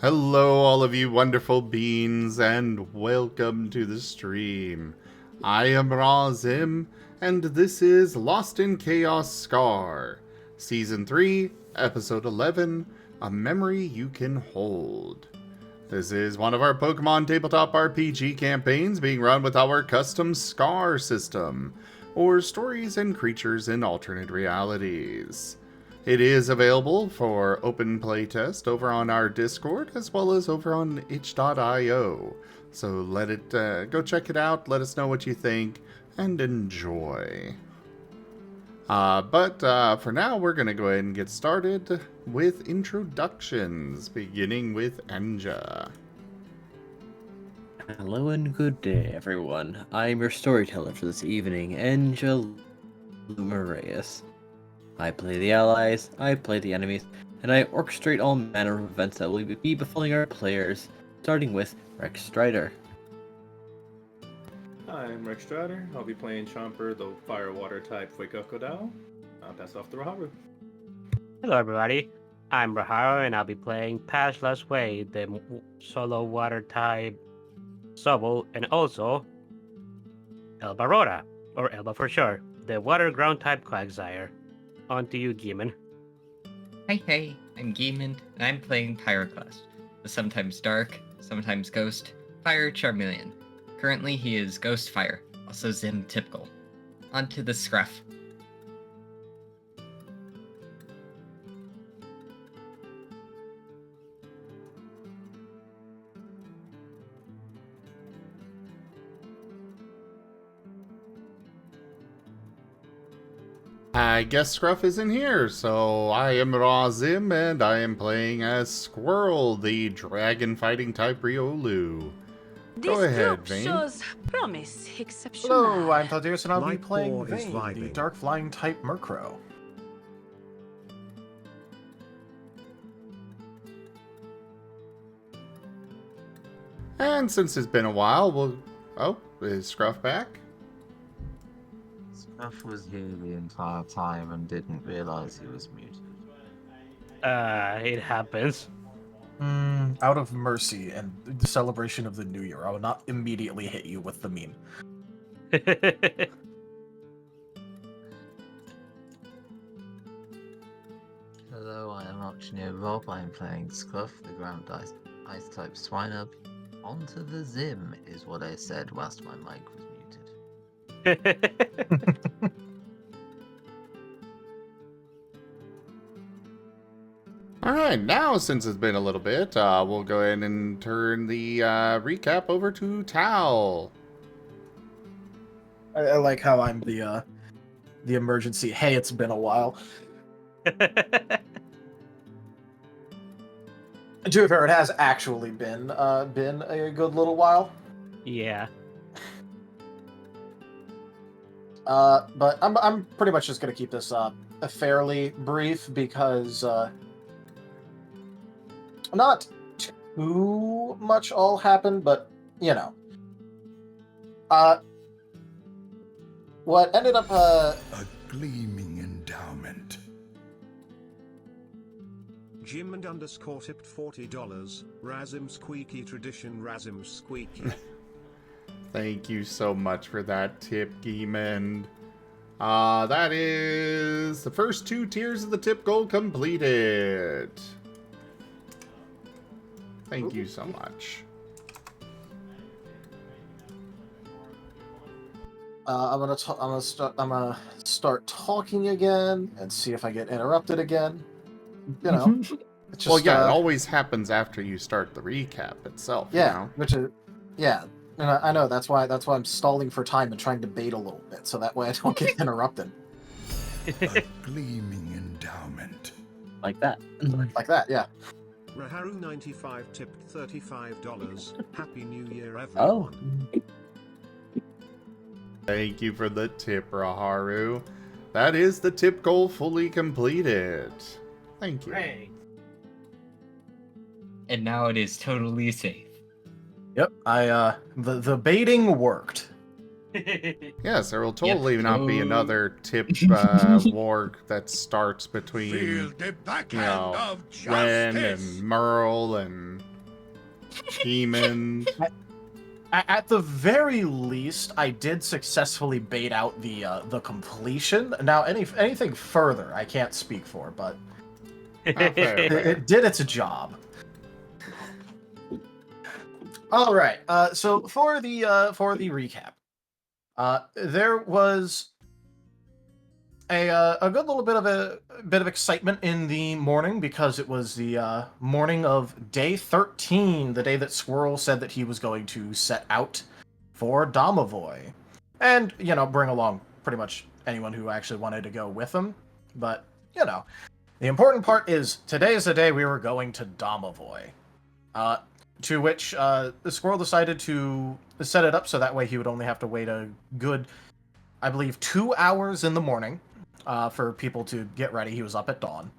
Hello, all of you wonderful beings, and welcome to the stream. I am Razim, and this is Lost in Chaos Scar, Season 3, Episode 11, A Memory You Can Hold. This is one of our Pokemon tabletop RPG campaigns being run with our custom Scar system, or Stories and Creatures in Alternate Realities. It is available for open playtest over on our Discord as well as over on itch.io. So go check it out, let us know what you think, and enjoy. But for now, we're going to go ahead and get started with introductions, beginning with Enja. Hello and good day, everyone. I'm your storyteller for this evening, Enja Lumerias. I play the allies, I play the enemies, and I orchestrate all manner of events that will be befalling our players, starting with Rex Strider. Hi, I'm Rex Strider. I'll be playing Chomper, the fire-water type Fuecoco. I'll pass off to Raharu. Hello, everybody. I'm Raharu, and I'll be playing Pashless Way, the solo water type Sobble, and also Elvaroda, or Elba for sure, the water ground type Quagsire. On to you, Gimund. Hey, I'm Gimund, and I'm playing Pyroclast, the sometimes dark, sometimes ghost, fire Charmeleon. Currently, he is Ghost Fire, also Zim typical. On to the Scruff. I guess Scruff isn't here, so I am Razim, and I am playing as Squirrel, the dragon-fighting type Riolu. Go ahead, group Vane. shows promise exceptional. Hello, I'm Thaddeus, and I'll be playing Lightpaw is Vane, the vibing. dark flying type Murkrow. And since it's been a while, Oh, is Scruff back? Scruff was here the entire time and didn't realize he was muted. It happens. Out of mercy and the celebration of the new year, I will not immediately hit you with the meme. Hello, I am ArchineerRob. I am playing Scruff, the ground ice type Swinub. Onto the Zim is what I said whilst my mic was muted. Alright, now since it's been a little bit, we'll go ahead and turn the recap over to Tal. I like how I'm the emergency. Hey, it's been a while. To be fair, it has actually been a good little while. Yeah. But I'm pretty much just gonna keep this fairly brief because not too much all happened, but you know. What ended up A gleaming endowment. Gimund _ tipped $40. Razim Squeaky Tradition Razim Squeaky. Thank you so much for that tip, Gimund. That is the first 2 tiers of the tip goal completed. Thank you so much. I'm gonna start talking again and see if I get interrupted again. You know, it's just, Well, yeah, it always happens after you start the recap itself. yeah, You know? which is and I know that's why I'm stalling for time and trying to bait a little bit so that way I don't get interrupted A gleaming endowment. Like that. like that. Yeah. Raharu 95 tipped $35. Happy New Year, Oh. everyone. Thank you for the tip, Raharu. That is the tip goal fully completed. Thank you. Hey. And now it is totally safe. Yep. The baiting worked. Yes, there will totally not be so- another tip warg that starts Feel between, the you backhand know, of Ren justice. and Merle and Gimund. At the very least, I did successfully bait out the completion. Now, anything further, I can't speak for, but Fair, fair. it did its job. All right. So for the recap, there was a good little bit of excitement in the morning because it was the morning of day 13, the day that Squirrel said that he was going to set out for Domovoy, and bring along pretty much anyone who actually wanted to go with him. But the important part is today is the day we were going to Domovoy. To which the Squirrel decided to set it up so that way he would only have to wait a good, I believe, 2 hours in the morning for people to get ready. He was up at dawn.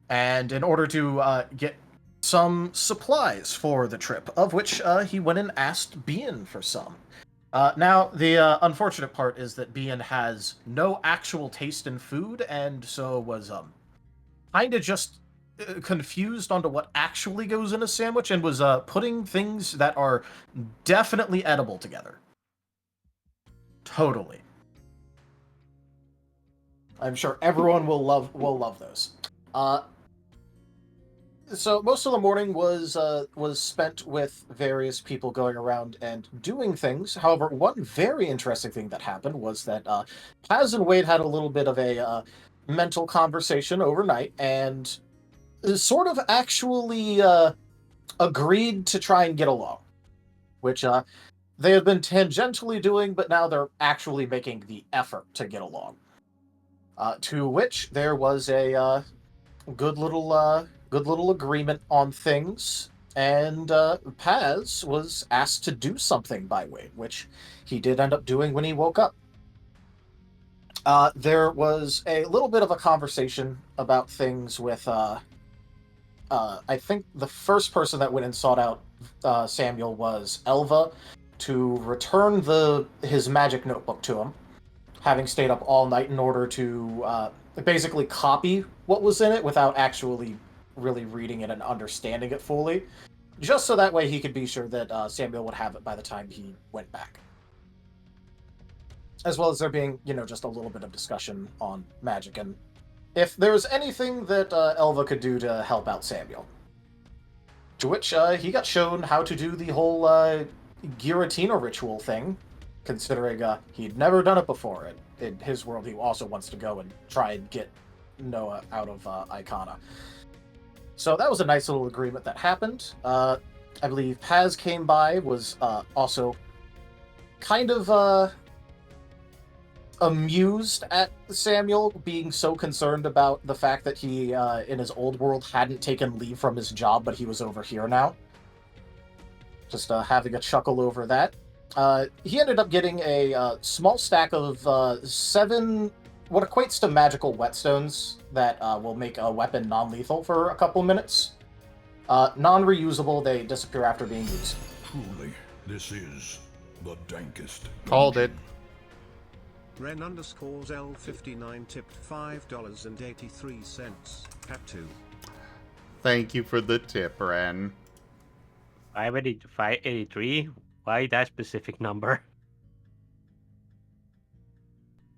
And in order to get some supplies for the trip, of which he went and asked Bean for some. Now, the unfortunate part is that Bean has no actual taste in food, and so was kind of just confused onto what actually goes in a sandwich, and was putting things that are definitely edible together. Totally. I'm sure everyone will love those. So most of the morning was spent with various people going around and doing things. However, one very interesting thing that happened was that Paz and Wade had a little bit of a mental conversation overnight, and sort of actually agreed to try and get along, which they had been tangentially doing, but now they're actually making the effort to get along. To which there was a good little agreement on things, and Paz was asked to do something by Wade, which he did end up doing when he woke up. There was a little bit of a conversation about things with I think the first person that went and sought out Samuel was Elva to return his magic notebook to him, having stayed up all night in order to basically copy what was in it without actually really reading it and understanding it fully, just so that way he could be sure that Samuel would have it by the time he went back. As well as there being, just a little bit of discussion on magic and if there was anything that Elva could do to help out Samuel. To which he got shown how to do the whole Giratina ritual thing, considering he'd never done it before. In his world, he also wants to go and try and get Noah out of Icona. So that was a nice little agreement that happened. I believe Paz came by, was also kind of amused at Samuel being so concerned about the fact that he, in his old world, hadn't taken leave from his job, but he was over here now. Just having a chuckle over that. He ended up getting a small stack of 7, what equates to magical whetstones that will make a weapon non-lethal for a couple minutes. Non-reusable, they disappear after being used. Truly, this is the dankest. Called it. Ren_L59 tipped $5.83. At 2. Thank you for the tip, Ren. 583? Why that specific number?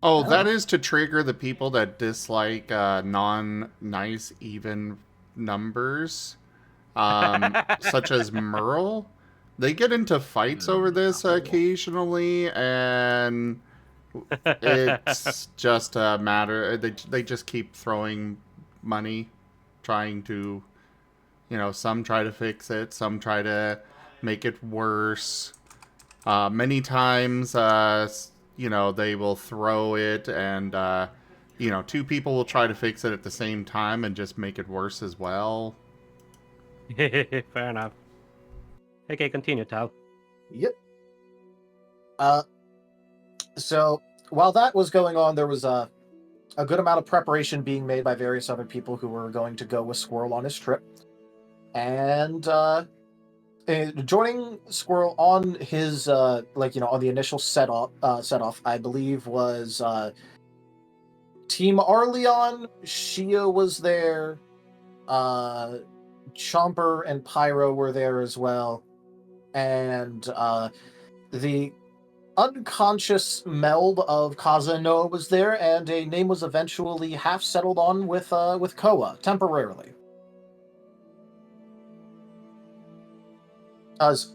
Oh, that is to trigger the people that dislike non-nice even numbers, such as Merle. They get into fights over this occasionally, and it's just a matter. They just keep throwing money, trying to, some try to fix it, some try to make it worse. Many times, they will throw it, and 2 people will try to fix it at the same time and just make it worse as well. Fair enough. Okay, continue, Tal. Yep. So while that was going on, there was a good amount of preparation being made by various other people who were going to go with Squirrel on his trip. And joining Squirrel on his on the initial set off, I believe was Team Arleon. Shia was there. Chomper and Pyro were there as well, and the unconscious meld of Kaza and Noah was there, and a name was eventually half settled on with Koa temporarily.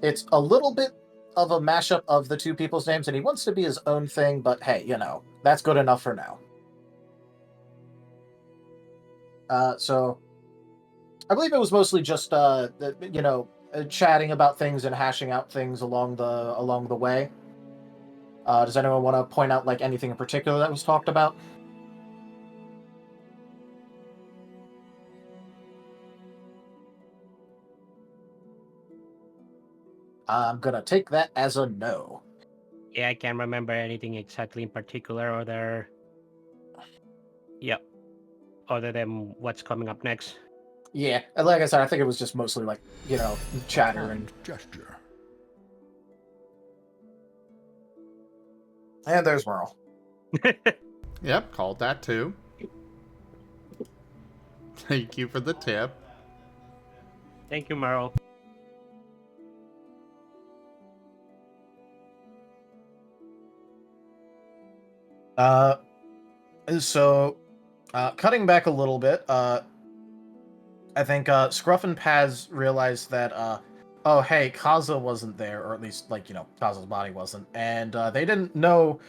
It's a little bit of a mashup of the two people's names, and he wants to be his own thing, but hey, that's good enough for now. So I believe it was mostly just chatting about things and hashing out things along the way. Does anyone want to point out anything in particular that was talked about? I'm gonna take that as a no. Yeah, I can't remember anything exactly in particular, other than what's coming up next. Yeah, and like I said, I think it was just mostly chatter and gesture. And there's Merle. Yep, called that too. Thank you for the tip. Thank you, Merle. So cutting back a little bit, I think Scruff and Paz realized that oh hey, Kaza wasn't there, or at least Kaza's body wasn't, and they didn't know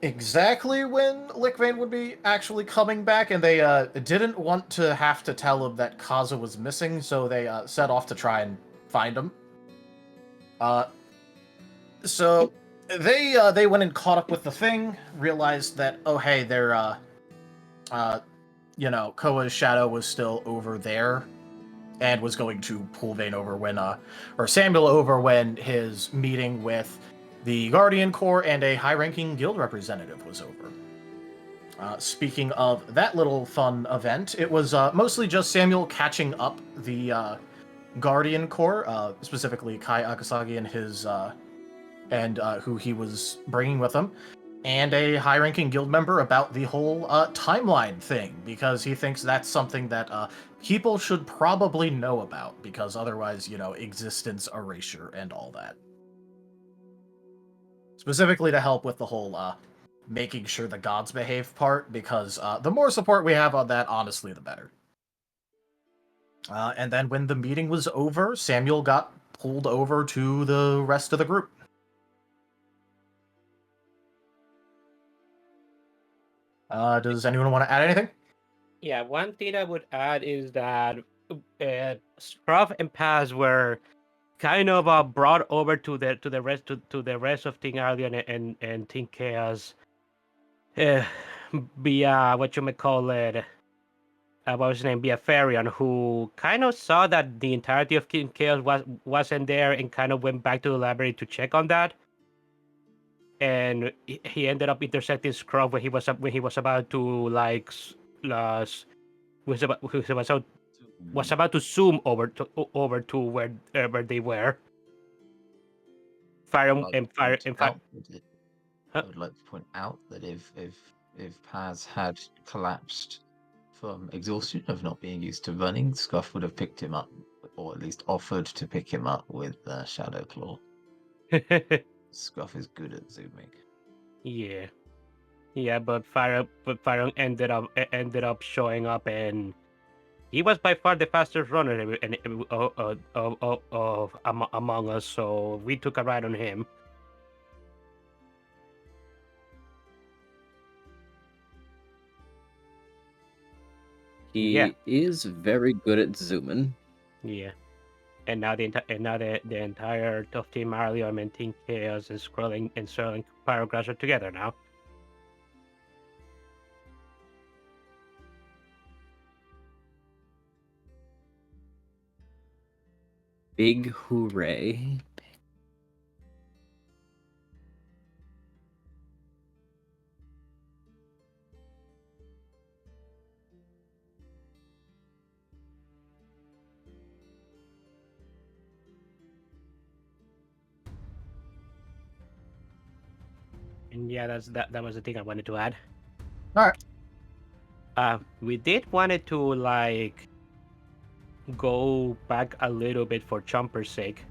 exactly when Lickvein would be actually coming back, and they didn't want to have to tell him that Kaza was missing, so they set off to try and find him. So they went and caught up with the thing, realized that oh hey, their Koa's shadow was still over there, and was going to pull Vane over or Samuel over when his meeting with the Guardian Corps and a high-ranking guild representative was over. Speaking of that little fun event, it was mostly just Samuel catching up the Guardian Corps, specifically Kai Akasagi and his who he was bringing with him, and a high-ranking guild member about the whole timeline thing, because he thinks that's something that people should probably know about, because otherwise, existence erasure and all that. Specifically to help with the whole making sure the gods behave part, because the more support we have on that, honestly, the better. And then when the meeting was over, Samuel got pulled over to the rest of the group. Does anyone want to add anything? Yeah, one thing I would add is that Scruff and Paz were kind of brought over to the rest of Team Alien and Team Chaos via what you may call it. What was his name? Via Farion, who kind of saw that the entirety of Team Chaos wasn't there and kind of went back to the library to check on that. And he ended up intersecting Scruff when he was about to was about to zoom over to wherever they were. I would like to point out that if Paz had collapsed from exhaustion of not being used to running, Scruff would have picked him up, or at least offered to pick him up with Shadow Claw. Scruff is good at zooming. Yeah, but Farion ended up showing up, and he was by far the fastest runner among us, so we took a ride on him. He is very good at zooming. Yeah. And now the entire Tough Team Mario and Team Chaos and Scrolling and Sterling Pyroclast are together now. Big hooray. And yeah, that was the thing I wanted to add. All right. We did wanted to like go back a little bit for Chomper's sake,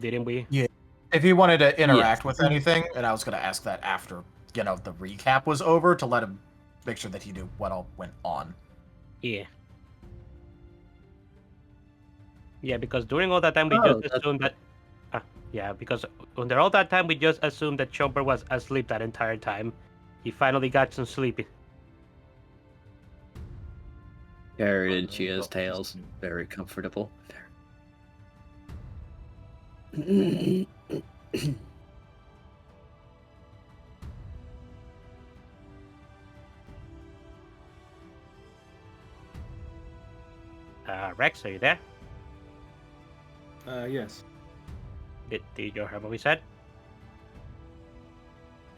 didn't we? Yeah. If he wanted to interact Yes. with anything, and I was going to ask that after, the recap was over to let him make sure that he knew what all went on. Yeah. Yeah, because during all that time we Oh, just assumed that. Yeah, because under all that time we just assumed that Chomper was asleep that entire time. He finally got some sleep. Carried in Chia's tails. Very comfortable. Rex, are you there? Yes. Did you hear what we said?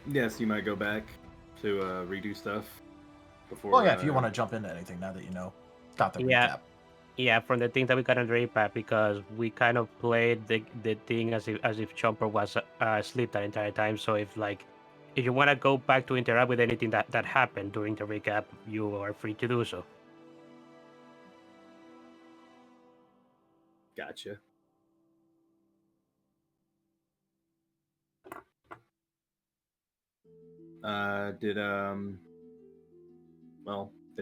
Yes, you might go back to redo stuff before. Well, yeah, if you want to jump into anything now that you know, got the Yeah. recap. Yeah, from the thing that we got on the recap, because we kind of played the thing as if Chomper was asleep that entire time. So if you want to go back to interact with anything that happened during the recap, you are free to do so. Gotcha. Did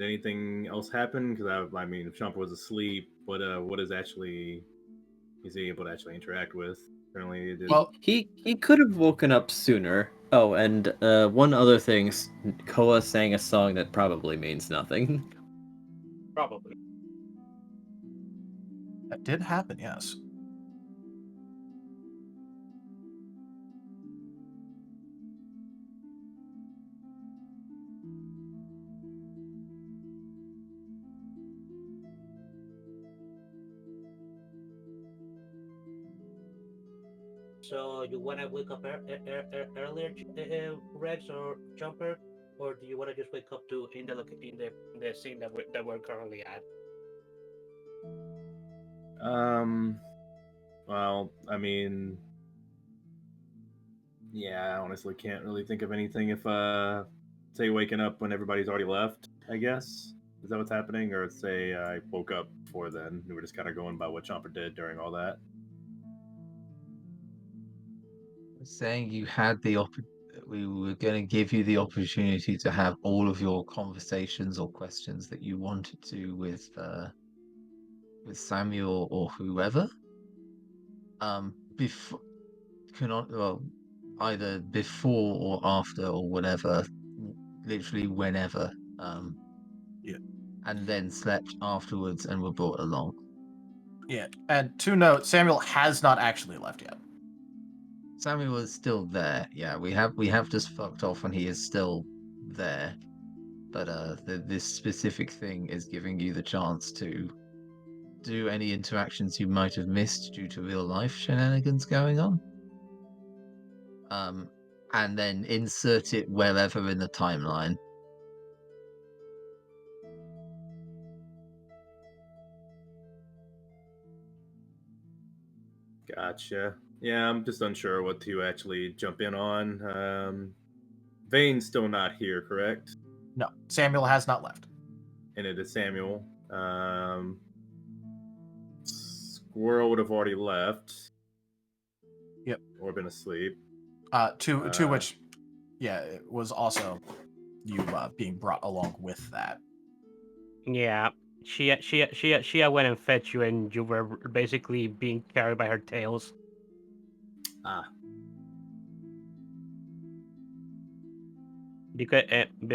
anything else happen? Because I mean, if Chomper was asleep, what is he able to actually interact with? Apparently, it did. Well, he could have woken up sooner. Oh, and one other thing, Koa sang a song that probably means nothing. Probably. that did happen, yes. So you want to wake up earlier, Rex or Jumper, or do you want to just wake up to in the scene that we're currently at? Well, I mean, yeah, I honestly can't really think of anything if say waking up when everybody's already left, I guess. Is that what's happening? Or say I woke up before then. We were just kind of going by what Chomper did during all that. Saying you had we were going to give you the opportunity to have all of your conversations or questions that you wanted to with Samuel or whoever. Before either before or after or whatever, literally whenever. Yeah. And then slept afterwards and were brought along. Yeah, and to note, Samuel has not actually left yet. Samuel is still there. Yeah, we have just fucked off, and he is still there. But this specific thing is giving you the chance to do any interactions you might have missed due to real life shenanigans going on. And then insert it wherever in the timeline. Gotcha. Yeah, I'm just unsure what to actually jump in on. Vane's still not here, correct? No, Samuel has not left. And it is Samuel. Squirrel would have already left. Yep. Or been asleep. To which, yeah, it was also you being brought along with that. Yeah, she went and fetched you, and you were basically being carried by her tails. Ah. Because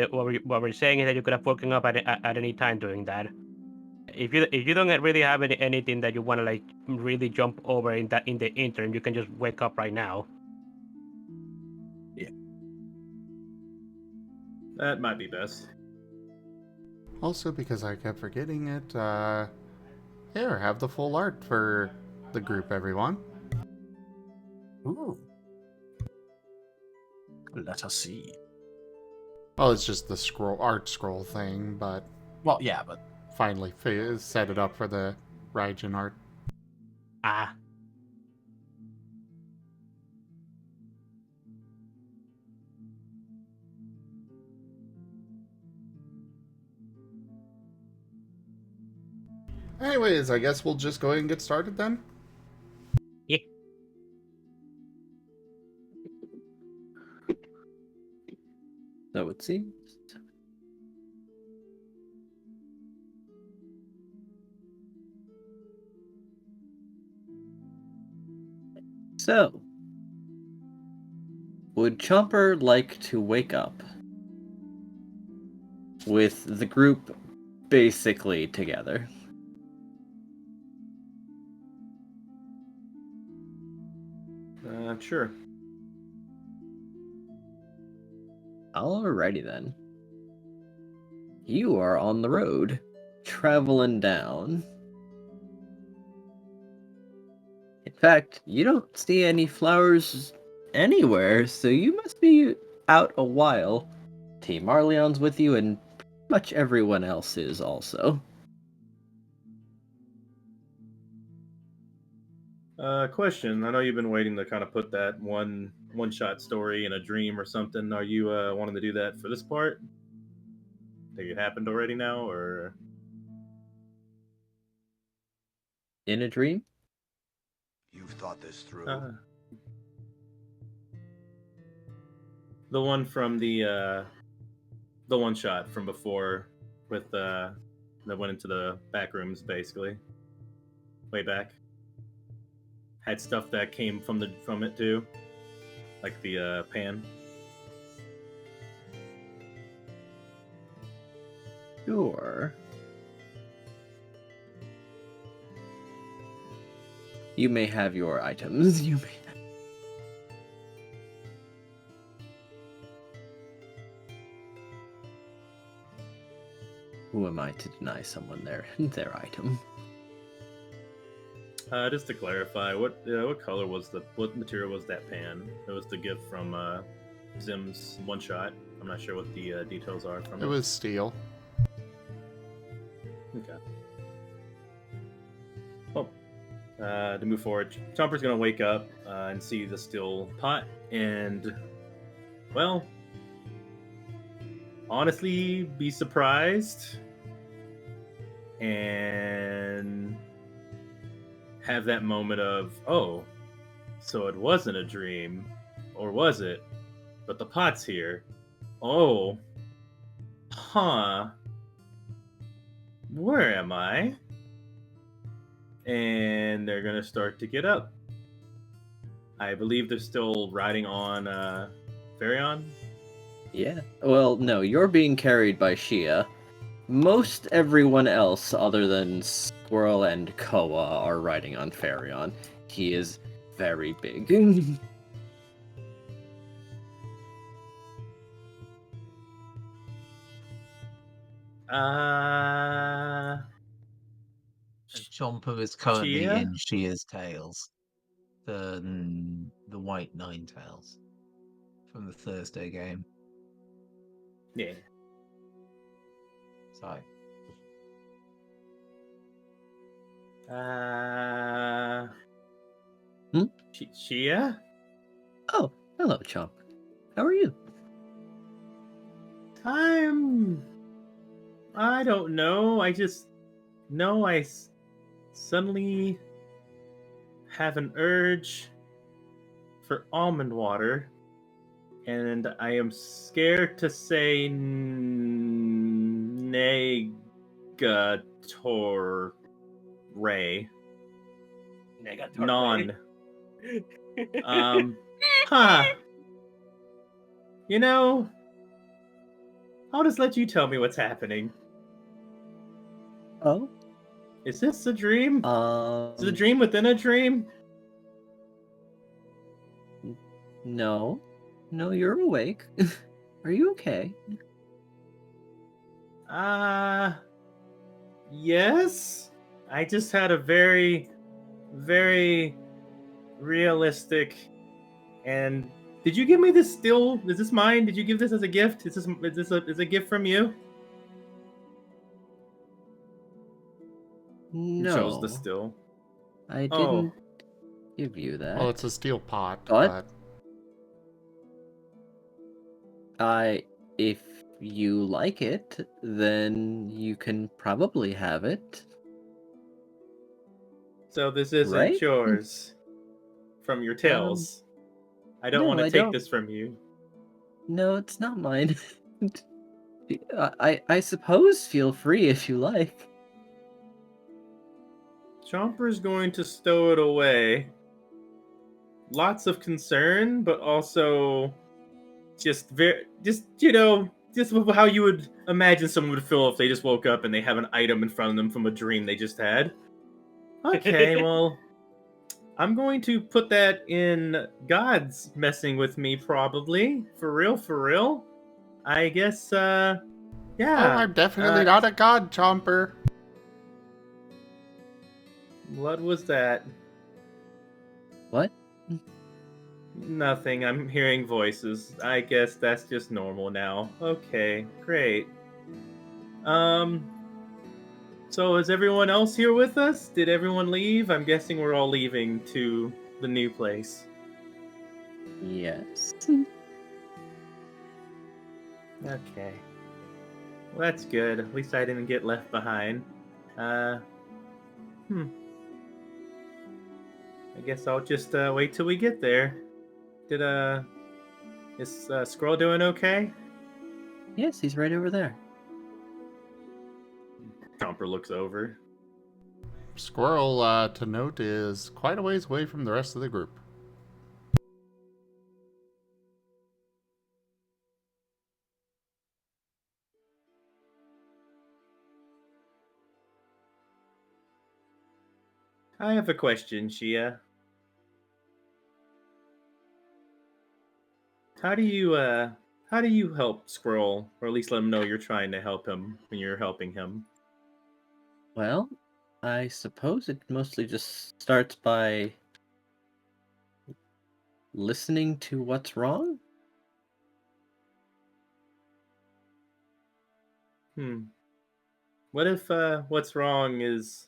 what we're saying is that you could have woken up at any time doing that. If you don't really have anything that you want to like really jump over in the interim, you can just wake up right now. Yeah. That might be best. Also, because I kept forgetting it, here, have the full art for the group, everyone. Ooh. Let us see. Well, it's just the art scroll thing, but... Well, yeah, but... Finally set it up for the Raijin art. Ah. Anyways, I guess we'll just go ahead and get started then. Yeah. So it seems. So, would Chomper like to wake up with the group basically together? Sure. Alrighty then. You are on the road, traveling down. In fact, you don't see any flowers anywhere, so you must be out a while. Team Marleon's with you, and pretty much everyone else is also. Question. I know you've been waiting to kind of put that one-shot story in a dream or something. Are you wanting to do that for this part? Think it happened already now, or In a dream? You've thought this through. The one from the one shot from before with that went into the back rooms, basically, way back. Had stuff that came from it too, like the pan. Sure. You may have your items. You may. Who am I to deny someone their item? Just to clarify, what color was what material was that pan? It was the gift from Zim's one shot. I'm not sure what the details are from it. It was steel. Okay. Well, to move forward, Chomper's gonna wake up and see the steel pot, and well, honestly, be surprised and have that moment of, oh, so it wasn't a dream, or was it? But the pot's here. Oh, huh. Where am I? And they're gonna start to get up. I believe they're still riding on Farion. Yeah. Well, no, you're being carried by Shia. Most everyone else, other than Squirrel and Koa, are riding on Farion. He is very big. Chomper is currently Chia? in Shia's tails. The white nine tails from the Thursday game. Yeah. So Chia? Oh, hello, Chomp. How are you? I don't know. I just know suddenly have an urge for almond water, and I am scared to say Negator Ray. Non. Huh. You know, I'll just let you tell me what's happening. Oh? Is this a dream? Is it a Um, dream within a dream? no. No, you're awake. Are you okay? Yes. I just had a very, very realistic and did you give me this still? Is this mine? Did you give this as a gift? Is a gift from you? No. Shows the still. I Oh. didn't give you that. Well, it's a steel pot, What? but If you like it, then you can probably have it. So this isn't Right? yours from your tails. I don't no, want to I take don't. this from you. No, it's not mine. I suppose feel free if you like. Chomper's going to stow it away. Lots of concern, but also just just how you would imagine someone would feel if they just woke up and they have an item in front of them from a dream they just had. Okay, well, I'm going to put that in God's messing with me, probably. For real. I guess, yeah. Oh, I'm definitely not a god chomper. What was that? What? Nothing. I'm hearing voices. I guess that's just normal now. Okay, great. So is everyone else here with us? Did everyone leave? I'm guessing we're all leaving to the new place. Yes. Okay. Well, that's good. At least I didn't get left behind. I guess I'll just wait till we get there. Is Squirrel doing okay? Yes, he's right over there. Chomper looks over. Squirrel, to note, is quite a ways away from the rest of the group. I have a question, Shia. How do you help Squirrel, or at least let him know you're trying to help him when you're helping him? Well, I suppose it mostly just starts by listening to what's wrong. What if what's wrong is,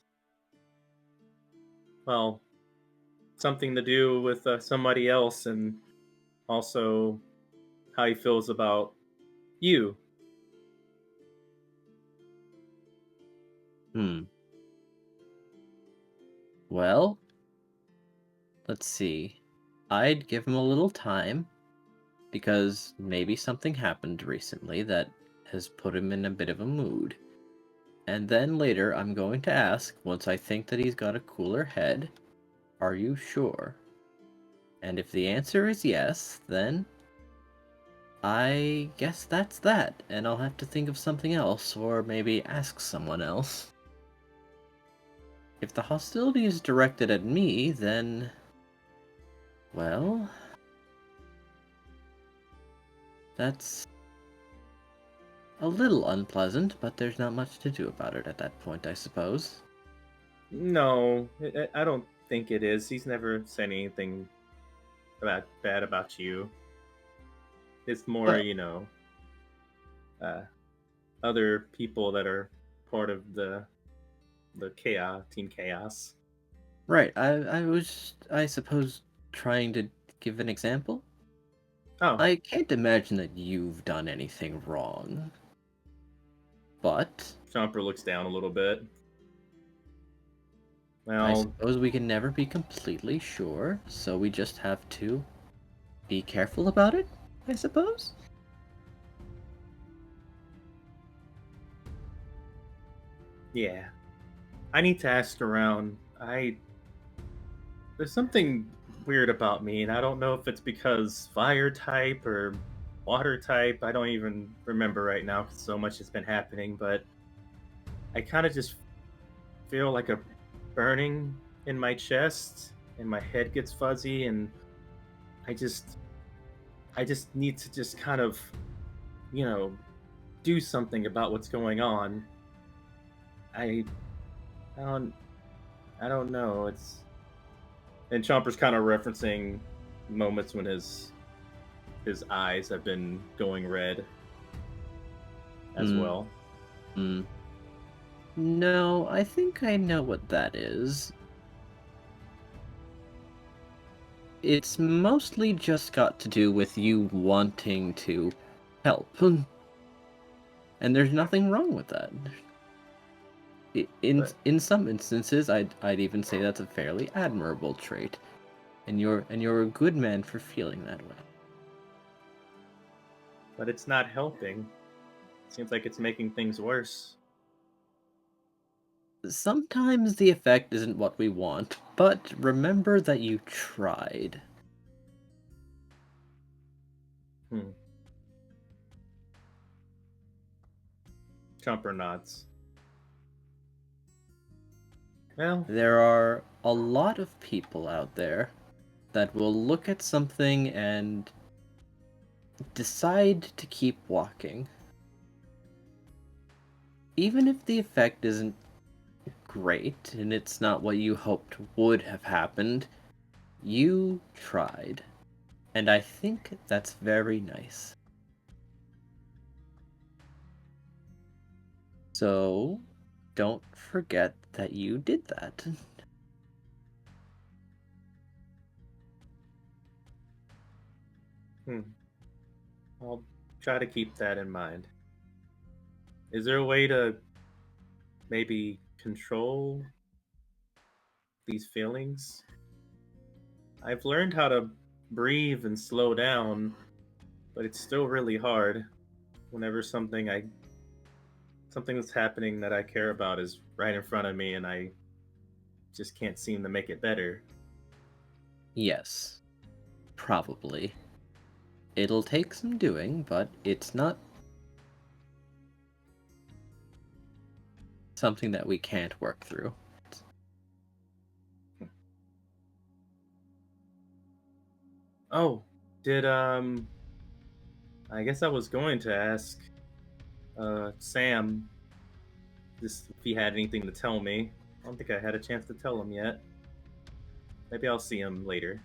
well, something to do with somebody else, and also how he feels about you? Well, let's see. I'd give him a little time because maybe something happened recently that has put him in a bit of a mood. And then later I'm going to ask, once I think that he's got a cooler head, are you sure? And if the answer is yes, then I guess that's that, and I'll have to think of something else, or maybe ask someone else. If the hostility is directed at me, then... well... that's... a little unpleasant, but there's not much to do about it at that point, I suppose. No, I don't think it is. He's never said anything bad about you. It's more, other people that are part of the chaos, Team Chaos. Right, I was, I suppose, trying to give an example. Oh. I can't imagine that you've done anything wrong. But... Chomper looks down a little bit. Well, I suppose we can never be completely sure, so we just have to be careful about it, I suppose? Yeah. I need to ask around. There's something weird about me, and I don't know if it's because fire type or water type. I don't even remember right now because so much has been happening, but I kind of just feel like a burning in my chest, and my head gets fuzzy, and I just need to just kind of, do something about what's going on. I don't know. And Chomper's kind of referencing moments when his eyes have been going red as well. No, I think I know what that is. It's mostly just got to do with you wanting to help. And there's nothing wrong with that. In some instances, I'd even say that's a fairly admirable trait, and you're a good man for feeling that way. But it's not helping. Seems like it's making things worse. Sometimes the effect isn't what we want, but remember that you tried. Chomper nods. Well, There are a lot of people out there that will look at something and decide to keep walking. Even if the effect isn't great and it's not what you hoped would have happened, you tried. And I think that's very nice. So, don't forget that you did that. I'll try to keep that in mind. Is there a way to maybe control these feelings? I've learned how to breathe and slow down, but it's still really hard whenever something that's happening that I care about is right in front of me and I just can't seem to make it better. Yes, probably. It'll take some doing, but it's not something that we can't work through. Oh, did I guess I was going to ask Sam just if he had anything to tell me. I don't think I had a chance to tell him yet. Maybe I'll see him later.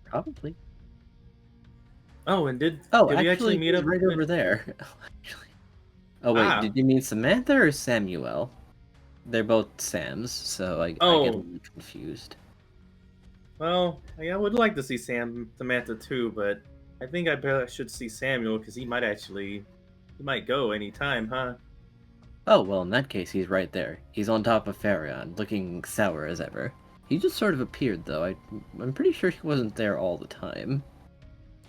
Probably. Oh, and did Oh, we actually meet he's up right with- over there. Oh wait, Ah. did you mean Samantha or Samuel? They're both Sams, so I get a Oh. little confused. Well, I would like to see Samantha too, but I think I should see Samuel because he might go anytime, huh? Oh, well, in that case, he's right there. He's on top of Pharaon, looking sour as ever. He just sort of appeared, though. I'm pretty sure he wasn't there all the time.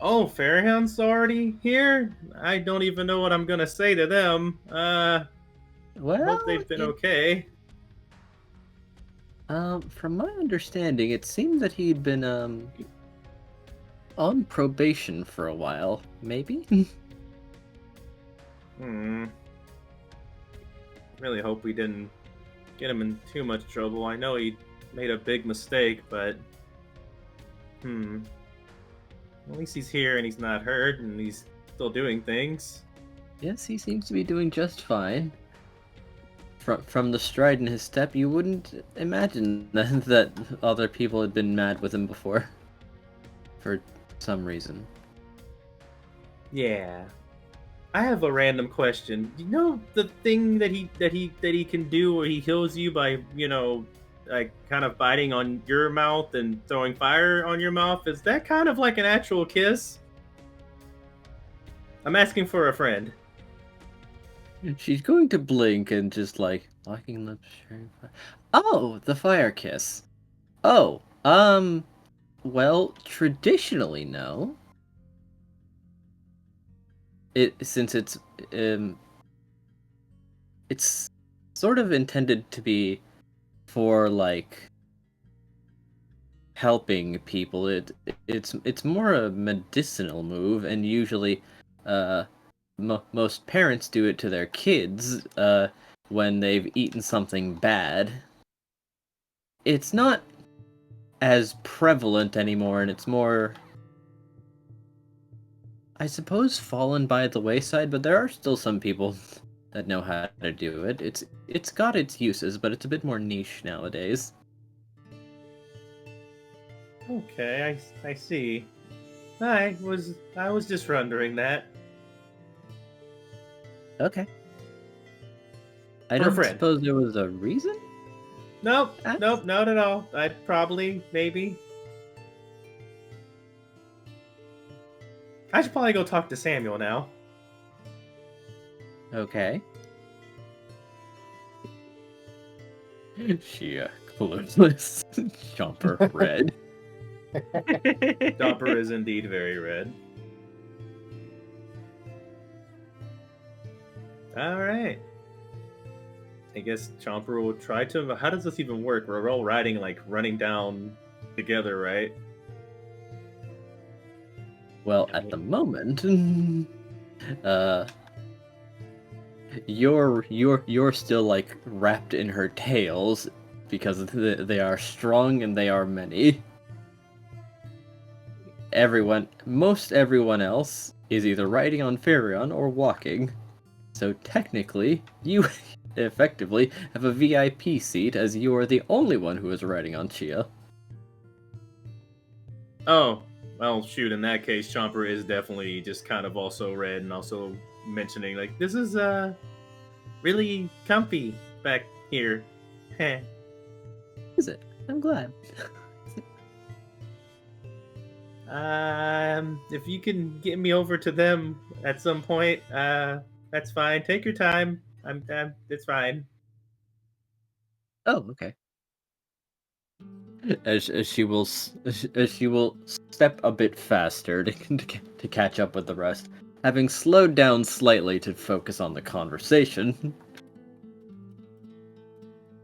Oh, Farahon's already here? I don't even know what I'm gonna say to them. Well, hope they've been okay. From my understanding, it seemed that he'd been, on probation for a while, maybe? Really hope we didn't get him in too much trouble. I know he made a big mistake, but... At least he's here and he's not hurt and he's still doing things. Yes, he seems to be doing just fine. From the stride in his step, you wouldn't imagine that other people had been mad with him before. For some reason. Yeah. I have a random question. You know the thing that he can do where he heals you by, like kind of biting on your mouth and throwing fire on your mouth? Is that kind of like an actual kiss? I'm asking for a friend. She's going to blink and just like locking lips, sharing fire. Oh, the fire kiss. Oh, well, traditionally no. Since it's sort of intended to be for like helping people. It's more a medicinal move, and usually most parents do it to their kids when they've eaten something bad. It's not as prevalent anymore, and it's more, I suppose, fallen by the wayside, but there are still some people that know how to do it. It's got its uses, but it's a bit more niche nowadays. Okay, I see. I was just wondering that. Okay. I For a don't friend. suppose there was a reason? Nope, Ah. nope, not at all. I'd probably, maybe. I should probably go talk to Samuel now. Okay. She clueless. Chomper red. Chomper is indeed very red. Alright. I guess Chomper will try to... How does this even work? We're all riding, like, running down together, right? Well, at the moment, you're still like wrapped in her tails because they are strong and they are many. Most everyone else is either riding on Farion or walking. So technically, you effectively have a VIP seat as you are the only one who is riding on Chia. Oh, well, shoot, in that case, Chomper is definitely just kind of also red and also mentioning, like, this is, really comfy back here. Heh. Is it? I'm glad. If you can get me over to them at some point, that's fine. Take your time. It's fine. Oh, okay. As she will step a bit faster to catch up with the rest, having slowed down slightly to focus on the conversation,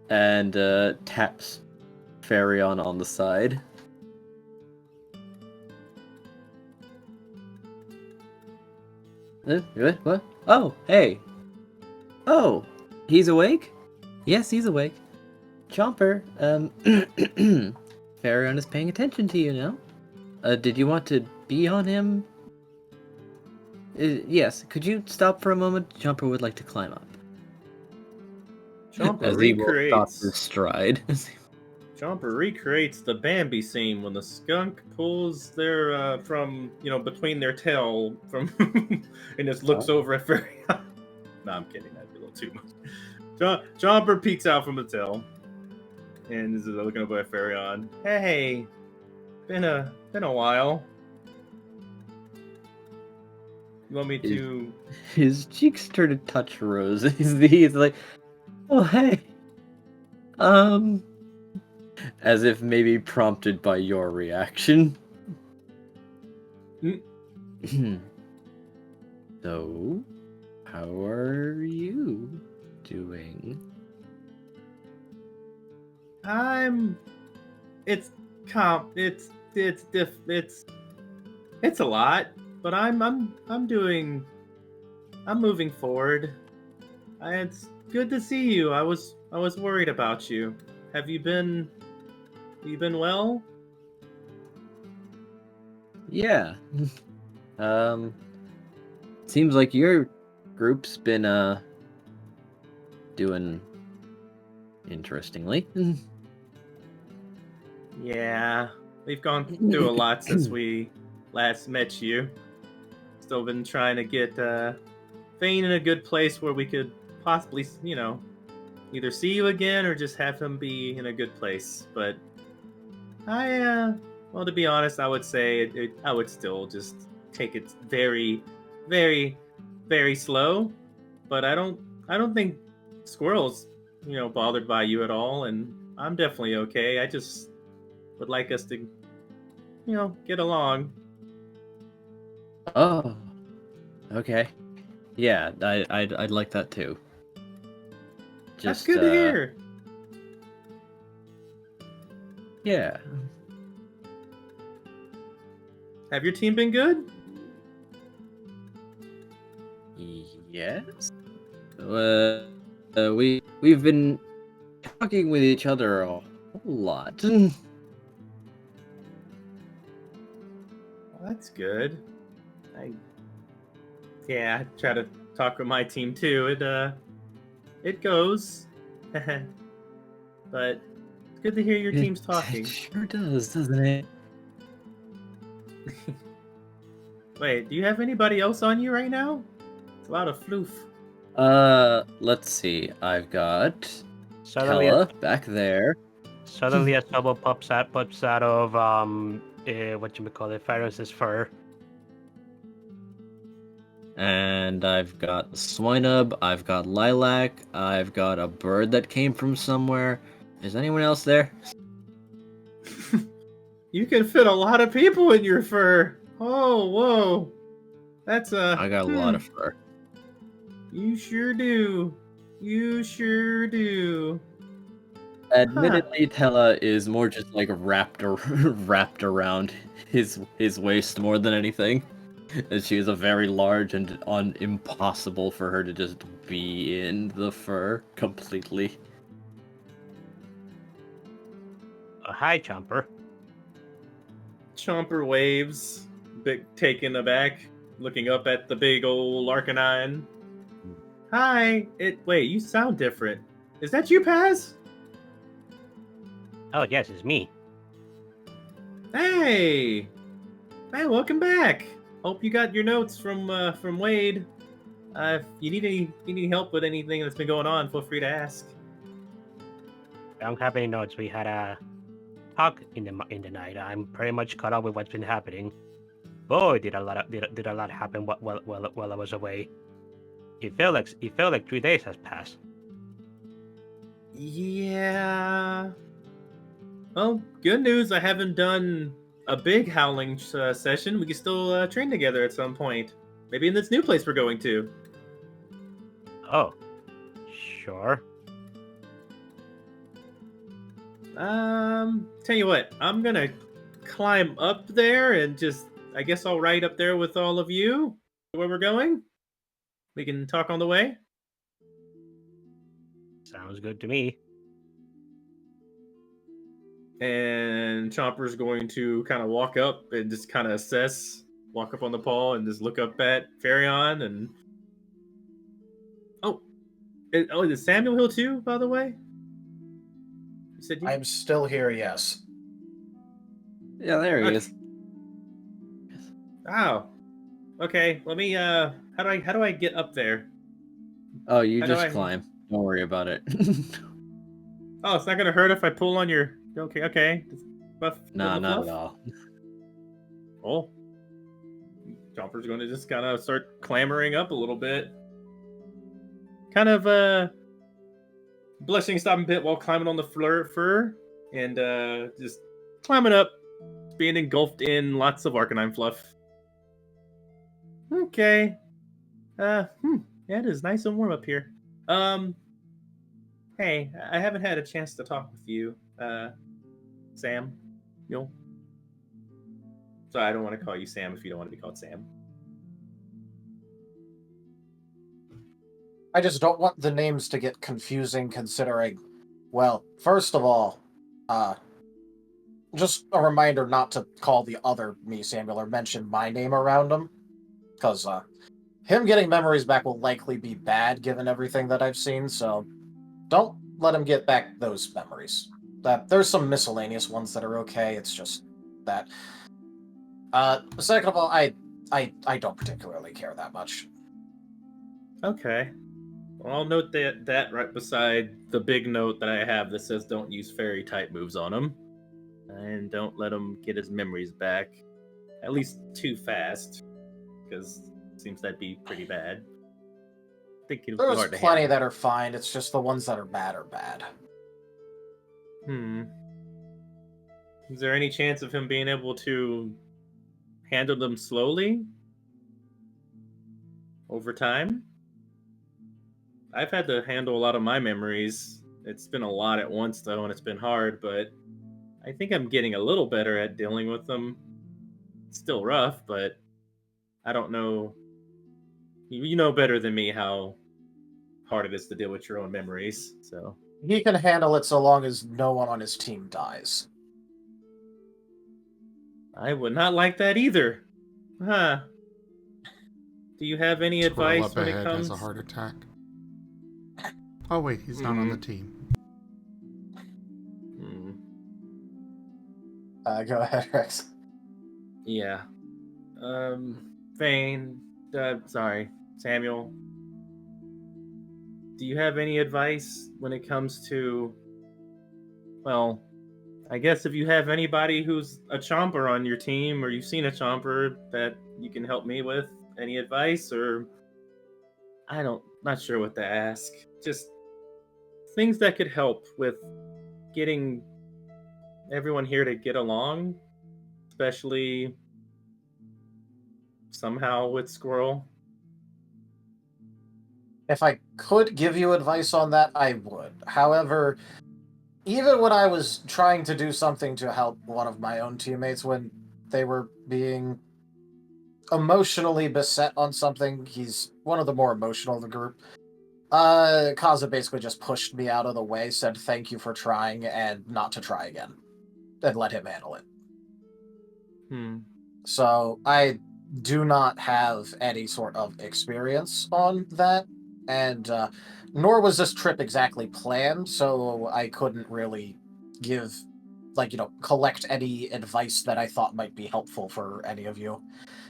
and taps Farion on the side. What? Oh, hey. Oh, he's awake? Yes, he's awake. Chomper, Farion is paying attention to you now. Did you want to be on him? Yes, could you stop for a moment? Chomper would like to climb up. Chomper As he will stop recreates. his stride. Chomper recreates the Bambi scene when the skunk pulls their from between their tail from and just looks over at Furry. No, I'm kidding. That'd be a little too much. Chomper peeks out from the tail and is looking over at Farion. Hey, been a while. You want me to? His cheeks turn to touch Rose. He's like, oh hey. As if maybe prompted by your reaction. So, how are you doing? It's a lot, but I'm moving forward. It's good to see you. I was worried about you. Have you been well? Yeah. Seems like your group's been doing interestingly. Yeah, we've gone through a lot since we last met you. Still been trying to get Fane in a good place where we could possibly, either see you again or just have him be in a good place. But well, to be honest, I would say I would still just take it very, very, very slow. But I don't think Squirrel's, bothered by you at all, and I'm definitely okay. I just would like us to, get along. Oh, okay. Yeah, I'd like that too. That's good to hear. Yeah. Have your team been good? Yes. We've been talking with each other a whole lot. Well, that's good. I try to talk with my team too. It goes. But it's good to hear your team's talking. It sure does, doesn't it? Wait, do you have anybody else on you right now? It's a lot of floof. Let's see. I've got Suddenly, Kella back there. suddenly a trouble pops out of Pharaoh's fur. And I've got Swinub, I've got Lilac, I've got a bird that came from somewhere, Is anyone else there? You can fit a lot of people in your fur. Oh, whoa. That's I got a lot of fur. You sure do. You sure do. Admittedly, Tella is more just like wrapped around his waist more than anything. And she is a very large and impossible for her to just be in the fur completely. Hi, Chomper. Chomper waves, big taken aback, looking up at the big old Arcanine. Hi. Wait, you sound different. Is that you, Paz? Oh, yes, it's me. Hey. Hey, welcome back. Hope you got your notes from Wade. If you need any help with anything that's been going on, feel free to ask. I don't have any notes. We had a talk in the night. I'm pretty much caught up with what's been happening. Boy, did a lot happen while I was away. It felt like 3 days has passed. Yeah. Well, good news. I haven't done a big howling session. We can still train together at some point. Maybe in this new place we're going to. Oh, sure. Tell you what, I'm gonna climb up there and just, I guess I'll ride up there with all of you. Where we're going? We can talk on the way. Sounds good to me. And Chomper's going to kind of walk up and just kind of assess, walk up on the paw and just look up at Farion and... is Samuel here too, by the way? You said you... I'm still here, yes. Yeah, there he Okay. is. Oh. Okay, let me, how do I get up there? Oh, you How do just I- climb. Don't worry about it. Oh, it's not gonna hurt if I pull on your... Okay. Nah, not at all. Oh. Chomper's going to just kind of start clambering up a little bit. Kind of, blushing, stopping a bit while climbing on the fur. And, just climbing up, being engulfed in lots of Arcanine fluff. Okay. Yeah, it is nice and warm up here. Hey, I haven't had a chance to talk with you, Sam. So I don't want to call you Sam if you don't want to be called Sam. I just don't want the names to get confusing considering, well, first of all, just a reminder not to call the other me Samuel or mention my name around him. Because, him getting memories back will likely be bad given everything that I've seen, so don't let him get back those memories. There's some miscellaneous ones that are okay, it's just that. Second of all, I don't particularly care that much. Okay. Well, I'll note that right beside the big note that I have that says don't use fairy type moves on him. And don't let him get his memories back. At least too fast. Because it seems that'd be pretty bad. I think it'll be There's hard to plenty handle. that are fine, it's just the ones that are bad. Is there any chance of him being able to handle them slowly? Over time? I've had to handle a lot of my memories. It's been a lot at once, though, and it's been hard, but I think I'm getting a little better at dealing with them. It's still rough, but I don't know. You know better than me how hard it is to deal with your own memories, so... He can handle it so long as no one on his team dies. I would not like that either. Huh. Do you have any Squirrel advice up when it ahead comes... has a heart attack. Oh wait, he's not on the team. Go ahead, Rex. Yeah. Vane, sorry, Samuel. Do you have any advice when it comes to... Well, I guess if you have anybody who's a chomper on your team, or you've seen a chomper that you can help me with, any advice, or... not sure what to ask. Just things that could help with getting everyone here to get along, especially somehow with Squirrel? If I could give you advice on that, I would. However, even when I was trying to do something to help one of my own teammates when they were being emotionally beset on something, he's one of the more emotional of the group. Kaza basically just pushed me out of the way, said thank you for trying and not to try again, and let him handle it. So I do not have any sort of experience on that, and nor was this trip exactly planned, so I couldn't really give, collect any advice that I thought might be helpful for any of you,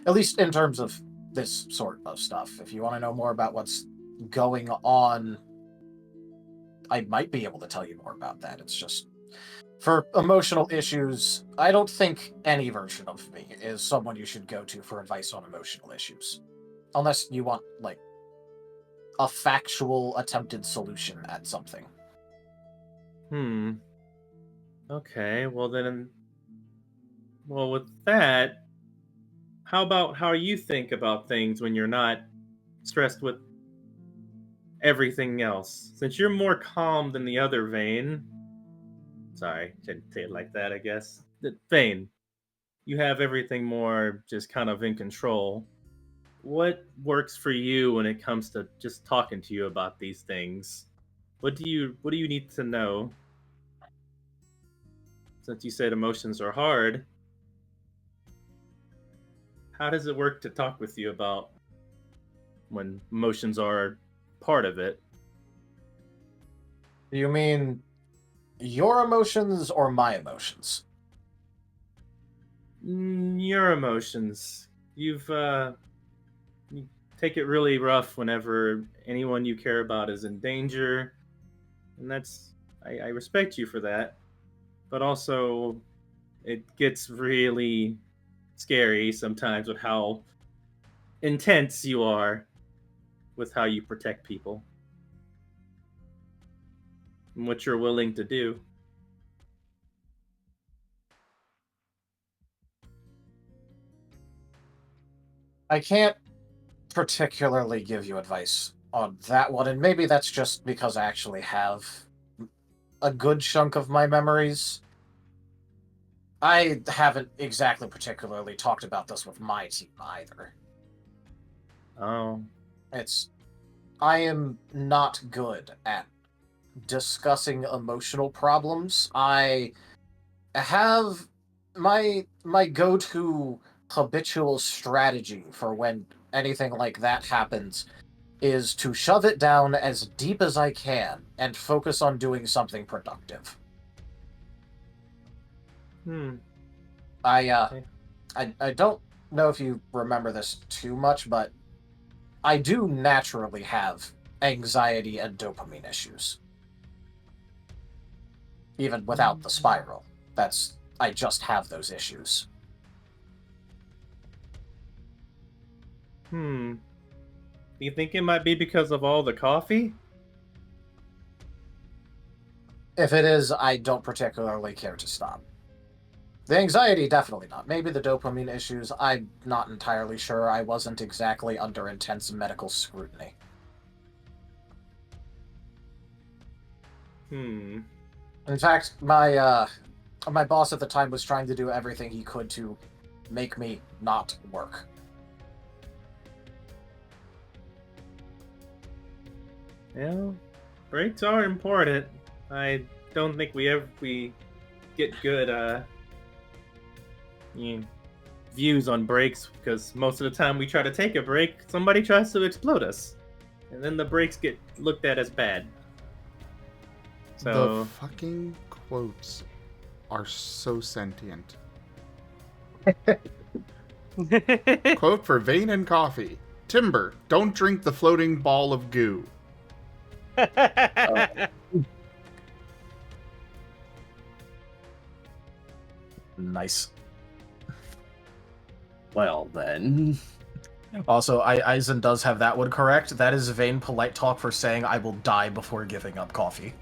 at least in terms of this sort of stuff. If you want to know more about what's going on, I might be able to tell you more about that. It's just, for emotional issues, I don't think any version of me is someone you should go to for advice on emotional issues. Unless you want, a factual attempted solution at something. Okay, well with that, how about how you think about things when you're not stressed with everything else? Since you're more calm than the other Vane, sorry, didn't say it like that, I guess. Vane, you have everything more just kind of in control. What works for you when it comes to just talking to you about these things? What do you need to know? Since you said emotions are hard, how does it work to talk with you about when emotions are part of it? You mean your emotions or my emotions? Your emotions. You take it really rough whenever anyone you care about is in danger, and I respect you for that. But also, it gets really scary sometimes with how intense you are with how you protect people and what you're willing to do. I can't particularly give you advice on that one, and maybe that's just because I actually have a good chunk of my memories. I haven't exactly particularly talked about this with my team either. Oh. I am not good at discussing emotional problems. I have my go-to habitual strategy for when anything like that happens is to shove it down as deep as I can and focus on doing something productive. I don't know if you remember this too much, but I do naturally have anxiety and dopamine issues. Even without the spiral. I just have those issues. Do you think it might be because of all the coffee? If it is, I don't particularly care to stop. The anxiety, definitely not. Maybe the dopamine issues, I'm not entirely sure. I wasn't exactly under intense medical scrutiny. In fact, my boss at the time was trying to do everything he could to make me not work. Well, breaks are important. I don't think we get good views on breaks, because most of the time we try to take a break, somebody tries to explode us, and then the breaks get looked at as bad. So the fucking quotes are so sentient. Quote for Vane and Coffee: Timber, don't drink the floating ball of goo. Nice. Well, then. Also, Eisen does have that one correct. That is vain polite talk for saying I will die before giving up coffee.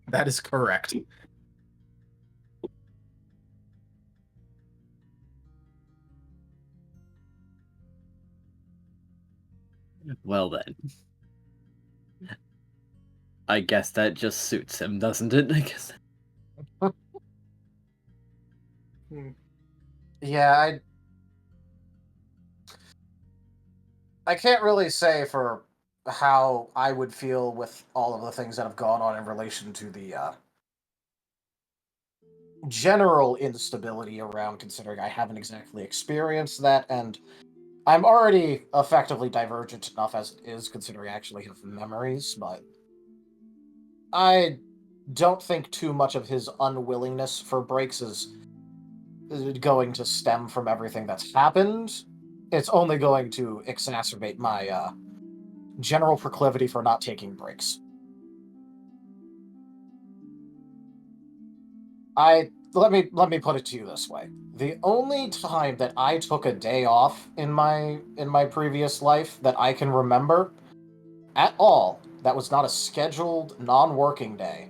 That is correct. Well then. I guess that just suits him, doesn't it? I guess. Yeah, I can't really say for how I would feel with all of the things that have gone on in relation to the general instability around, considering I haven't exactly experienced that, and I'm already effectively divergent enough as it is, considering I actually have memories, but I don't think too much of his unwillingness for breaks is going to stem from everything that's happened. It's only going to exacerbate my general proclivity for not taking breaks. Let me put it to you this way. The only time that I took a day off in my previous life that I can remember at all that was not a scheduled non-working day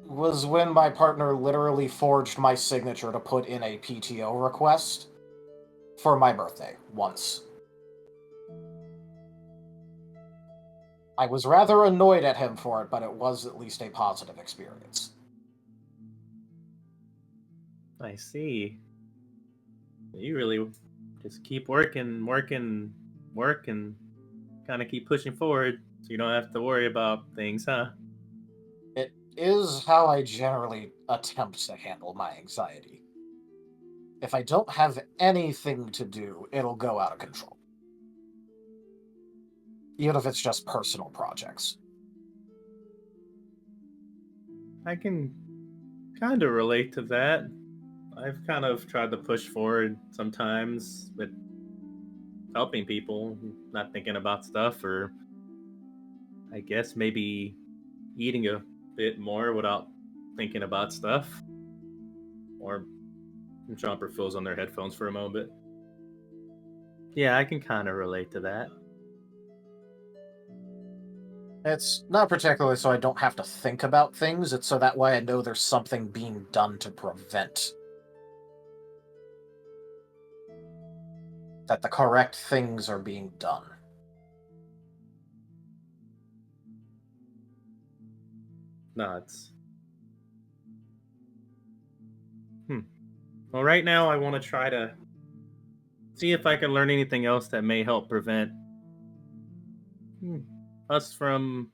was when my partner literally forged my signature to put in a PTO request for my birthday once. I was rather annoyed at him for it, but it was at least a positive experience. I see. You really just keep working, and kind of keep pushing forward so you don't have to worry about things, huh? It is how I generally attempt to handle my anxiety. If I don't have anything to do, it'll go out of control. Even if it's just personal projects. I can kind of relate to that. I've kind of tried to push forward sometimes with helping people, not thinking about stuff, or I guess maybe eating a bit more without thinking about stuff. Or Chomper fills on their headphones for a moment. Yeah, I can kind of relate to that. It's not particularly so I don't have to think about things, it's so that way I know there's something being done to prevent that the correct things are being done. Nuts. Well, right now I want to try to see if I can learn anything else that may help prevent us from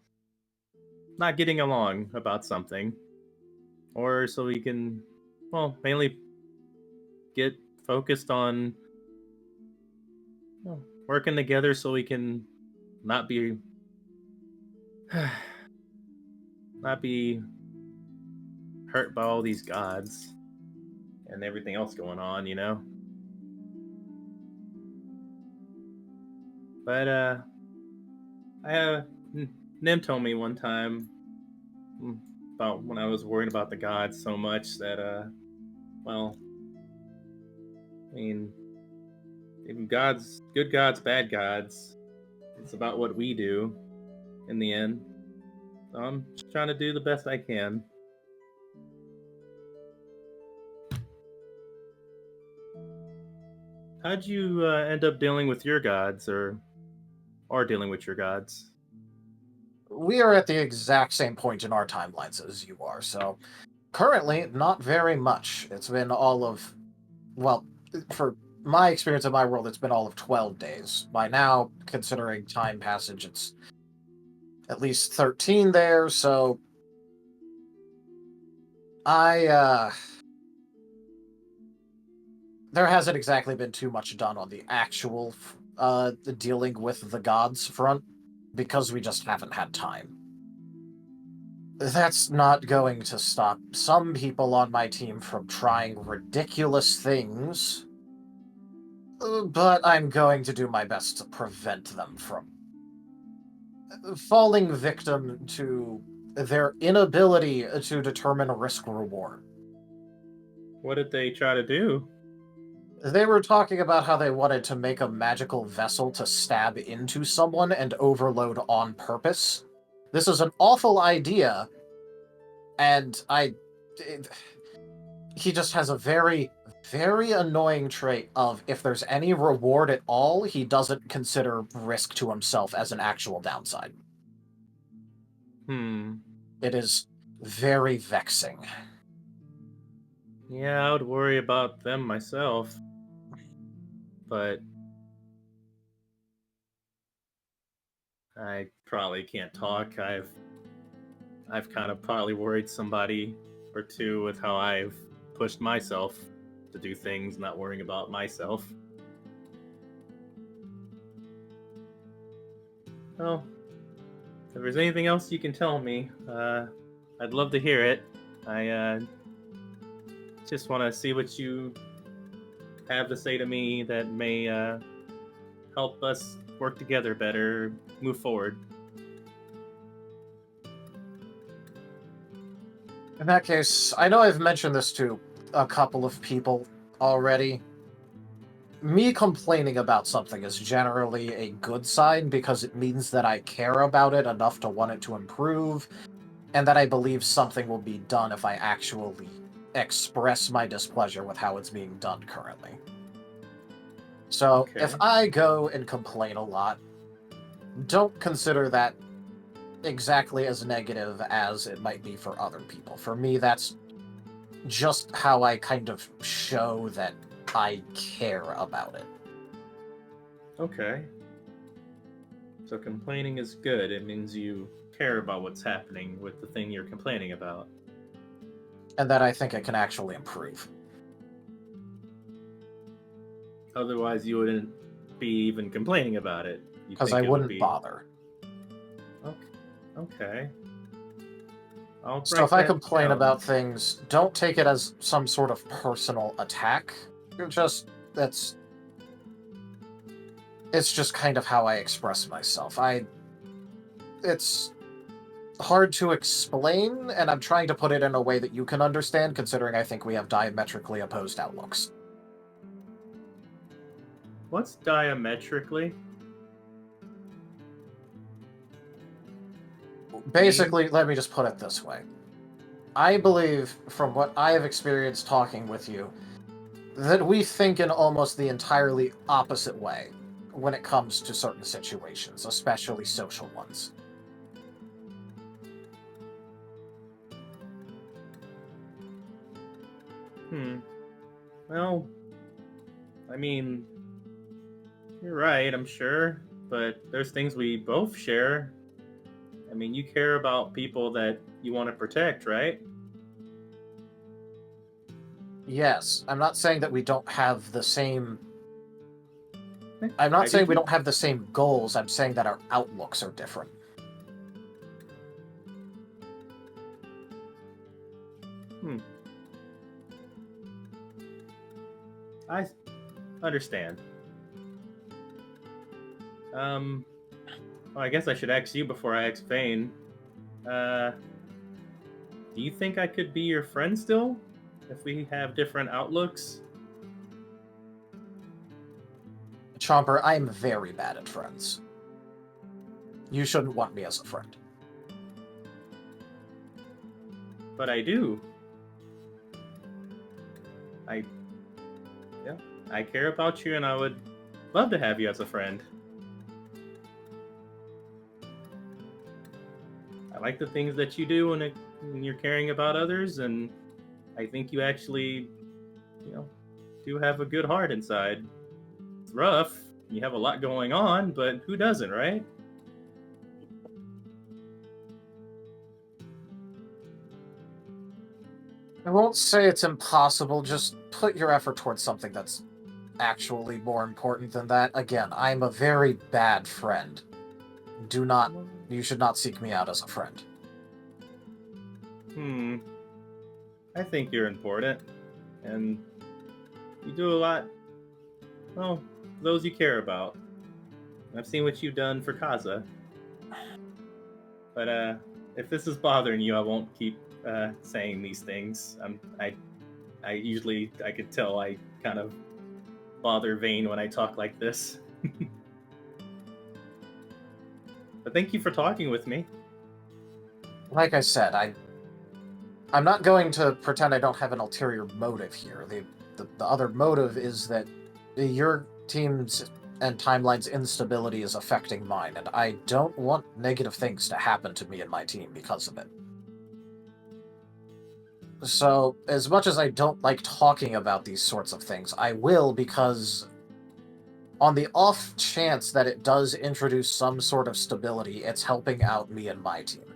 not getting along about something. Or so we can, well, mainly get focused on working together so we can not be not be hurt by all these gods and everything else going on, you know. But I have Nim told me one time about when I was worried about the gods so much that well, I mean, even gods, good gods, bad gods, it's about what we do in the end. So I'm just trying to do the best I can. How'd you end up dealing with your gods, or are dealing with your gods? We are at the exact same point in our timelines as you are, so currently not very much. It's been all of, well, for my experience in my world, it's been all of 12 days. By now, considering time passage, it's at least 13 there, so there hasn't exactly been too much done on the actual dealing with the gods front, because we just haven't had time. That's not going to stop some people on my team from trying ridiculous things, but I'm going to do my best to prevent them from falling victim to their inability to determine risk-reward. What did they try to do? They were talking about how they wanted to make a magical vessel to stab into someone and overload on purpose. This is an awful idea, And he just has a very, very annoying trait of if there's any reward at all, he doesn't consider risk to himself as an actual downside. It is very vexing. Yeah, I would worry about them myself. But I probably can't talk. I've kind of probably worried somebody or two with how I've pushed myself to do things, not worrying about myself. Well, if there's anything else you can tell me, I'd love to hear it. I just want to see what you have to say to me that may help us work together better, move forward. In that case, I know I've mentioned this to a couple of people already. Me complaining about something is generally a good sign because it means that I care about it enough to want it to improve, and that I believe something will be done if I actually express my displeasure with how it's being done currently. So, if I go and complain a lot, don't consider that exactly as negative as it might be for other people. For me, that's just how I kind of show that I care about it. Okay. So complaining is good. It means you care about what's happening with the thing you're complaining about. And that I think it can actually improve. Otherwise, you wouldn't be even complaining about it. Because I wouldn't bother. Okay. So if I complain about things, don't take it as some sort of personal attack. It's just kind of how I express myself. It's hard to explain, and I'm trying to put it in a way that you can understand, considering I think we have diametrically opposed outlooks. What's diametrically? Basically, let me just put it this way. I believe, from what I have experienced talking with you, that we think in almost the entirely opposite way when it comes to certain situations, especially social ones. Well, I mean, you're right, I'm sure, but there's things we both share. I mean, you care about people that you want to protect, right? Yes, I'm not saying that we don't have the same... I'm not saying we don't have the same goals, I'm saying that our outlooks are different. I understand. Well, I guess I should ask you before I ask Vane. Do you think I could be your friend still? If we have different outlooks? Chomper, I am very bad at friends. You shouldn't want me as a friend. But I do. I care about you, and I would love to have you as a friend. I like the things that you do when you're caring about others, and I think you actually, do have a good heart inside. It's rough. You have a lot going on, but who doesn't, right? I won't say it's impossible, just put your effort towards something that's actually more important than that. Again, I'm a very bad friend. You should not seek me out as a friend. I think you're important, and you do a lot, well, those you care about. I've seen what you've done for Kaza. But if this is bothering you, I won't keep saying these things. I could tell I kind of bother Vane when I talk like this. But thank you for talking with me. Like I said, I'm not going to pretend I don't have an ulterior motive here. The other motive is that your team's and timeline's instability is affecting mine, and I don't want negative things to happen to me and my team because of it. So, as much as I don't like talking about these sorts of things, I will, because on the off chance that it does introduce some sort of stability, it's helping out me and my team.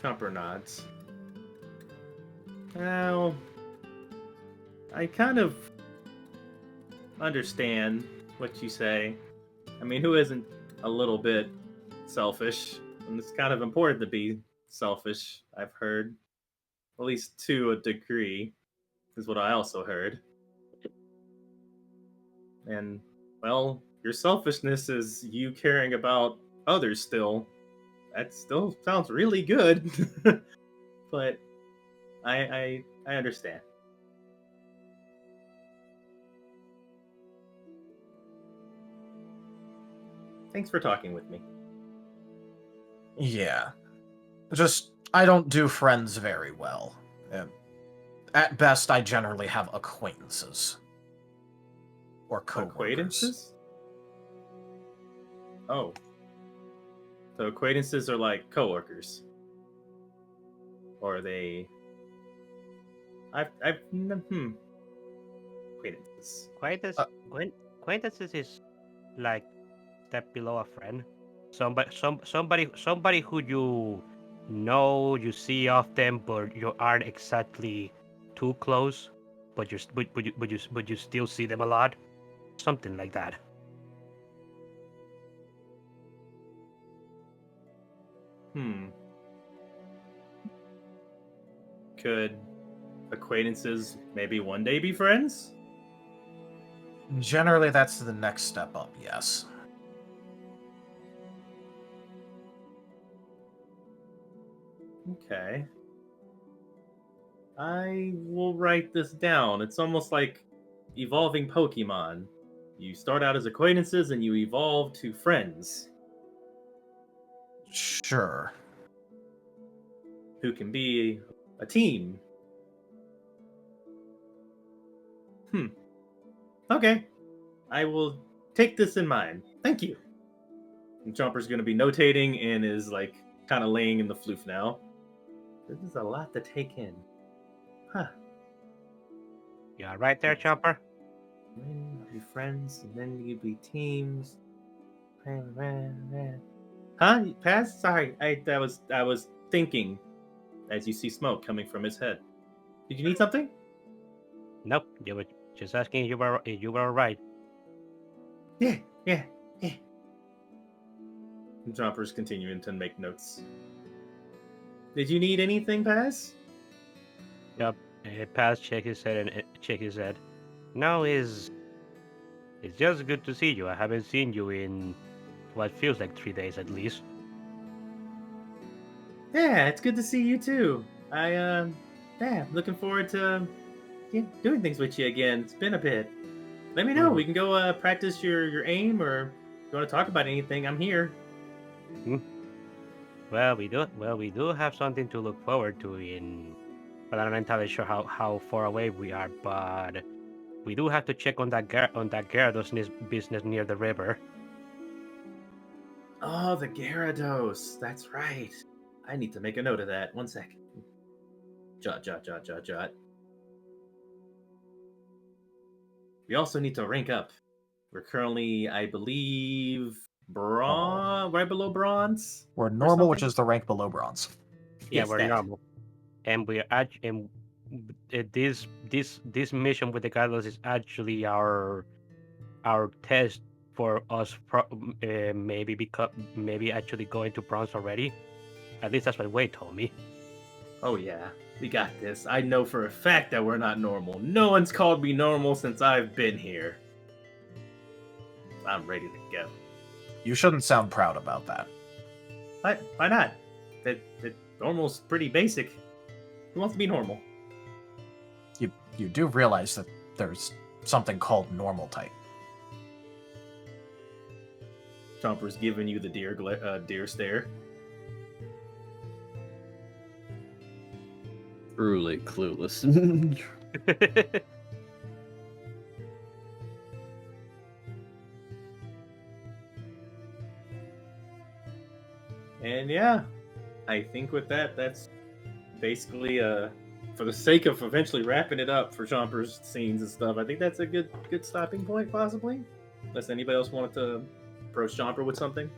Chomper nods. Well, I kind of understand what you say. I mean, who isn't a little bit selfish? And it's kind of important to be selfish, I've heard. At least to a degree, is what I also heard. And, well, your selfishness is you caring about others still. That still sounds really good. But I understand. Thanks for talking with me. Yeah. Just, I don't do friends very well. At best, I generally have acquaintances. Or co-workers. Acquaintances? Oh. So acquaintances are like coworkers. Or are they... Acquaintances. Acquaintances is like step below a friend. Somebody who you know, you see often, but you aren't exactly too close, but you still see them a lot. Something like that. Could acquaintances maybe one day be friends? Generally, that's the next step up, yes. Okay. I will write this down. It's almost like evolving Pokemon. You start out as acquaintances and you evolve to friends. Sure. Who can be a team. Okay. I will take this in mind. Thank you. And Chomper's going to be notating and is like kind of laying in the floof now. This is a lot to take in. Huh. Yeah, right there, Chopper. Then you'll be friends, and then you'll be teams. Huh? Paz? Sorry, I was thinking as you see smoke coming from his head. Did you need something? Nope, you were just asking if you were alright. Yeah. And Chomper's continuing to make notes. Did you need anything, Paz? Yep. Paz check his head and check his head. No, it's just good to see you. I haven't seen you in what feels like 3 days at least. Yeah, it's good to see you too. Looking forward to doing things with you again. It's been a bit. Let me know. We can go practice your aim, or if you want to talk about anything, I'm here. Well, we do have something to look forward to but I'm not entirely sure how far away we are, but we do have to check on that Gyarados business near the river. Oh, the Gyarados. That's right. I need to make a note of that. 1 second. Jot. We also need to rank up. We're currently, I believe, right below bronze. We're normal, which is the rank below bronze. Yeah, Yes, we're that. normal, and this mission with the Gyarados is actually our test for us. Maybe actually going to bronze already. At least that's what Wade told me. Oh yeah, we got this. I know for a fact that we're not normal. No one's called me normal since I've been here. I'm ready to go. You shouldn't sound proud about that. Why not? That normal's pretty basic. Who wants to be normal? You do realize that there's something called normal type. Chomper's giving you the deer stare. Truly clueless. And yeah, I think with that, that's basically for the sake of eventually wrapping it up for Chomper's scenes and stuff. I think that's a good stopping point, possibly. Unless anybody else wanted to approach Chomper with something.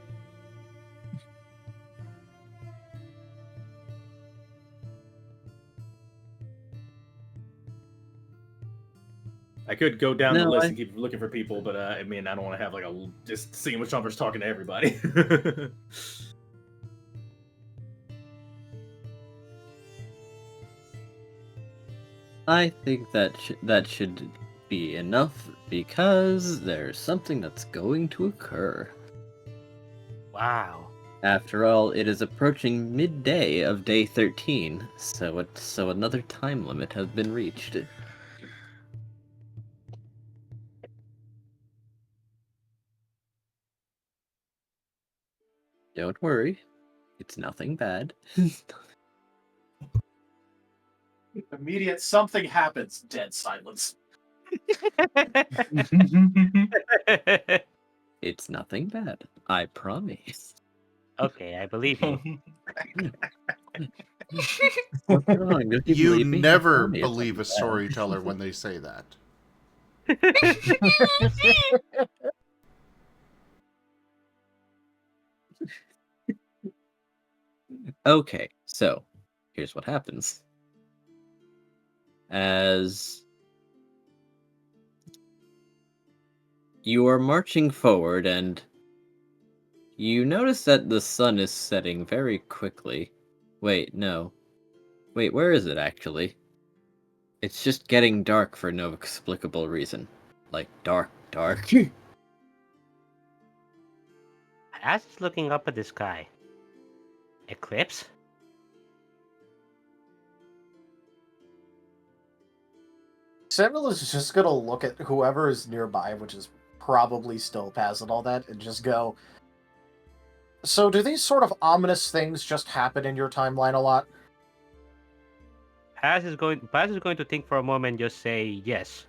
I could go down the list and keep looking for people, but I mean, I don't want to have like just seeing what Chomper's talking to everybody. I think that should be enough because there's something that's going to occur. Wow. After all, it is approaching midday of day 13, so another time limit has been reached. Don't worry, it's nothing bad. Immediate something happens. Dead silence. It's nothing bad, I promise. Okay, I believe you. What's wrong? Don't You believe me? never It's believe a nothing bad. storyteller when they say that. Okay, so here's what happens. As you are marching forward and you notice that the sun is setting very quickly. Wait, no. Wait, where is it actually? It's just getting dark for no explicable reason. Like, dark. As is looking up at the sky. Eclipse? Samuel is just gonna look at whoever is nearby, which is probably still Paz and all that, and just go, so do these sort of ominous things just happen in your timeline a lot? Paz is going to think for a moment and just say yes.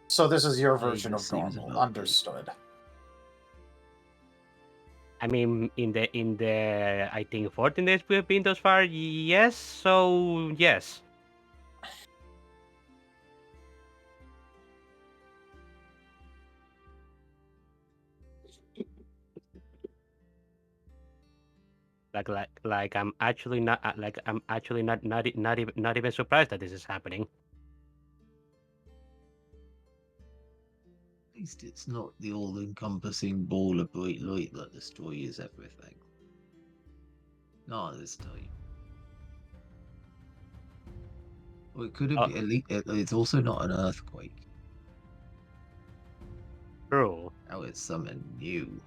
So this is your version it of seems normal. about right. Understood. I mean, in the I think 14 days we've been thus far, yes. So yes. Like I'm actually not not even surprised that this is happening. At least it's not the all-encompassing ball of bright light that destroys everything. Not this time. Well, it could have been. It's also not an earthquake. True. Now it's something new.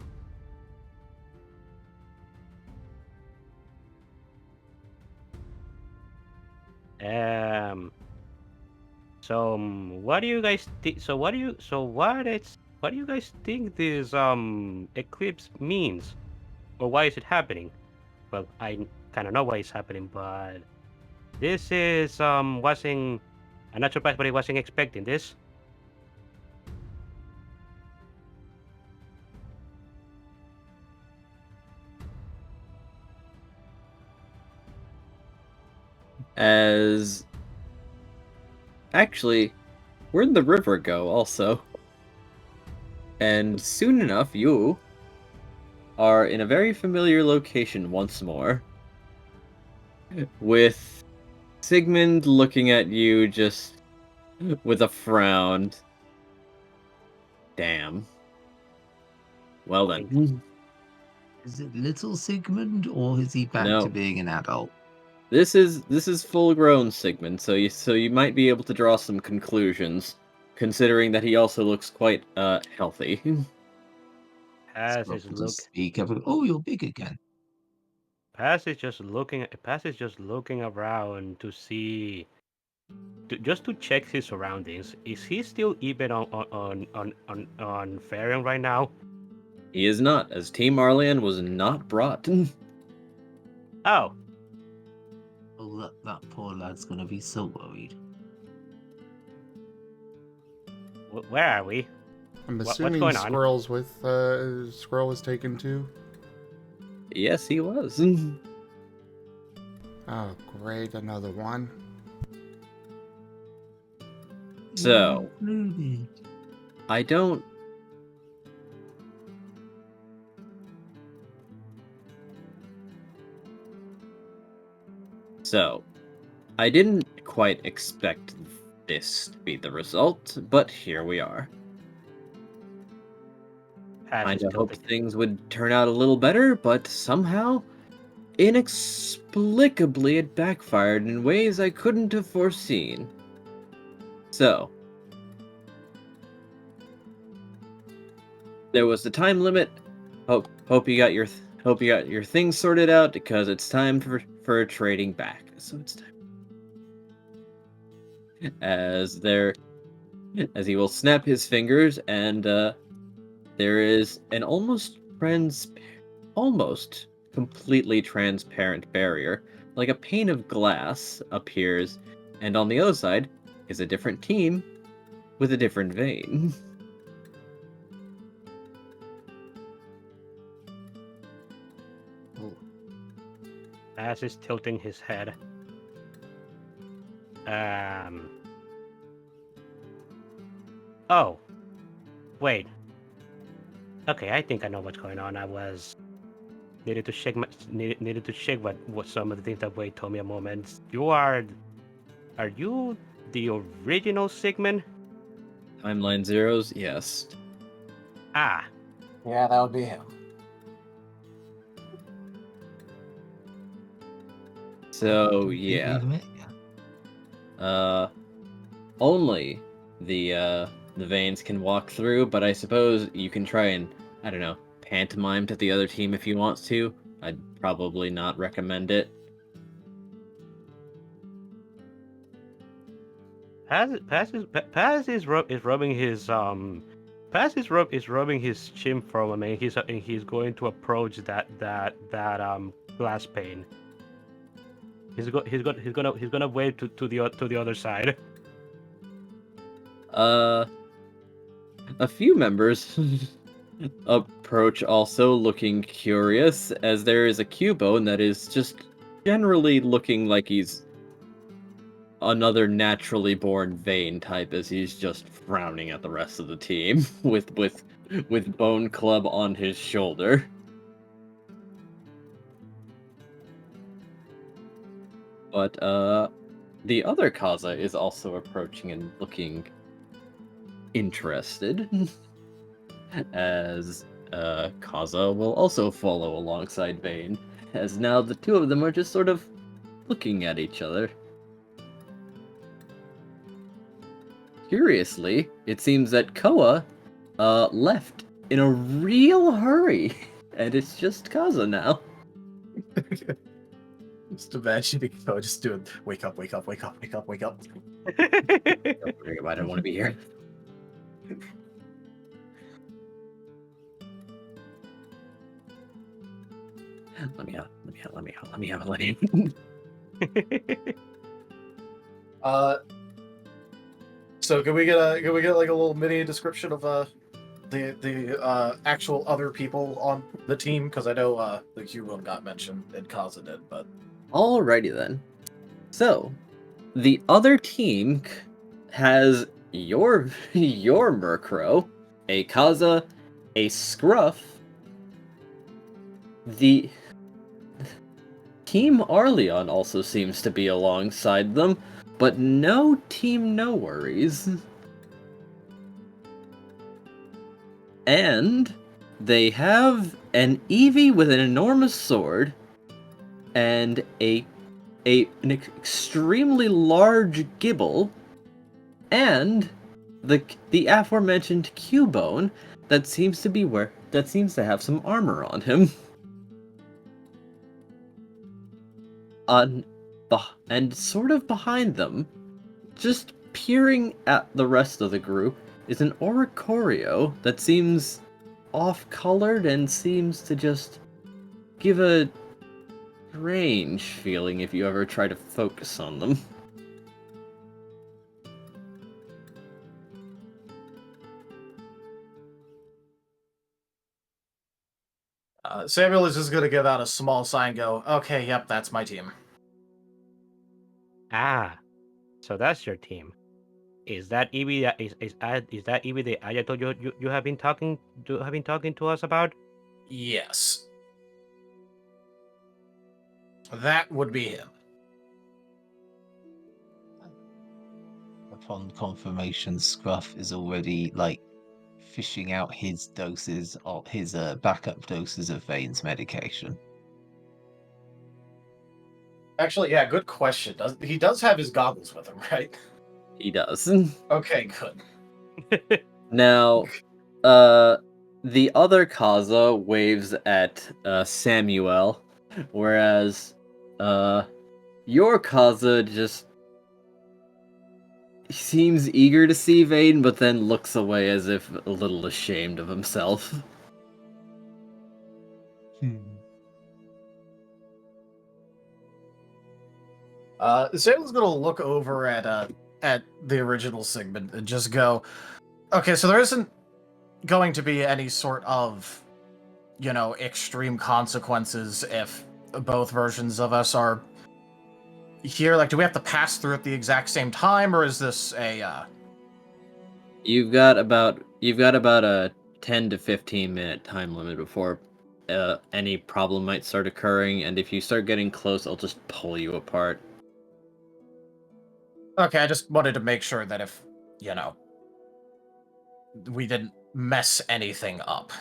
So what do you guys think? What do you guys think this eclipse means, or why is it happening? Well, I kind of know why it's happening, but this is wasn't. I'm not surprised, but I wasn't expecting this. As actually, where'd the river go also? And soon enough, you are in a very familiar location once more, with Sigmund looking at you just with a frown. Damn. Well then. Is it little Sigmund, or is he back No. to being an adult? This is full-grown Sigmund, so you might be able to draw some conclusions, considering that he also looks quite healthy. Paz Scruff is will look. just speak up. Oh, you're big again. Paz is just looking. Paz is just looking around to see just to check his surroundings, is he still even on Farian right now? He is not, as Team Arlian was not brought. Oh, Oh, that poor lad's gonna be so worried. where are we? I'm What's assuming going on? Squirrel's with Squirrel was taken too. Yes, he was. Oh, great, another one. So, Ruby. I don't... So, I didn't quite expect this to be the result, but here we are. Paz is Kinda hoped tilting. things would turn out a little better, but somehow, inexplicably, it backfired in ways I couldn't have foreseen. So, there was the time limit. Hope you got your things sorted out because it's time for trading back. So it's time. As he will snap his fingers, and there is an almost completely transparent barrier, like a pane of glass, appears, and on the other side is a different team with a different vein. Paz is tilting his head. Oh. Wait. Okay, I think I know what's going on. I was needed to check what some of the things that Wade told me a moment. Are you the original Sigmund? Timeline zeros, yes. Ah, Yeah, that would be him. So yeah. Only the veins can walk through, but I suppose you can try and, I don't know, pantomime to the other team if you want to. I'd probably not recommend it. Paz is rubbing his chin from him, and he's going to approach that glass pane. He's gonna wave to the other side. A few members approach also looking curious, as there is a Cubone that is just generally looking like he's another naturally born vein type, as he's just frowning at the rest of the team with Bone Club on his shoulder. But the other Kaza is also approaching and looking interested, as Kaza will also follow alongside Vane, as now the two of them are just sort of looking at each other. Curiously, it seems that Koa left in a real hurry, and it's just Kaza now. Just imagining Koa just doing wake up. I don't want to be here. Let me out. So can we get like a little mini description of the actual other people on the team? Because I know the Q1 got mentioned and Kaza did, but Alrighty then. So, the other team has your Murkrow, a Kaza, a Scruff. The Team Arlion also seems to be alongside them, but no Team No Worries. And they have an Eevee with an enormous sword and an extremely large Gibble, and the aforementioned Cubone that seems to have some armor on him. And sort of behind them, just peering at the rest of the group is an Oricorio that seems off-colored and seems to just give a strange feeling if you ever try to focus on them. Samuel is just gonna give out a small sign. Go. Okay. Yep. That's my team. Ah, so that's your team. Is that Evie? Is that Evie the I told you have been talking to us about? Yes. That would be him. Upon confirmation, Scruff is already like fishing out his doses of his backup doses of Vane's medication. Actually, yeah. Good question. He does have his goggles with him, right? He does. Okay. Good. Now, the other Kaza waves at Samuel, whereas your Kaza just seems eager to see Vane, but then looks away as if a little ashamed of himself. Samuel's gonna look over at the original segment and just go, okay, so there isn't going to be any sort of, extreme consequences if both versions of us are here. Like, do we have to pass through at the exact same time, or is this a? You've got about a 10 to 15 minute time limit before any problem might start occurring, and if you start getting close, I'll just pull you apart. Okay, I just wanted to make sure that if we didn't mess anything up.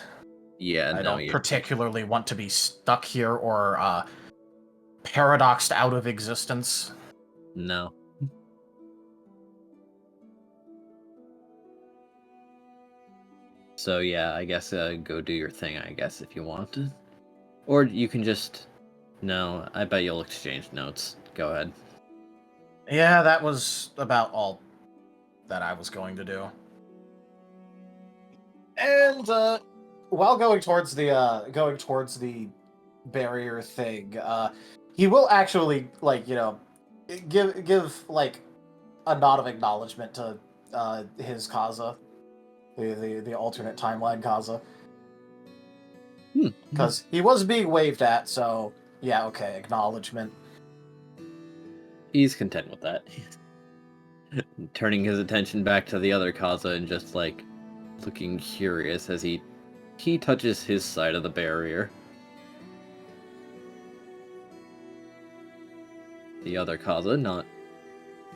Yeah, I no, don't particularly want to be stuck here or paradoxed out of existence. No. So yeah, I guess go do your thing, I guess, if you want to. Or you can just... No, I bet you'll exchange notes. Go ahead. Yeah, that was about all that I was going to do. And while going towards the barrier thing, he will actually give like a nod of acknowledgement to his Kaza, the alternate timeline Kaza, because he was being waved at. So yeah, okay, acknowledgement. He's content with that. Turning his attention back to the other Kaza and just like looking curious as he touches his side of the barrier. The other Kaza, not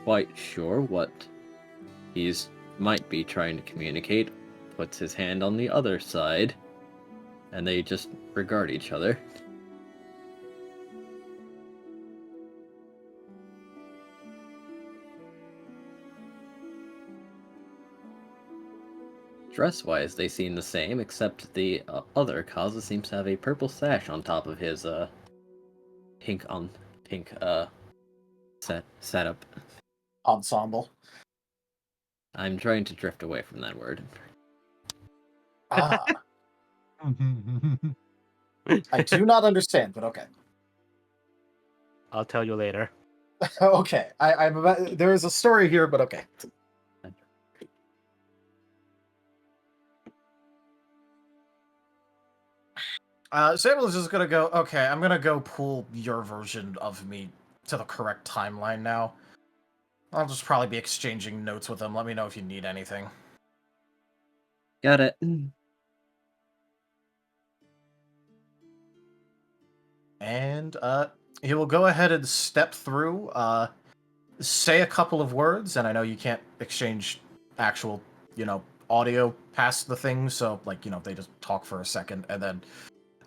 quite sure what he's might be trying to communicate, puts his hand on the other side, and they just regard each other. Dress-wise, they seem the same, except the other Kaza seems to have a purple sash on top of his pink setup. Ensemble. I'm trying to drift away from that word. Ah. I do not understand, but okay. I'll tell you later. Okay, I'm about. There is a story here, but okay. Samuel's just gonna go, okay, I'm gonna go pull your version of me to the correct timeline now. I'll just probably be exchanging notes with him. Let me know if you need anything. Got it. And he will go ahead and step through, say a couple of words, and I know you can't exchange actual, audio past the thing, so, they just talk for a second, and then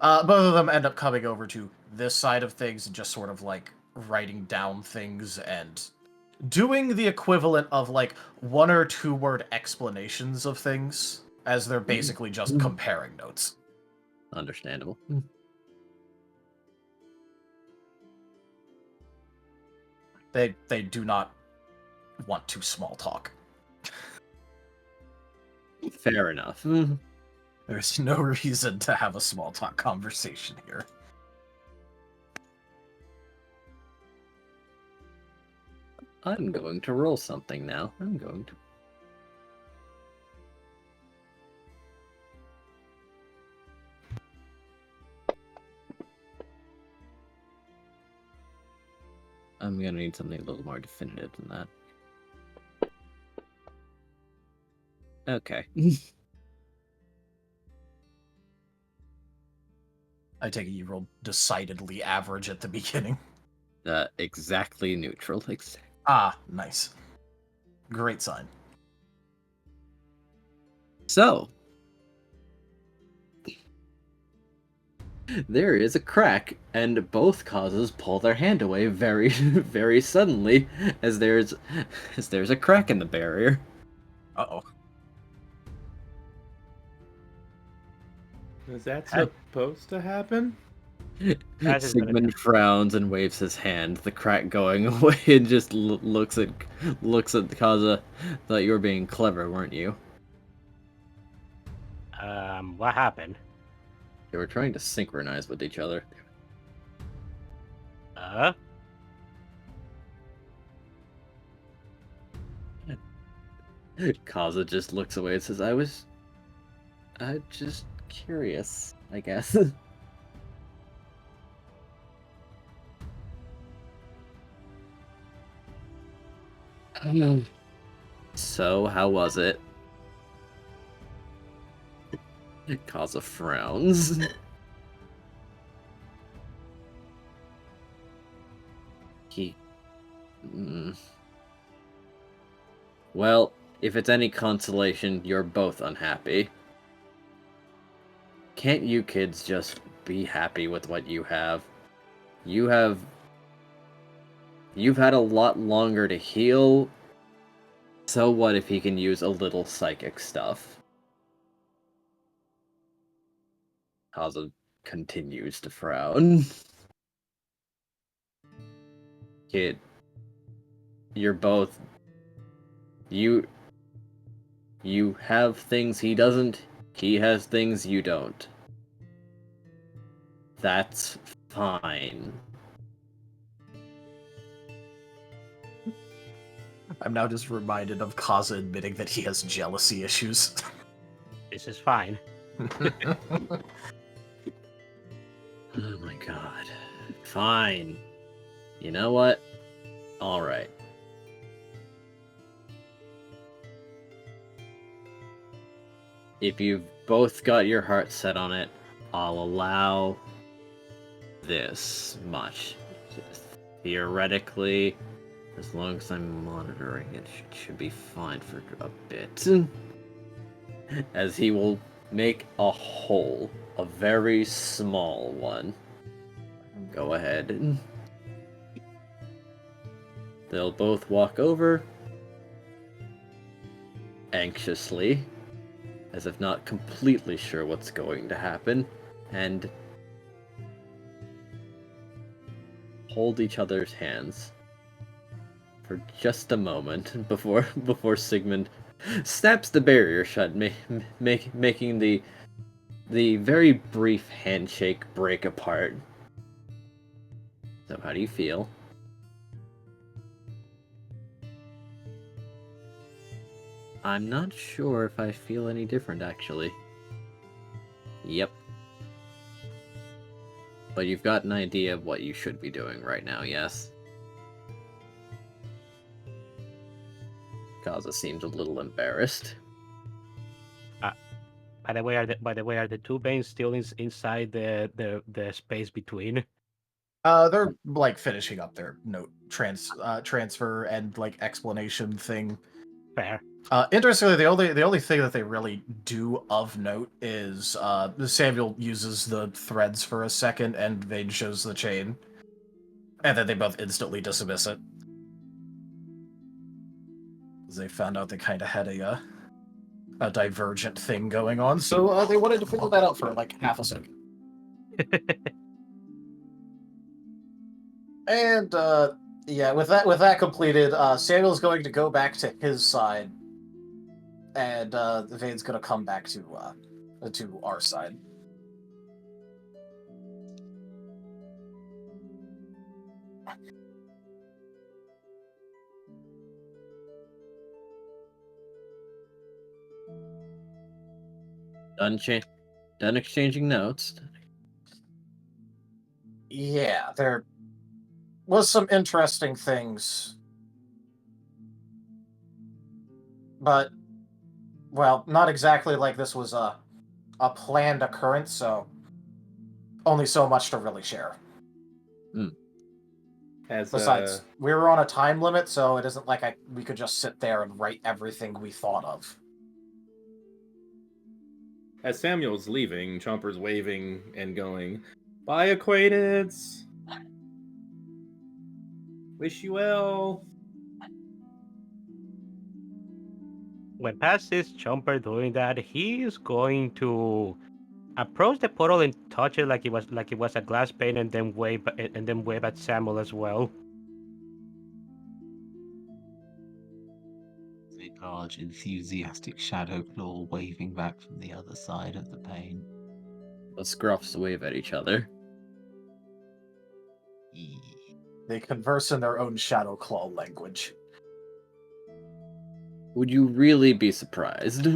both of them end up coming over to this side of things and just sort of, writing down things and doing the equivalent of, 1 or 2 word explanations of things, as they're basically just comparing notes. Understandable. They do not want to small talk. Fair enough. There's no reason to have a small talk conversation here. I'm going to roll something now. I'm going to. I'm gonna need something a little more definitive than that. Okay. I take it you rolled decidedly average at the beginning. Exactly neutral. Ah, nice. Great sign. So, there is a crack, and both causes pull their hand away very, very suddenly, as there's a crack in the barrier. Uh-oh. Is that supposed to happen? That is gonna Sigmund frowns and waves his hand, the crack going away, and just looks at Kaza. Thought you were being clever, weren't you? What happened? They were trying to synchronize with each other. Kaza just looks away and says, I'm just curious, I guess. So, how was it? Kaza frowns. Well, if it's any consolation, you're both unhappy. Can't you kids just be happy with what you have? You've had a lot longer to heal. So what if he can use a little psychic stuff? Kaza continues to frown. Kid, you're both... You have things he doesn't, he has things you don't. That's fine. I'm now just reminded of Kaza admitting that he has jealousy issues. This is fine. Oh my god. Fine. You know what? Alright. If you've both got your heart set on it, I'll allow this much. Theoretically, as long as I'm monitoring it, should be fine for a bit. As he will make a hole, a very small one. Go ahead. They'll both walk over, anxiously, as if not completely sure what's going to happen, and hold each other's hands for just a moment before Sigmund snaps the barrier shut, making the very brief handshake break apart. So how do you feel? I'm not sure if I feel any different, actually. Yep. But you've got an idea of what you should be doing right now, yes? Kaza seems a little embarrassed. By the way, are the two veins still inside the space between? They're like finishing up their note transfer and like explanation thing. Fair. Interestingly, the only thing that they really do of note is Samuel uses the threads for a second, and Vane shows the chain, and then they both instantly dismiss it. They found out they kind of had a divergent thing going on, so they wanted to figure that out for like half a second. And Yeah, with that completed, Samuel's going to go back to his side, and Vane's going to come back to our side. Done exchanging notes. Yeah, there was some interesting things, but well, not exactly like this was a planned occurrence, so only so much to really share. Besides, we were on a time limit, so it isn't like we could just sit there and write everything we thought of. As Samuel's leaving, Chomper's waving and going, "Bye, acquaintance. Wish you well." When Paz sees Chomper doing that, he is going to approach the portal and touch it like it was a glass pane, and then wave at Samuel as well. A large, enthusiastic shadow claw waving back from the other side of the pane. The Scruffs wave at each other. They converse in their own Shadow Claw language. Would you really be surprised?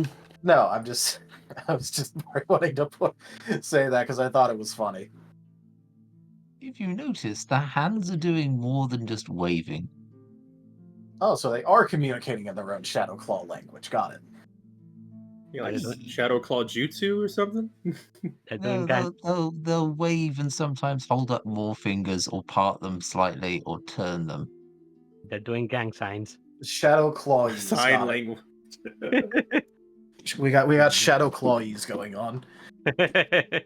No, I was just wanting to say that because I thought it was funny. If you notice, the hands are doing more than just waving. Oh, so they are communicating in their own Shadow Claw language. Got it. You know, like Shadow Claw Jutsu or something? No, they'll wave and sometimes hold up more fingers or part them slightly or turn them. They're doing gang signs. Shadow Claw Sign language. We got Shadow Clawies going on. They're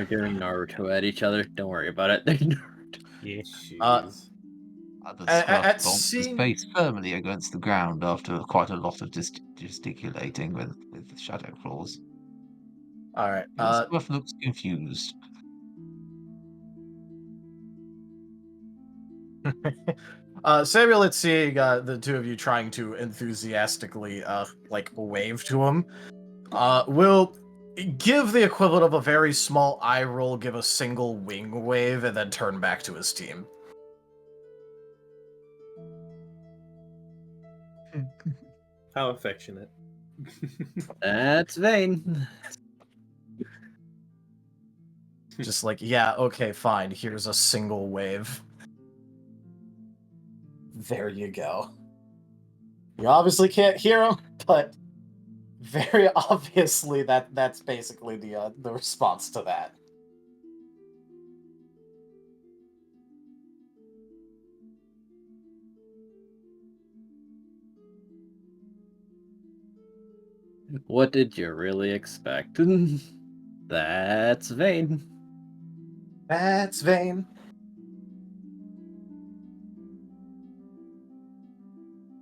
doing Naruto at each other. Don't worry about it. Yeah. The Scruff bonks his face firmly against the ground after quite a lot of gesticulating with shadow claws. All right. Scruff looks confused. Samuel, it's seeing the two of you trying to enthusiastically wave to him. Will give the equivalent of a very small eye roll, give a single wing wave, and then turn back to his team. How affectionate. That's Vane. Just like, yeah, okay, fine. Here's a single wave. There you go. You obviously can't hear him, but very obviously that's basically the response to that. What did you really expect? That's Vane. That's Vane.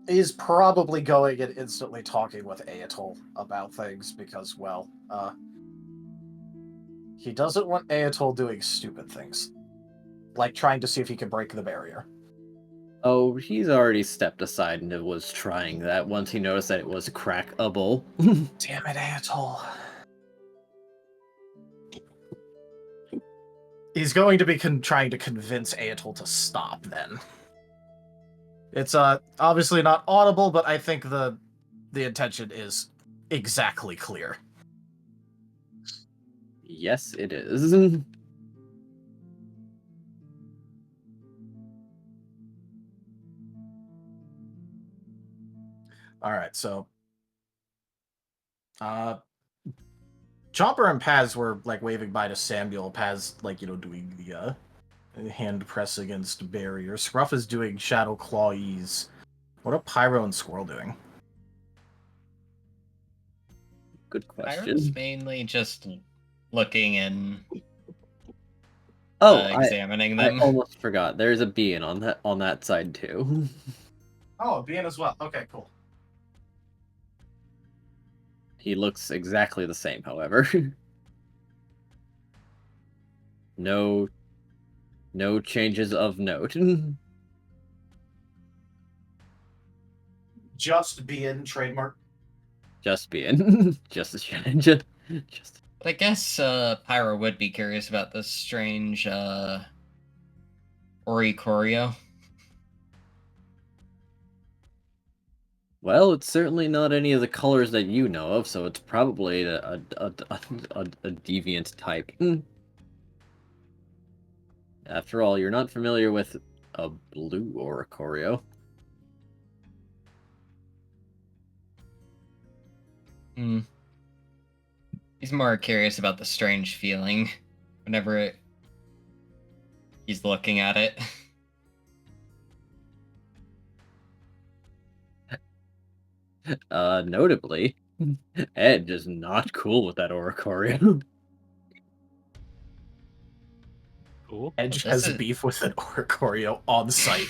He's probably going and instantly talking with Aetol about things because, well, he doesn't want Aetol doing stupid things. Like trying to see if he can break the barrier. Oh, he's already stepped aside and was trying that once he noticed that it was crackable. Damn it, Aetol. He's going to be trying to convince Aetol to stop, then. It's obviously not audible, but I think the intention is exactly clear. Yes, it is. All right, so Chomper and Paz were like waving bye to Samuel. Paz doing the hand press against barrier. Scruff is doing shadow clawies. What are Pyro and Squirrel doing? Good question. Pyro's mainly just looking and examining them. I almost forgot. There's a being on that side too. Oh, a being as well. Okay, cool. He looks exactly the same, however. No No changes of note. Just being trademark. Just being. Just a challenge. Just. But I guess Pyro would be curious about this strange Ori choreo. Well, it's certainly not any of the colors that you know of, so it's probably a deviant type. After all, you're not familiar with a blue Oricorio. He's more curious about the strange feeling whenever he's looking at it. Notably, Edge is not cool with that Oricorio. Cool. Edge This has is- beef with an Oricorio on site.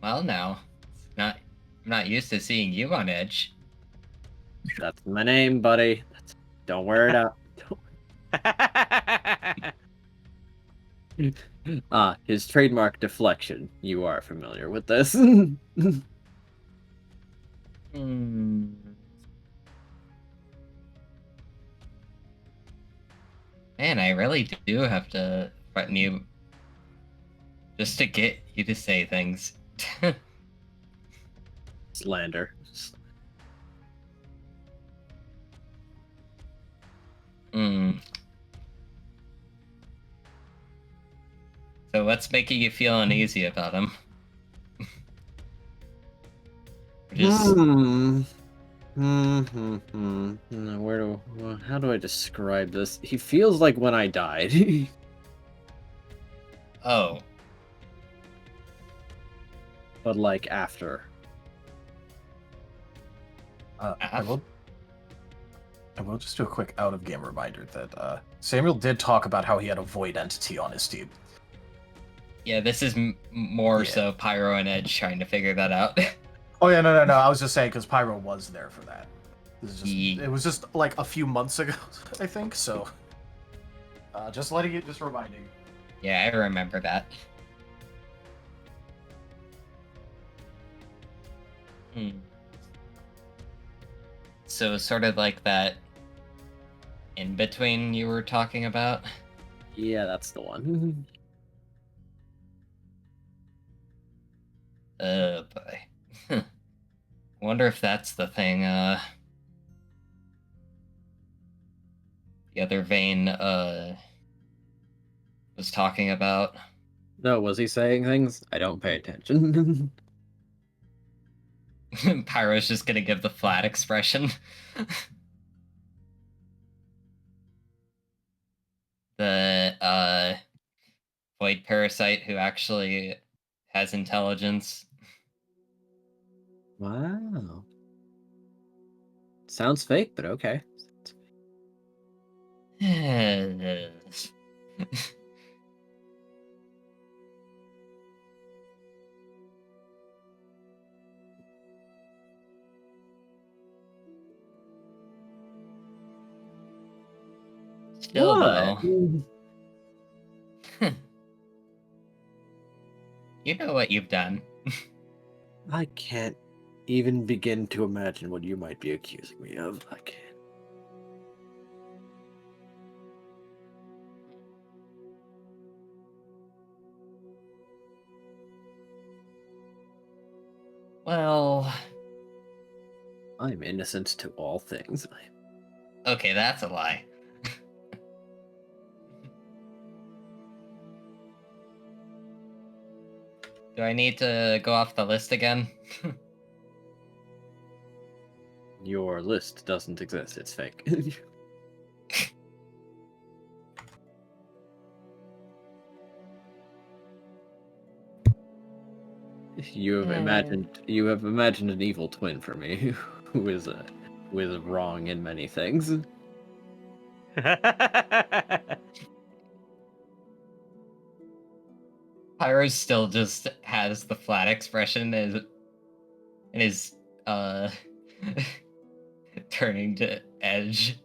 Well, now, I'm not used to seeing you on Edge. That's my name, buddy. Don't wear it out. His trademark deflection. You are familiar with this. Man, I really do have to threaten you just to get you to say things. Slander. So what's making you feel uneasy about him? How do I describe this? He feels like when I died. Oh. But like after. I will just do a quick out-of-game reminder that Samuel did talk about how he had a void entity on his team. Yeah, this is more so Pyro and Edge trying to figure that out. Oh yeah, no. I was just saying because Pyro was there for that. It was just like a few months ago, I think. So, just reminding. Yeah, I remember that. So sort of like that in between you were talking about. Yeah, that's the one. Oh boy. Wonder if that's the thing the other vein was talking about. No, was he saying things? I don't pay attention. Pyro's just gonna give the flat expression. The void parasite who actually has intelligence. Wow. Sounds fake, but okay. Still though. You know what you've done. I can't even begin to imagine what you might be accusing me of. I can't. Well, I'm innocent to all things. okay, that's a lie. Do I need to go off the list again? Your list doesn't exist. It's fake. You have imagined an evil twin for me, who is wrong in many things. Pyro still just has the flat expression and is turning to Edge.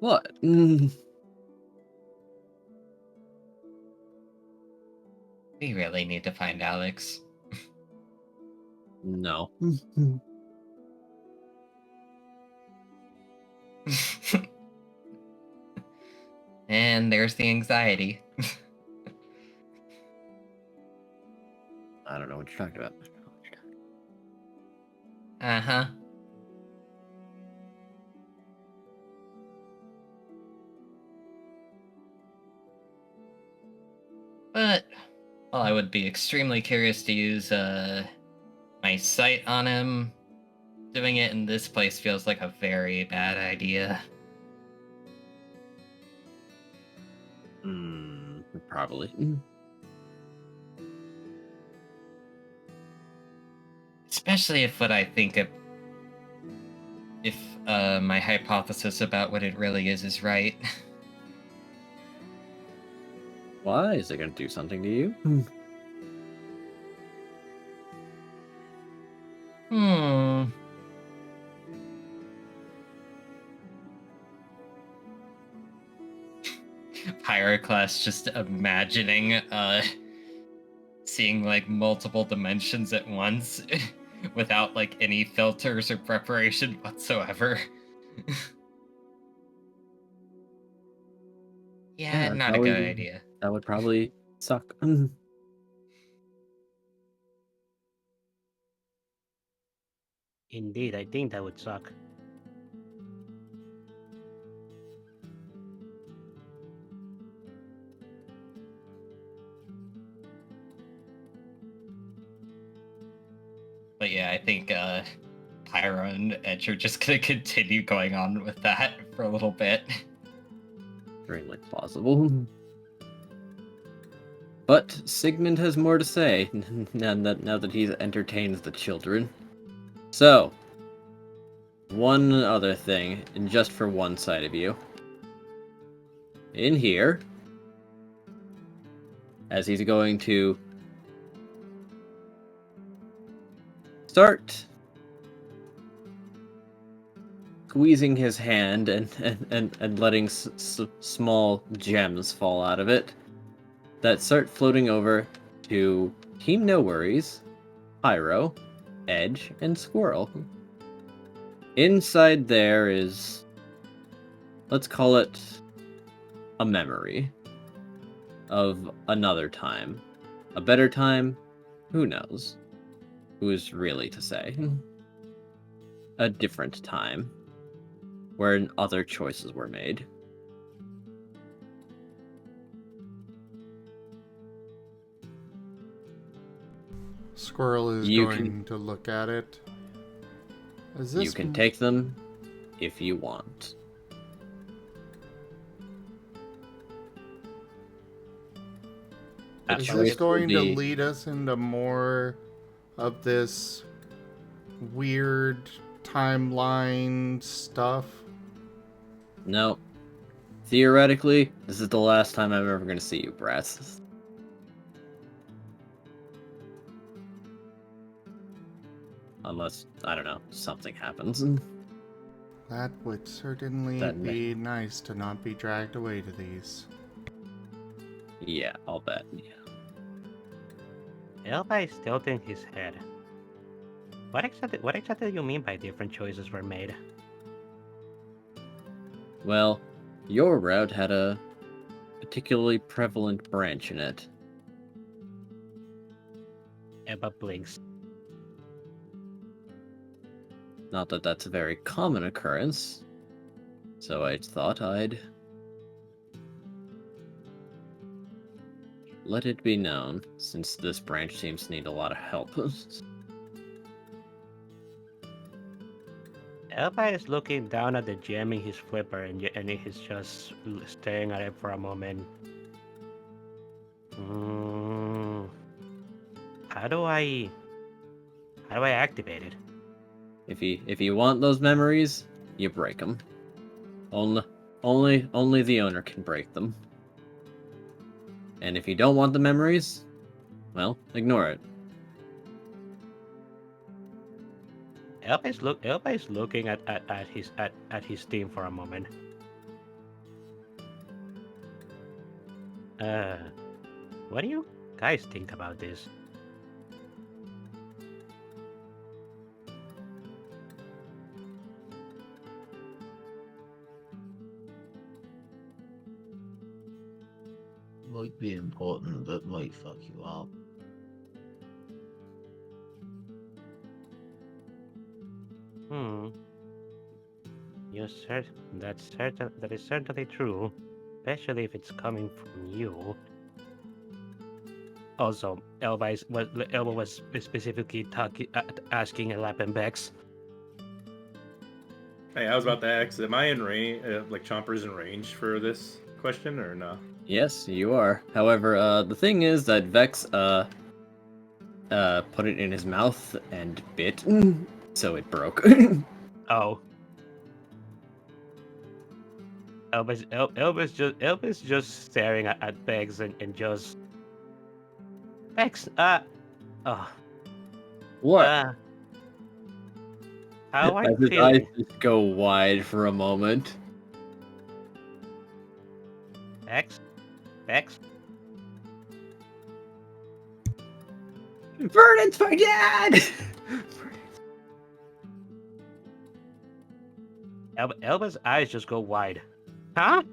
What? We really need to find Alex. No. And there's the anxiety. I don't know what you're talking about. Uh-huh. But, well, I would be extremely curious to use my sight on him. Doing it in this place feels like a very bad idea. Probably. Especially if what I think of... If my hypothesis about what it really is right. Why? Is it going to do something to you? Pyroclast just imagining seeing like multiple dimensions at once without like any filters or preparation whatsoever. Yeah, not a good idea. That would probably suck. Indeed, I think that would suck. But yeah, I think Pyro and Edge are just gonna continue going on with that for a little bit. Extremely plausible. But Sigmund has more to say now that he's entertained the children. So, one other thing, and just for one side of you. In here, as he's going to start squeezing his hand and letting small gems fall out of it that start floating over to Team No Worries, Pyro, Edge, and Squirrel. Inside there is, let's call it a memory of another time. A better time? Who knows? Who is really to say? A different time, where other choices were made. Squirrel is going to look at it. You can take them if you want. Is this going to lead us into more of this weird timeline stuff? No. Theoretically, this is the last time I'm ever going to see you, brats. Unless, I don't know, something happens. That would certainly be nice to not be dragged away to these. Yeah, I'll bet. Yeah. Elba is tilting his head. What exactly do you mean by different choices were made? Well, your route had a particularly prevalent branch in it. Elba blinks. Not that that's a very common occurrence, so I thought I'd let it be known, since this branch seems to need a lot of help. Elba is looking down at the gem in his flipper, and he's just staring at it for a moment. How do I activate it? If you want those memories, you break them. Only the owner can break them. And if you don't want the memories, well, ignore it. Elba is looking at his team for a moment. Uh, what do you guys think about this? Might be important, but might fuck you up. Hmm. That is certainly true, especially if it's coming from you. Also, Elba was specifically asking Lappenbex. Hey, I was about to ask, am I in range, like Chomper's in range for this question or no? Yes, you are. However, the thing is that Vex put it in his mouth and bit, so it broke. Oh. Elba's just staring at Bex and just Bex, What? How are As you his eyes feeling? just go wide for a moment. Bex? Bex? Vernon's my dad! Elba's eyes just go wide. Huh?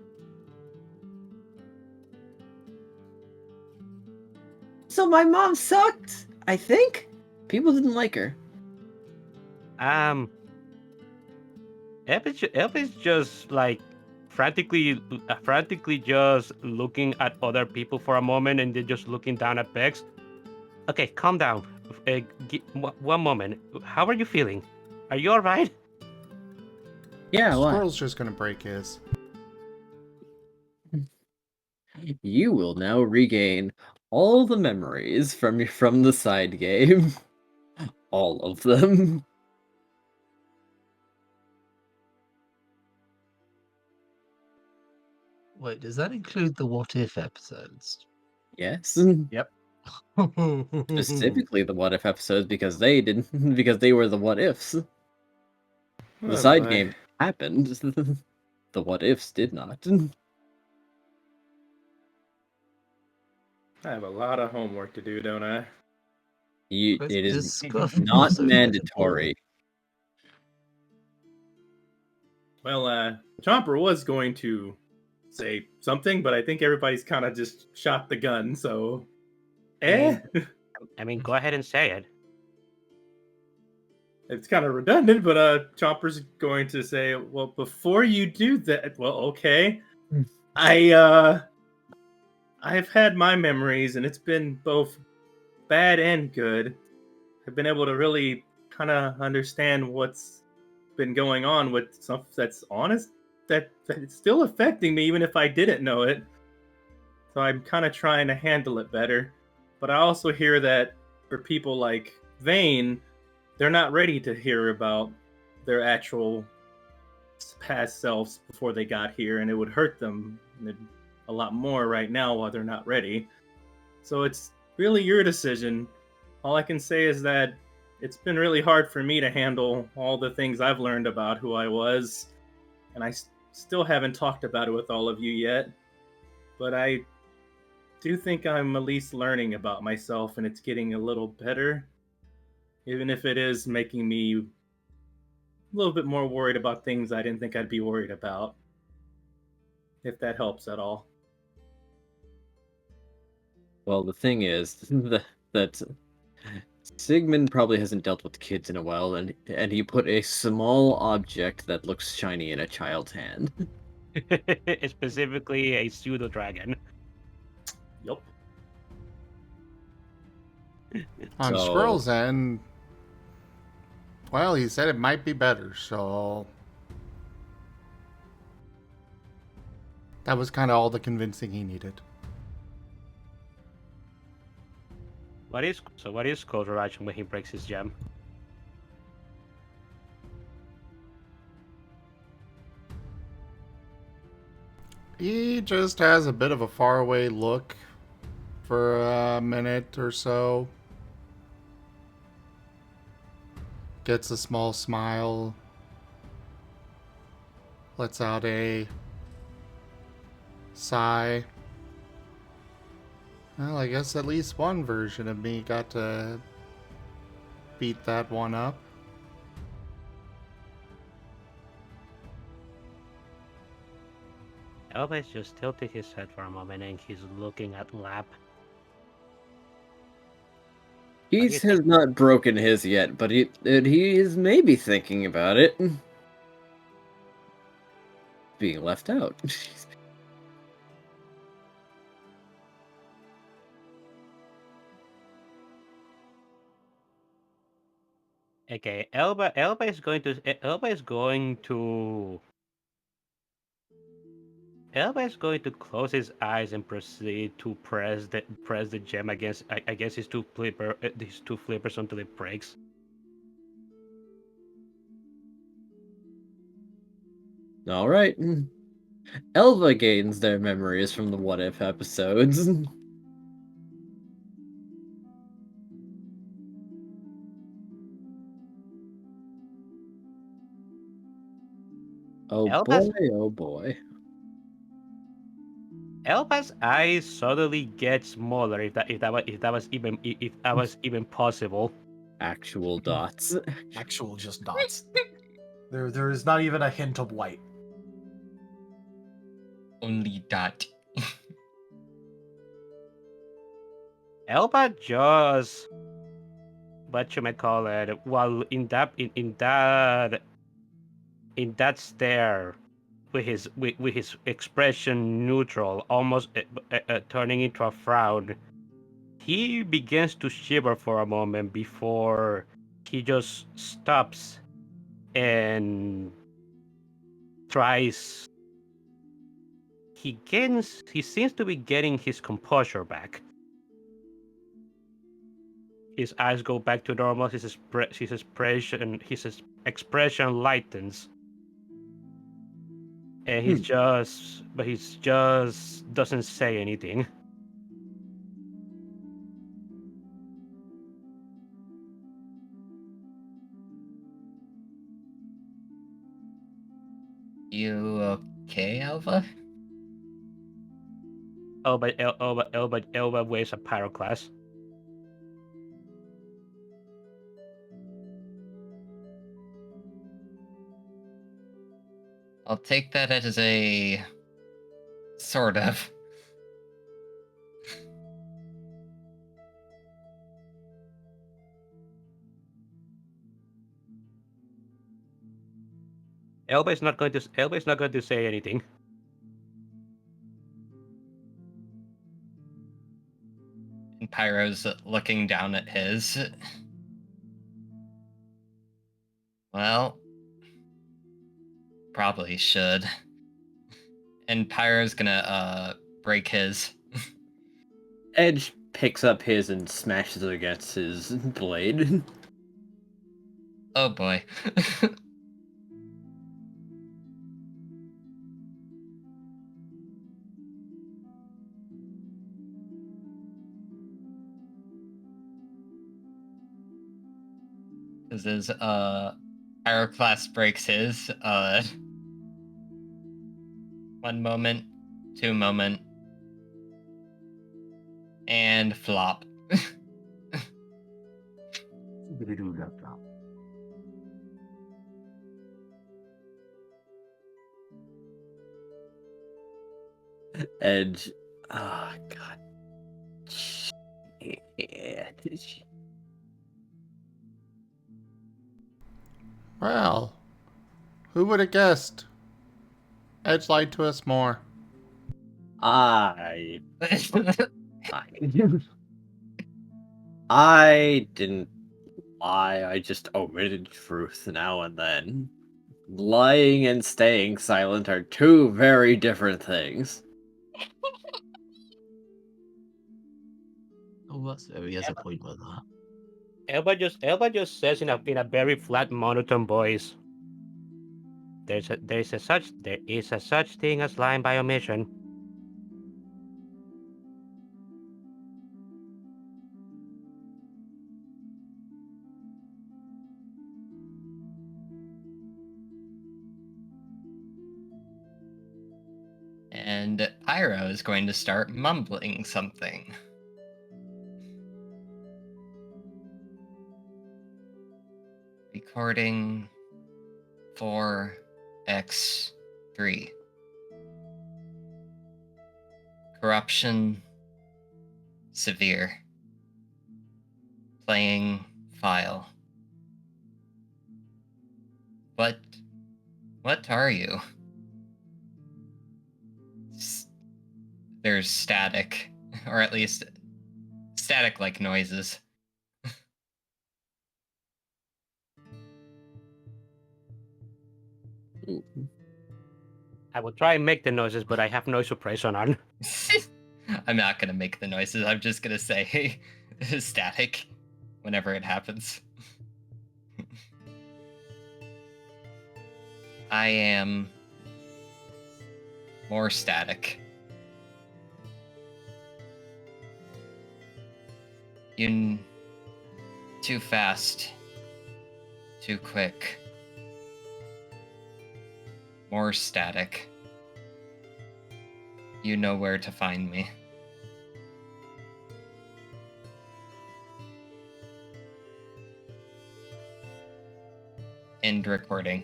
So my mom sucked, I think? People didn't like her. Elba's just like frantically just looking at other people for a moment and then just looking down at Bex. Okay, calm down. One moment. How are you feeling? Are you alright? Yeah, why? Squirrel's just gonna break his. You will now regain all the memories from the side game. All of them. Wait, does that include the what if episodes? Yes. Yep. Specifically the what if episodes because they didn't because they were the what ifs. The Oh, side boy. game happened. The what ifs did not. I have a lot of homework to do, don't I? Does It is Scruff not also get a mandatory. Well, Chomper was going to say something, but I think everybody's kind of just shot the gun, so... I mean, go ahead and say it. It's kind of redundant, but Chomper's going to say, well, before you do that... Well, okay. I've had my memories, and it's been both bad and good. I've been able to really kind of understand what's been going on with stuff that's honest, that it's still affecting me, even if I didn't know it. So I'm kind of trying to handle it better. But I also hear that for people like Vane, they're not ready to hear about their actual past selves before they got here, and it would hurt them a lot more right now while they're not ready. So it's really your decision. All I can say is that it's been really hard for me to handle all the things I've learned about who I was, and I still haven't talked about it with all of you yet. But I do think I'm at least learning about myself, and it's getting a little better, even if it is making me a little bit more worried about things I didn't think I'd be worried about. If that helps at all. Well, the thing is that Sigmund probably hasn't dealt with kids in a while, and he put a small object that looks shiny in a child's hand. Specifically a pseudo dragon. Yup. On So- Squirrel's end, well, he said it might be better, so that was kind of all the convincing he needed. What is Skull's reaction when he breaks his gem? He just has a bit of a faraway look for a minute or so. Gets a small smile. Lets out a sigh. Well, I guess at least one version of me got to beat that one up. Elvis just tilted his head for a moment and he's looking at Lap. He do you has not broken his yet, but he is maybe thinking about it. Being left out. Okay, Elba is going to close his eyes and proceed to press the gem against his two flippers until it breaks. All right. Elva gains their memories from the What If episodes. Oh Elba's- boy, oh boy. Elba's eyes suddenly get smaller if that was even possible. Actual dots. Actual just dots. There is not even a hint of white. Only dot. Elba just whatchamacallit, while in that stare with his expression neutral, almost turning into a frown, he begins to shiver for a moment before he just stops and tries. He seems to be getting his composure back. His eyes go back to normal. His expression lightens, and he's just doesn't say anything. You okay, Alva? Elba waves a Pyroclast. I'll take that as a sort of. Elba is not going to say anything. And Pyro's looking down at his. Well, probably should. And Pyro's gonna break his. Edge picks up his and smashes it against his blade. Oh boy. Because his Pyroclast breaks his. 1 moment, 2 moment, and flop. Edge. Oh, God. Yeah. Well, who would have guessed? Edge lied to us more. I didn't lie. I just omitted truth now and then. Lying and staying silent are two very different things. Oh, he has a point with that. Elba just says in a very flat, monotone voice. There is a such thing as lying by omission. And Pyro is going to start mumbling something. Recording 4x3. Corruption severe. Playing file. What are you? There's static, or at least static-like noises. I will try and make the noises, but I have no suppression on. I'm not gonna make the noises. I'm just gonna say static whenever it happens. I am more static. You too fast, too quick. More static. You know where to find me. End recording.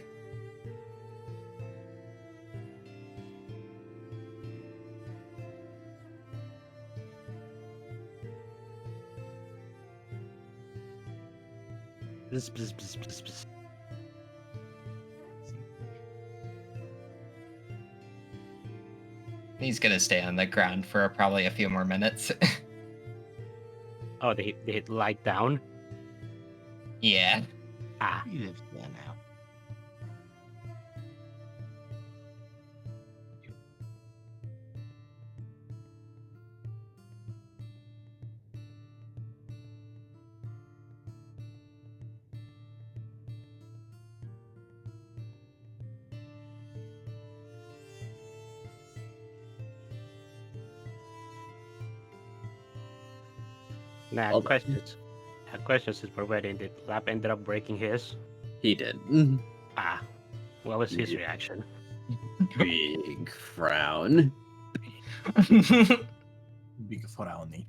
Bzz, bzz, bzz, bzz, bzz. He's gonna stay on the ground for probably a few more minutes. Oh, they hit light down. Yeah. Ah, He lives there now. nah. Well, Questions. Questions is providing. Did Lap ended up breaking his? He did. Ah, what was his Yeah. reaction? Big frown. Big frowny.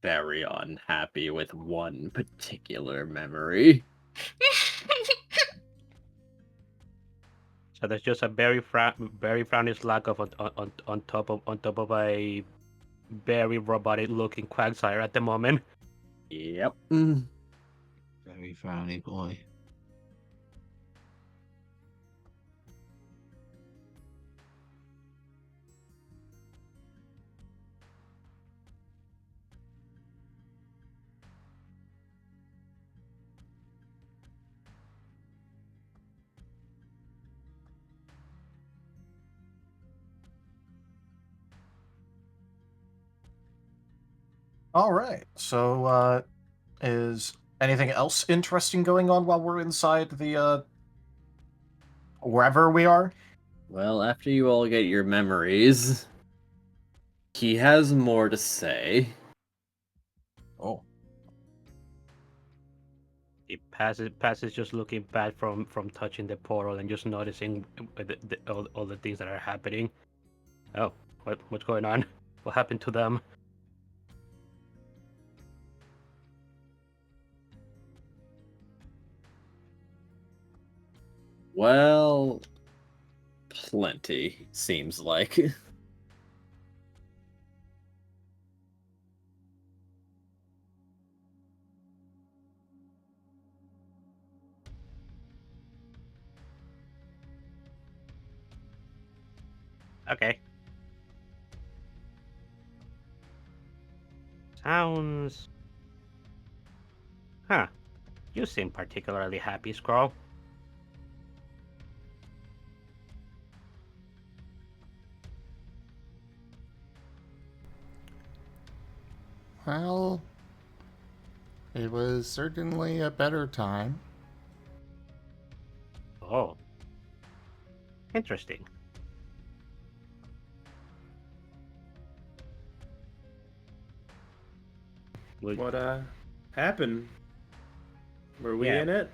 Very unhappy with one particular memory. So there's just a very frowny slack of on top of a very robotic looking Quagsire at the moment. Yep. Very frowny boy. All right. So, is anything else interesting going on while we're inside the wherever we are? Well, after you all get your memories, he has more to say. Oh. He passes just looking back from touching the portal and just noticing all the things that are happening. Oh, what's going on? What happened to them? Well, plenty, seems like. Okay. Sounds... Huh. You seem particularly happy, Squirrel. Well, it was certainly a better time. Oh. Interesting. Well, What happened? Were we Yeah. in it?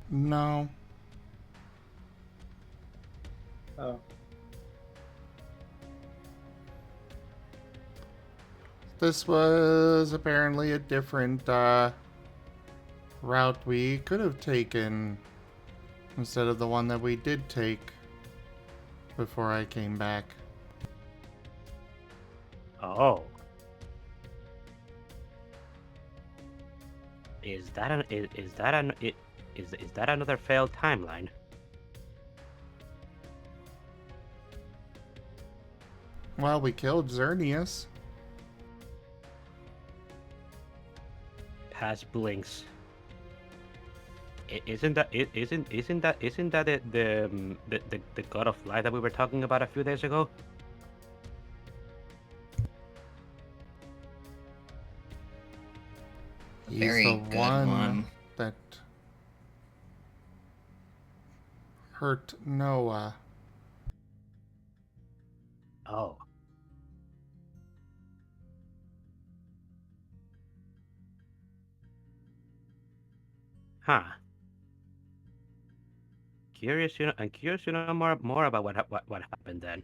No. Oh. this was apparently a different route we could have taken instead of the one that we did take before I came back. Oh. Is that another failed timeline? Well, we killed Xerneas. Past blinks. Isn't that the god of light that we were talking about a few days ago? He's Very the good one that hurt Noah. Oh. Huh. I'm curious to know more about what happened then.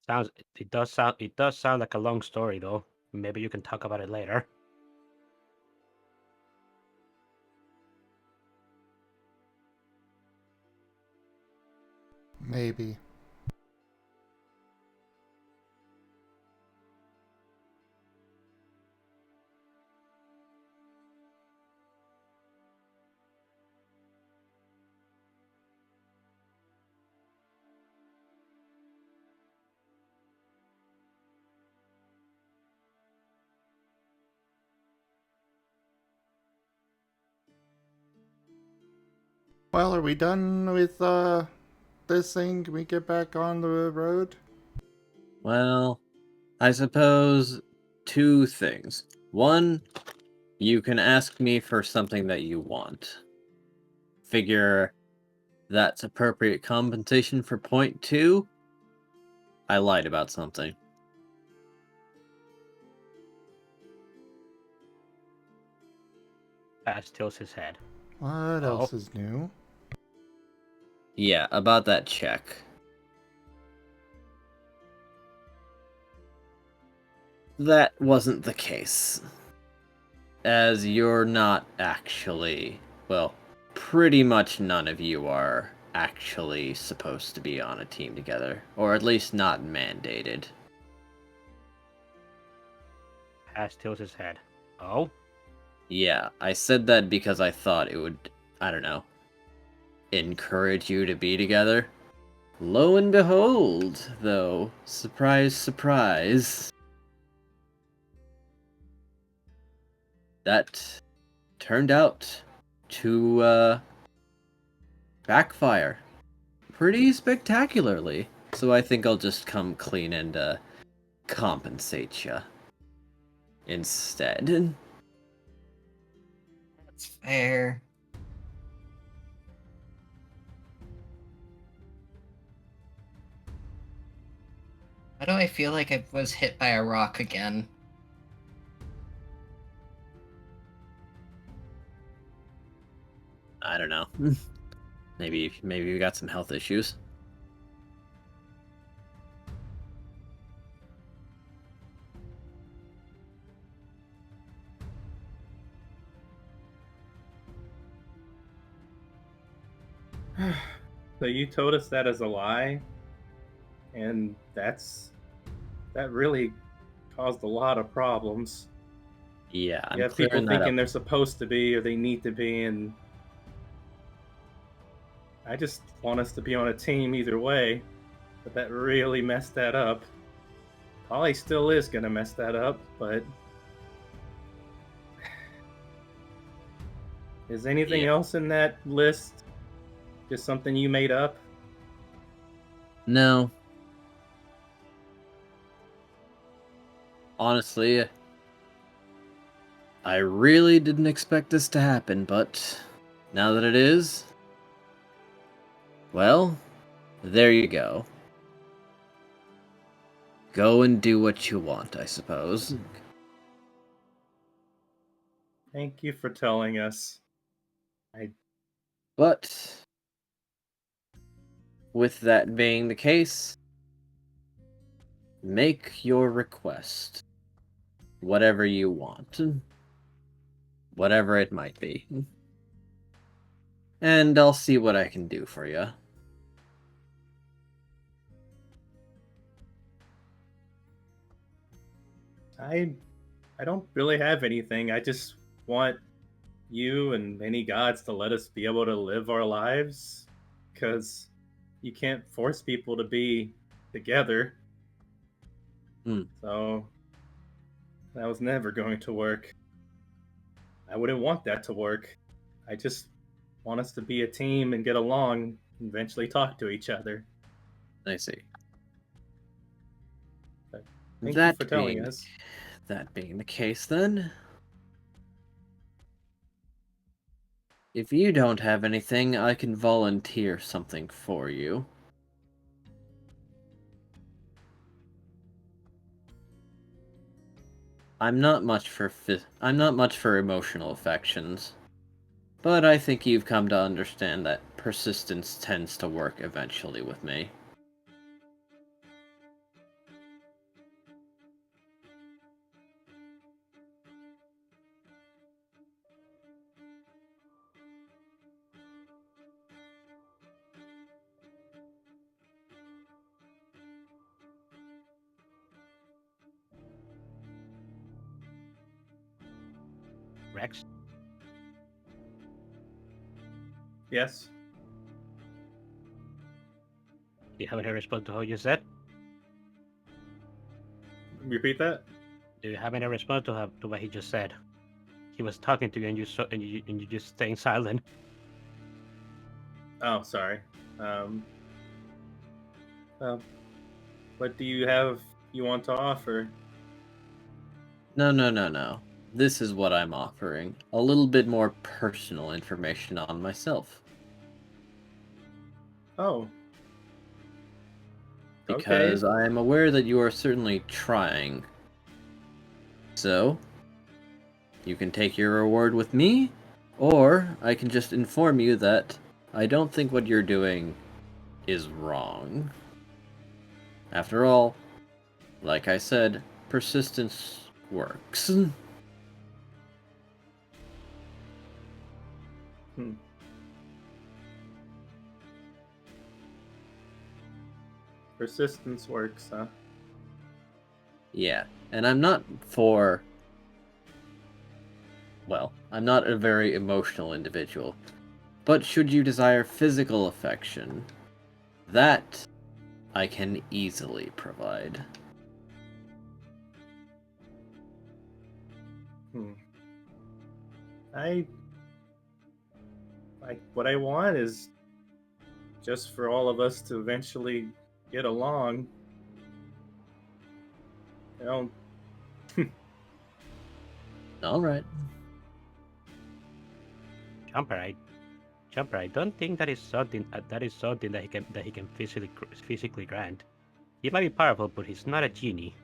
It does sound like a long story though. Maybe you can talk about it later. Maybe. Well, are we done with this thing? Can we get back on the road? Well, I suppose two things. One, you can ask me for something that you want. Figure that's appropriate compensation for point two. I lied about something. Ash tilts his head. What else is new? Yeah, about that check. That wasn't the case. As you're not actually, well, pretty much none of you are actually supposed to be on a team together, or at least not mandated. Ash tilts his head. Oh? Yeah, I said that because I thought it would, I don't know, encourage you to be together. Lo and behold, though, surprise, surprise, that turned out to backfire pretty spectacularly. So I think I'll just come clean and compensate you instead. That's fair. Why do I feel like I was hit by a rock again? I don't know. Maybe we got some health issues. So you told us that as a lie, and that really caused a lot of problems. Yeah, I'm You have people clearing that thinking up. they're supposed to be or they need to be, and I just want us to be on a team either way, but that really messed that up. Probably still is gonna mess that up, but is anything Yeah. else in that list just something you made up? No. Honestly, I really didn't expect this to happen, but now that it is, well, there you go. Go and do what you want, I suppose. Thank you for telling us. But with that being the case, make your request. Whatever you want. Whatever it might be. And I'll see what I can do for you. I don't really have anything. I just want you and any gods to let us be able to live our lives, because you can't force people to be together. So that was never going to work. I wouldn't want that to work. I just want us to be a team and get along and eventually talk to each other. I see. Thank you for telling us. That being the case, then, if you don't have anything, I can volunteer something for you. I'm not much for emotional affections, but I think you've come to understand that persistence tends to work eventually with me. Rex? Yes? Do you have any response to what you said? Repeat that? Do you have any response to what he just said? He was talking to you and you just staying silent. Oh, sorry. What do you want to offer? No. This is what I'm offering. A little bit more personal information on myself. Oh. Because Okay. I am aware that you are certainly trying. So, you can take your reward with me, or I can just inform you that I don't think what you're doing is wrong. After all, like I said, persistence works. Persistence works, huh? Yeah, and I'm not a very emotional individual. But should you desire physical affection, that I can easily provide. What I want is just for all of us to eventually get along. You know. All right. Jumper, I don't think that is something that he can physically grant. He might be powerful, but he's not a genie.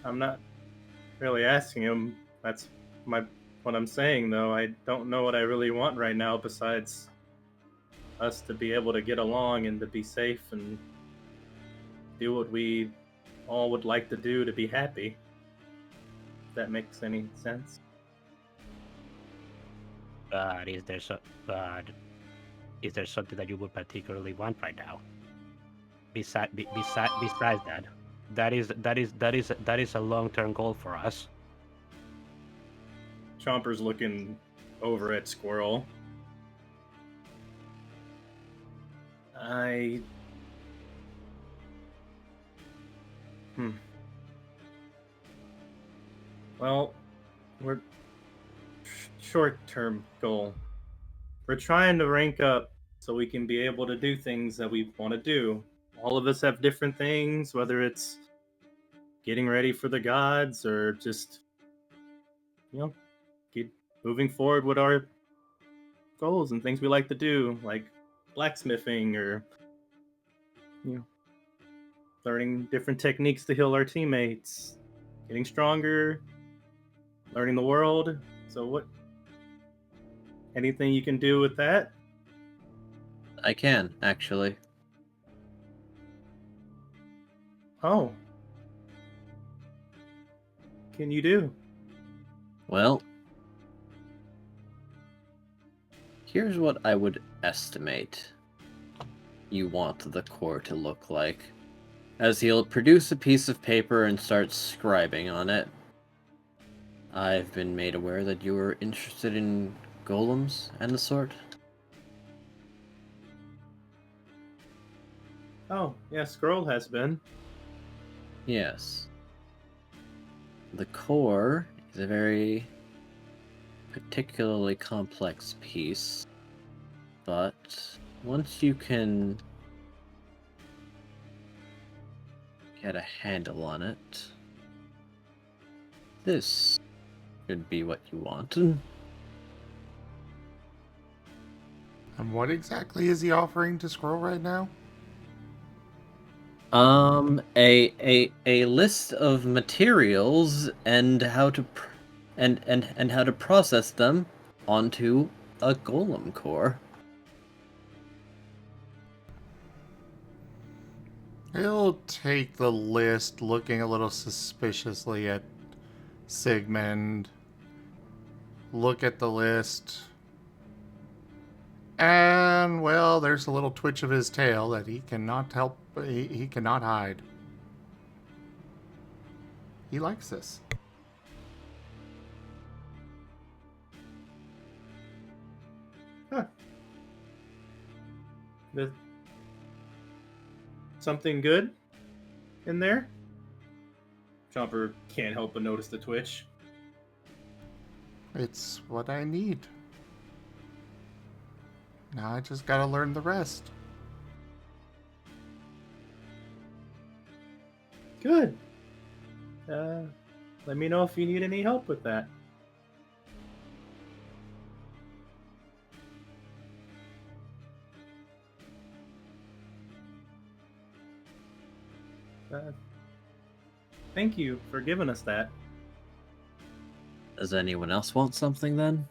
I'm not really asking him. That's what I'm saying, though. I don't know what I really want right now besides us to be able to get along and to be safe and do what we all would like to do to be happy. If that makes any sense. Is there something that you would particularly want right now? Besides that, that is a long-term goal for us. Chomper's looking over at Squirrel. Well, we're short-term goal. We're trying to rank up so we can be able to do things that we want to do. All of us have different things, whether it's getting ready for the gods or just, keep moving forward with our goals and things we like to do, like blacksmithing or, learning different techniques to heal our teammates, getting stronger, learning the world. So Anything you can do with that? I can, actually. Oh. Can you do? Well, here's what I would estimate you want the core to look like. As he'll produce a piece of paper and start scribing on it. I've been made aware that you were interested in golems and the sort. Oh, yeah, Squirrel has been. Yes. The core is a very particularly complex piece, but once you can get a handle on it, this should be what you want. And what exactly is he offering to Squirrel right now? A list of materials and how to and how to process them onto a golem core. He'll take the list, looking a little suspiciously at Sigmund. Look at the list. And, well, there's a little twitch of his tail that he cannot help, he cannot hide. He likes this. Huh. There's something good in there? Chomper can't help but notice the twitch. It's what I need. Now I just gotta learn the rest. Good. Let me know if you need any help with that. Thank you for giving us that. Does anyone else want something then?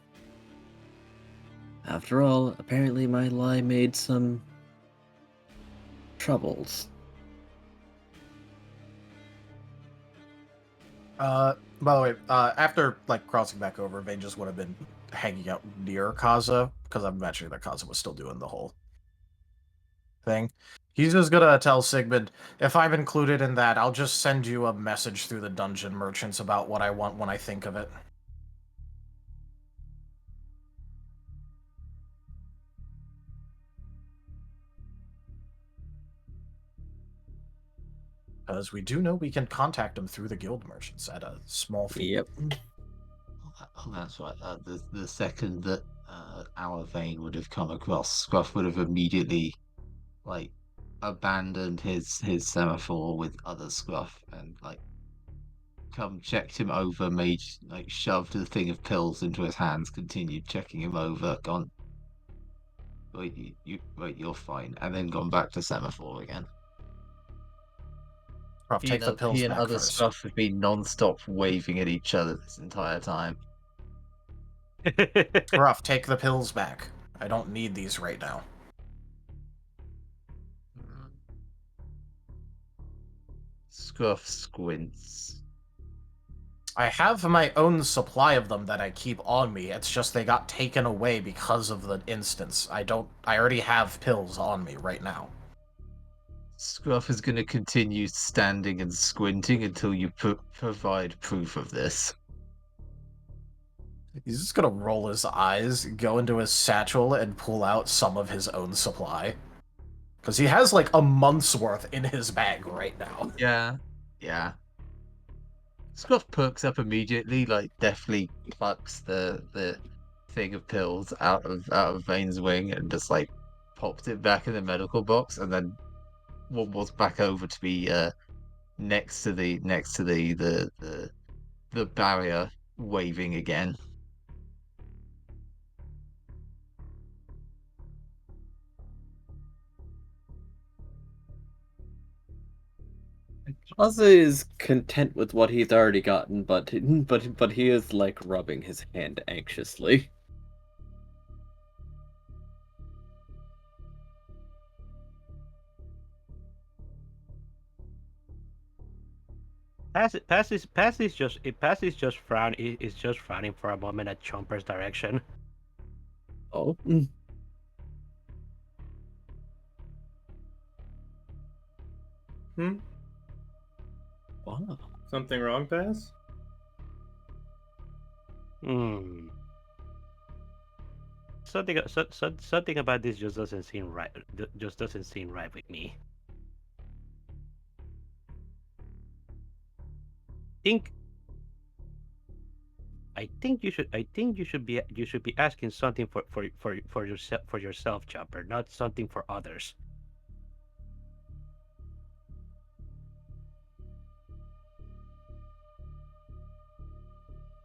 After all, apparently my lie made some troubles. By the way, after like crossing back over, Vane just would have been hanging out near Kaza, because I'm imagining that Kaza was still doing the whole thing. He's just gonna tell Sigmund, if I'm included in that, I'll just send you a message through the dungeon merchants about what I want when I think of it. Because we do know we can contact them through the guild merchants at a small fee. Yep. Oh, that's right. The second that our Vane would have come across, Scruff would have immediately like abandoned his semaphore with other Scruff and like come checked him over, made like shoved the thing of pills into his hands, continued checking him over, gone. Wait, wait, you're fine, and then gone back to semaphore again. Scruff, take the pills He and back other first. Scruff have been non-stop waving at each other this entire time. Scruff, take the pills back. I don't need these right now. Scruff squints. I have my own supply of them that I keep on me. It's just they got taken away because of the instance. I already have pills on me right now. Scruff is going to continue standing and squinting until you provide proof of this. He's just gonna roll his eyes, go into his satchel, and pull out some of his own supply. Because he has like a month's worth in his bag right now. Yeah. Scruff perks up immediately, like deftly plucks the thing of pills out of Vane's wing and just like pops it back in the medical box, and then wobbles back over to be next to the barrier, waving again. Plaza is content with what he's already gotten, but he is like rubbing his hand anxiously. Pass is just frowning for a moment at Chomper's direction. Oh. Hmm? Wow. Something wrong, Pass? Hmm. Something about this just doesn't seem right. Just doesn't seem right with me. Think. I think you should be asking something for yourself, Chopper, not something for others.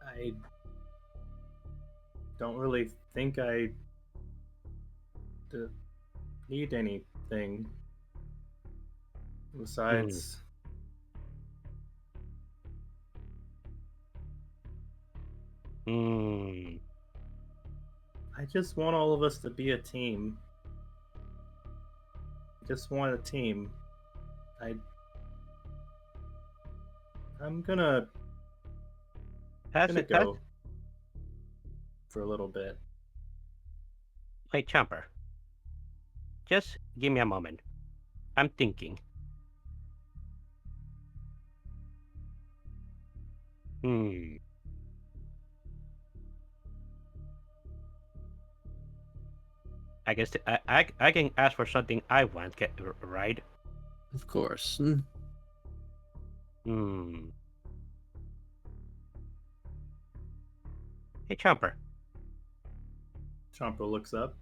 I don't really think I need anything besides. Hmm. I just want all of us to be a team. I just want a team. I'm gonna go for a little bit. Wait, Chomper. Just give me a moment. I'm thinking. Hmm. I guess I can ask for something I want, right? Of course. Hmm. Hey, Chomper. Chomper looks up.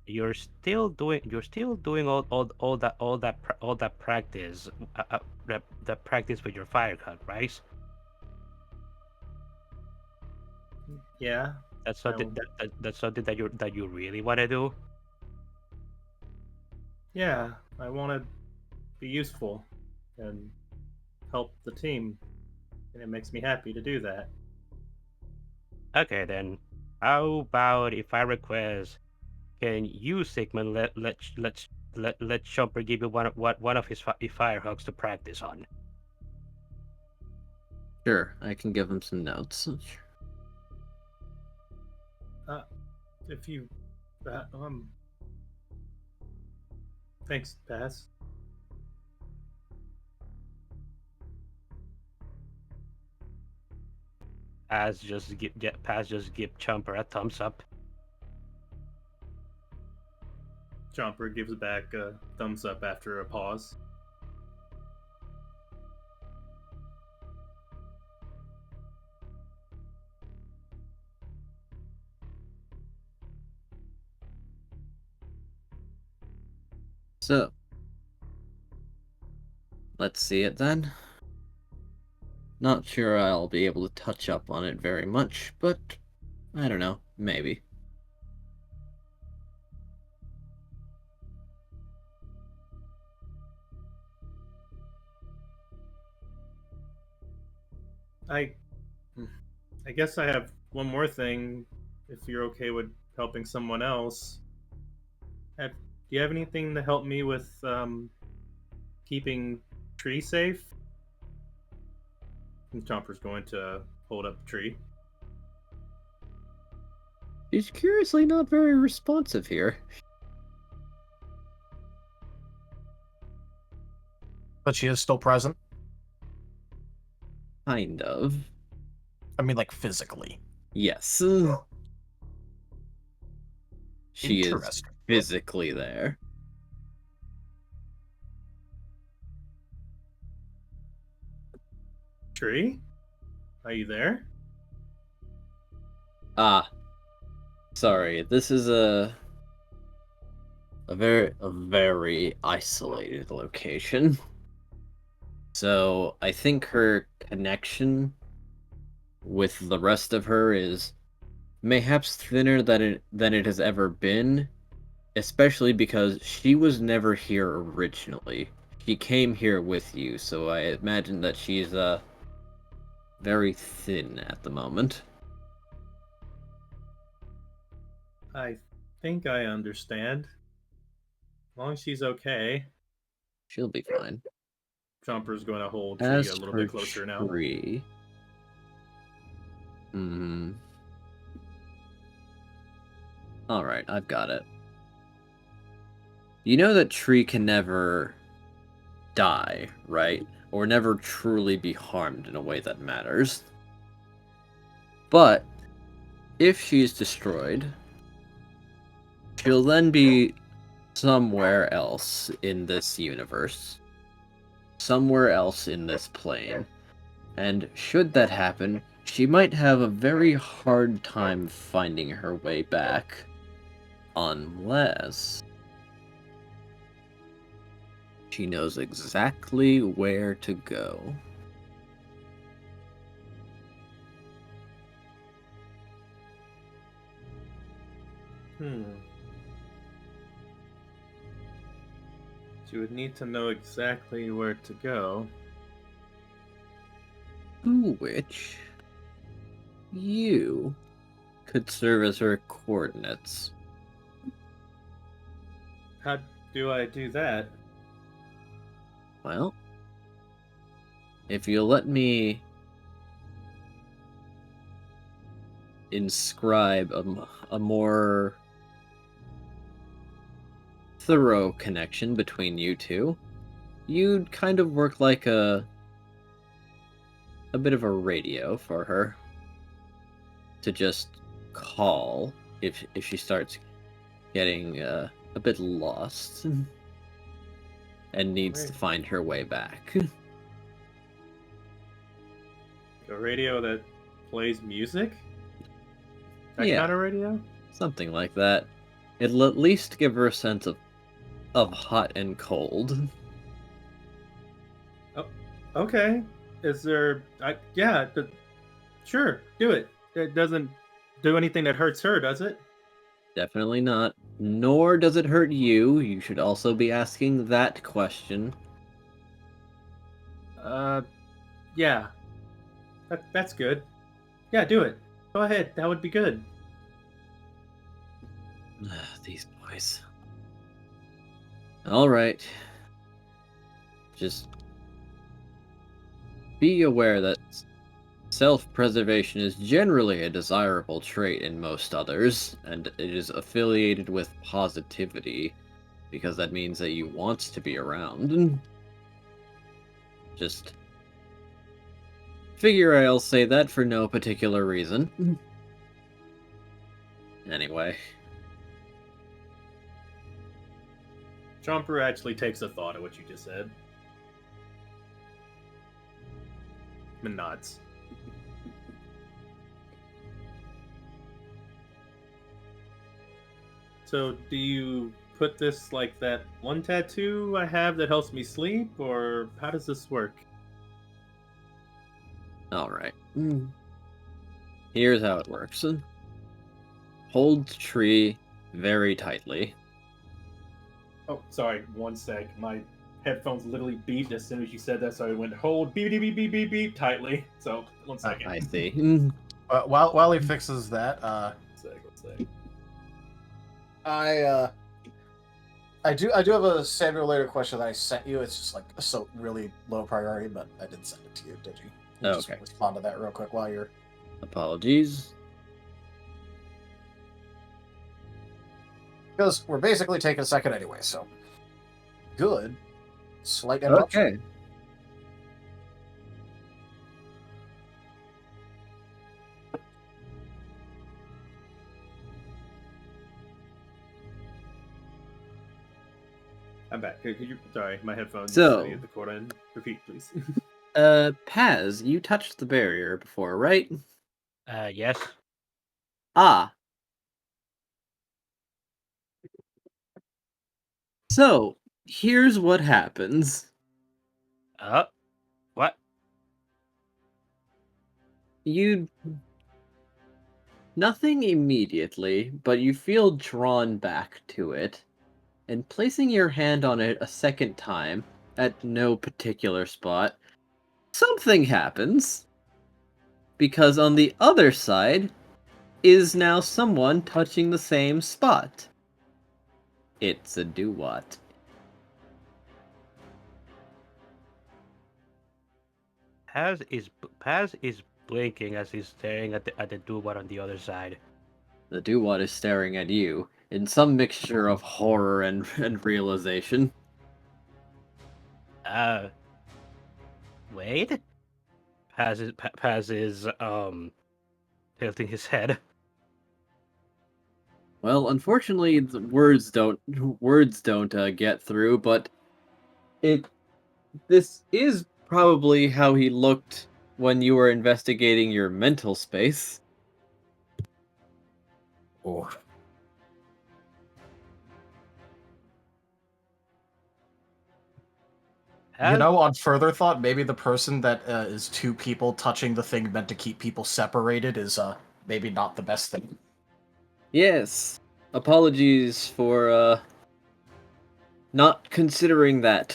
You're still doing all that practice, the practice with your fire cut, right? Yeah. That's something that's something that you really want to do. Yeah, I want to be useful and help the team, and it makes me happy to do that. Okay, then. How about if I request? Can you, Sigmund, let Chomper give you one of his fire hooks to practice on? Sure, I can give him some notes. If you, thanks, Pass. Paz just give Chomper a thumbs up. Chomper gives back a thumbs up after a pause. So, let's see it then. Not sure I'll be able to touch up on it very much, but I don't know, maybe. I guess I have one more thing. If you're okay with helping someone else, do you have anything to help me with keeping tree safe? And Chomper's going to hold up the tree. She's curiously not very responsive here. But she is still present. Kind of. I mean, like physically. Yes. She is Interesting. physically there. Tree? Are you there? Ah. Sorry, this is a very isolated location. So I think her connection with the rest of her is mayhaps thinner than it has ever been, especially because she was never here originally. She came here with you, so I imagine that she's very thin at the moment. I think I understand. As long as she's okay. She'll be fine. Chomper's going to hold Tree As a little for bit closer now. Tree, all right, I've got it. You know that Tree can never die, right? Or never truly be harmed in a way that matters. But if she's destroyed, she'll then be somewhere else in this universe. Somewhere else in this plane. And should that happen, she might have a very hard time finding her way back. Unless she knows exactly where to go. She would need to know exactly where to go. To which you could serve as her coordinates. How do I do that? Well, if you'll let me inscribe a more thorough connection between you two, you'd kind of work like a bit of a radio for her to just call if she starts getting a bit lost and needs to find her way back. A radio that plays music? That Yeah. kind of radio? Something like that. It'll at least give her a sense of hot and cold. Oh, okay. Is there... sure, do it. It doesn't do anything that hurts her, does it? Definitely not. Nor does it hurt you. You should also be asking that question. Yeah. That's good. Yeah, do it. Go ahead. That would be good. These boys. Alright. Just be aware that self-preservation is generally a desirable trait in most others, and it is affiliated with positivity, because that means that you want to be around. Just figure I'll say that for no particular reason. Anyway. Chomper actually takes a thought of what you just said. And nods. So, do you put this like that one tattoo I have that helps me sleep, or how does this work? Alright. Here's how it works. Hold tree very tightly. Oh, sorry, one sec. My headphones literally beeped as soon as you said that, so I went hold beep beep beep beep beep beep tightly. So, one second. I see. While he fixes that, One sec. I do have a save your later question that I sent you. It's just like so really low priority, but I did send it to you. Did you? You just Okay. respond to that real quick while you're. Apologies. Because we're basically taking a second anyway, so. Good. Slight interruption. Okay. I'm back. Could you? Sorry, my headphones. So- I needed the cord in. Repeat, please. Paz, you touched the barrier before, right? Yes. Ah. So, here's what happens. What? Nothing immediately, but you feel drawn back to it, and placing your hand on it a second time, at no particular spot, something happens. Because on the other side is now someone touching the same spot. It's a do-what. Paz is blinking as he's staring at the Dubot on the other side. The Duwat is staring at you in some mixture of horror and realization. Wait. Paz is tilting his head. Well, unfortunately, the words don't get through, but this is probably how he looked when you were investigating your mental space. Oh. You know, on further thought, maybe the person that is two people touching the thing meant to keep people separated is maybe not the best thing. Yes. Apologies for not considering that.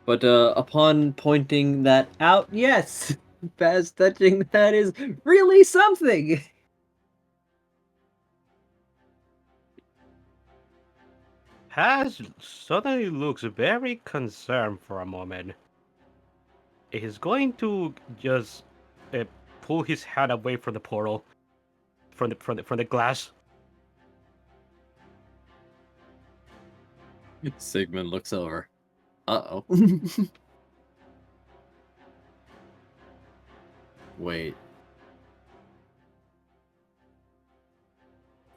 But upon pointing that out, yes, Baz touching that is really something. Paz suddenly looks very concerned for a moment. He's going to just pull his head away from the portal, from the glass. Sigmund looks over. Uh-oh. Wait.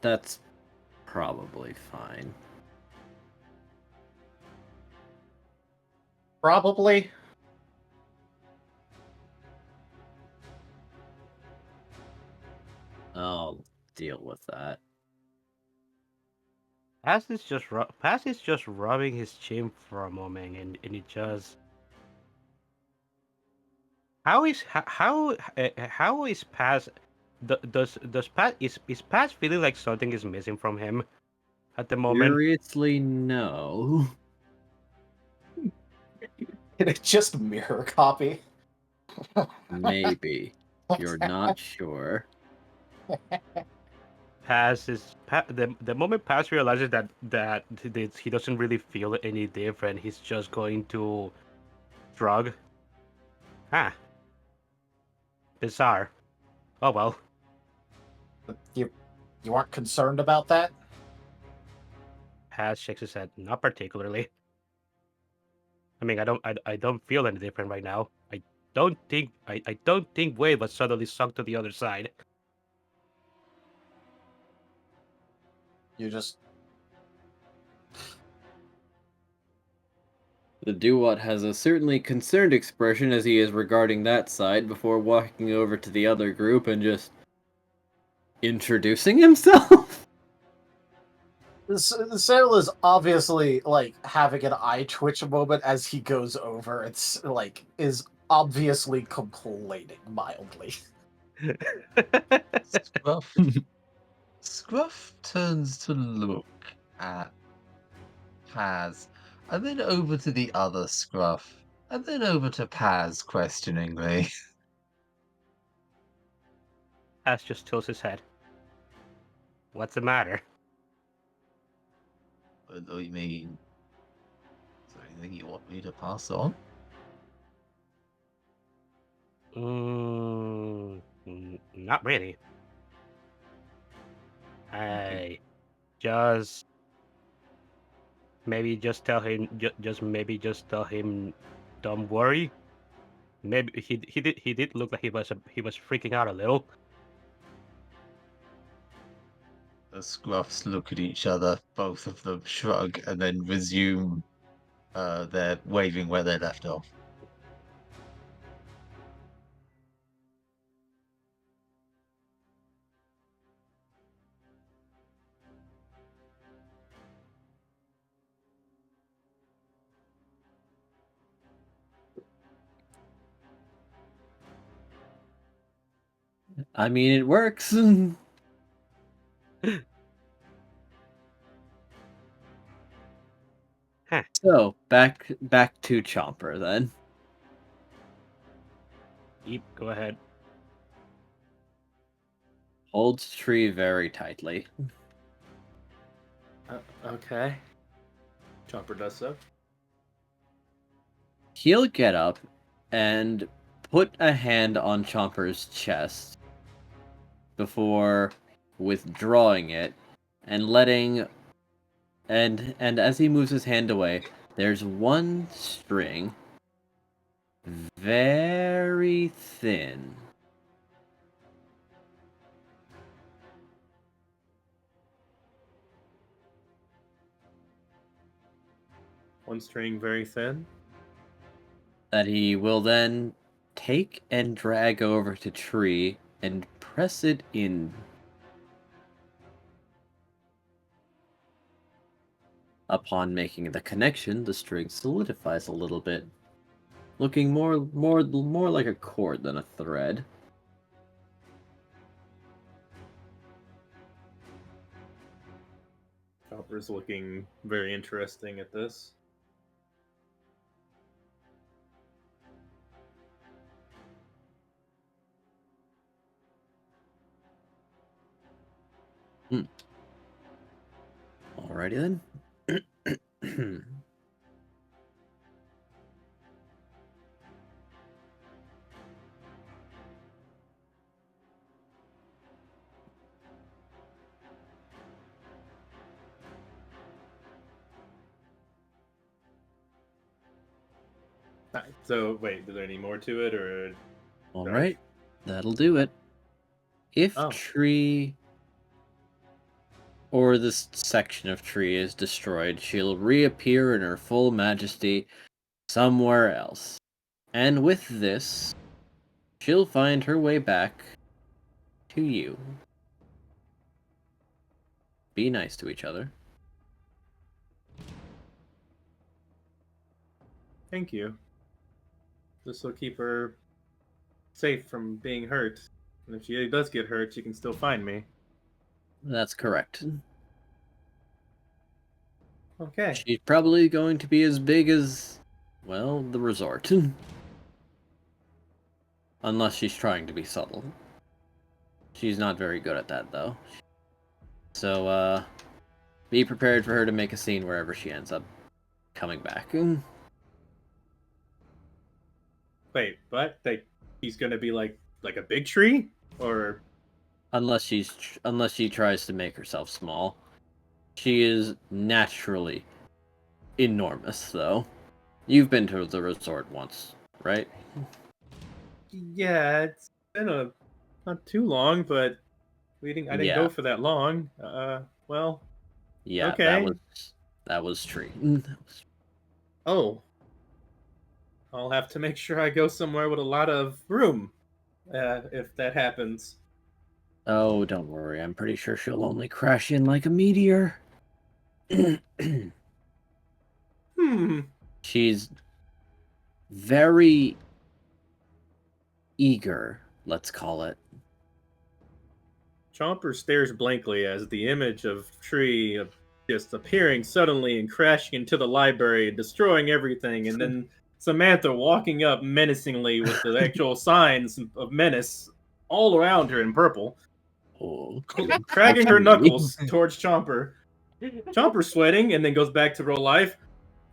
That's probably fine. Probably. I'll deal with that. Paz is just rubbing his chin for a moment, and it just. How is Paz? Does Paz is Paz feeling like something is missing from him at the moment? Seriously, no. It's just mirror copy. Maybe. You're not sure. The moment Paz realizes that he doesn't really feel any different, he's just going to shrug. Ah, bizarre. Oh well. You aren't concerned about that? Paz shakes his head. Not particularly. I mean, I don't feel any different right now. I don't think Wade was suddenly sunk to the other side. You just The Duwat has a certainly concerned expression as he is regarding that side before walking over to the other group and just introducing himself. Cyril is obviously like having an eye twitch moment as he goes over. It's like is obviously complaining mildly. Scruff turns to look at Paz, and then over to the other Scruff, and then over to Paz questioningly. Paz just tilts his head. What's the matter? What do you mean? Is there anything you want me to pass on? Not really. I just maybe just tell him just tell him don't worry. Maybe he did look like he was freaking out a little. The Scruffs look at each other, both of them shrug, and then resume their waving where they left off. I mean, it works. Huh. So, back to Chomper then. Yep, go ahead. Holds tree very tightly. Okay. Chomper does so. he'll get up and put a hand on Chomper's chest before withdrawing it and letting and as he moves his hand away, there's one string, very thin. One string very thin. That he will then take and drag over to Tree and press it in. Upon making the connection, the string solidifies a little bit, looking more like a cord than a thread. Chopper's looking very interesting at this. Alrighty then. So, wait, is there any more to it, or? Alright, that'll do it. If Oh. Tree or this section of Tree is destroyed, she'll reappear in her full majesty somewhere else. And with this, she'll find her way back to you. Be nice to each other. Thank you. This will keep her safe from being hurt. And if she does get hurt, she can still find me. That's correct. Okay. She's probably going to be as big as, well, the resort. Unless she's trying to be subtle. She's not very good at that, though. So, be prepared for her to make a scene wherever she ends up coming back. Wait, what? He's gonna be like a big tree, or? Unless she tries to make herself small. She is naturally enormous, though. You've been to the resort once, right? Yeah, it's been not too long, but I didn't Yeah. go for that long. Well. Yeah, Okay. that was Tree. Oh. I'll have to make sure I go somewhere with a lot of room, if that happens. Oh, don't worry. I'm pretty sure she'll only crash in like a meteor. She's very eager, let's call it. Chomper stares blankly as the image of Tree just appearing suddenly and crashing into the library and destroying everything, and then Samantha walking up menacingly with the actual signs of menace all around her in purple, cracking her knuckles towards Chomper. Chomper sweating and then goes back to real life.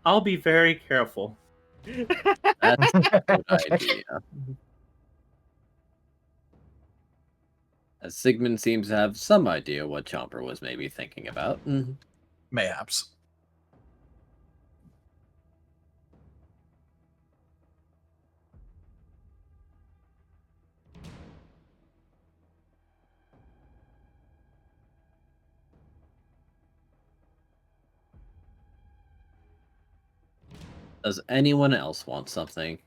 I'll be very careful. That's a good idea. As Sigmund seems to have some idea what Chomper was maybe thinking about. Mayhaps. Does anyone else want something?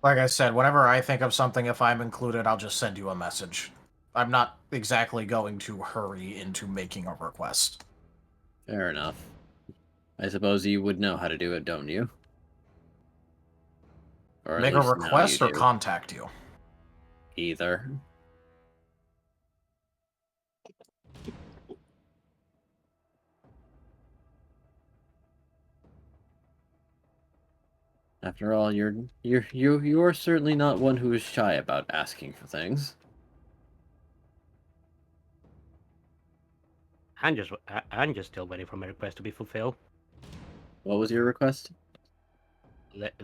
Like I said, whenever I think of something, if I'm included, I'll just send you a message. I'm not exactly going to hurry into making a request. Fair enough. I suppose you would know how to do it, don't you? Or at Make a least now request you or do. contact you? Either. After all, you're certainly not one who is shy about asking for things. I'm just still waiting for my request to be fulfilled. What was your request? Letting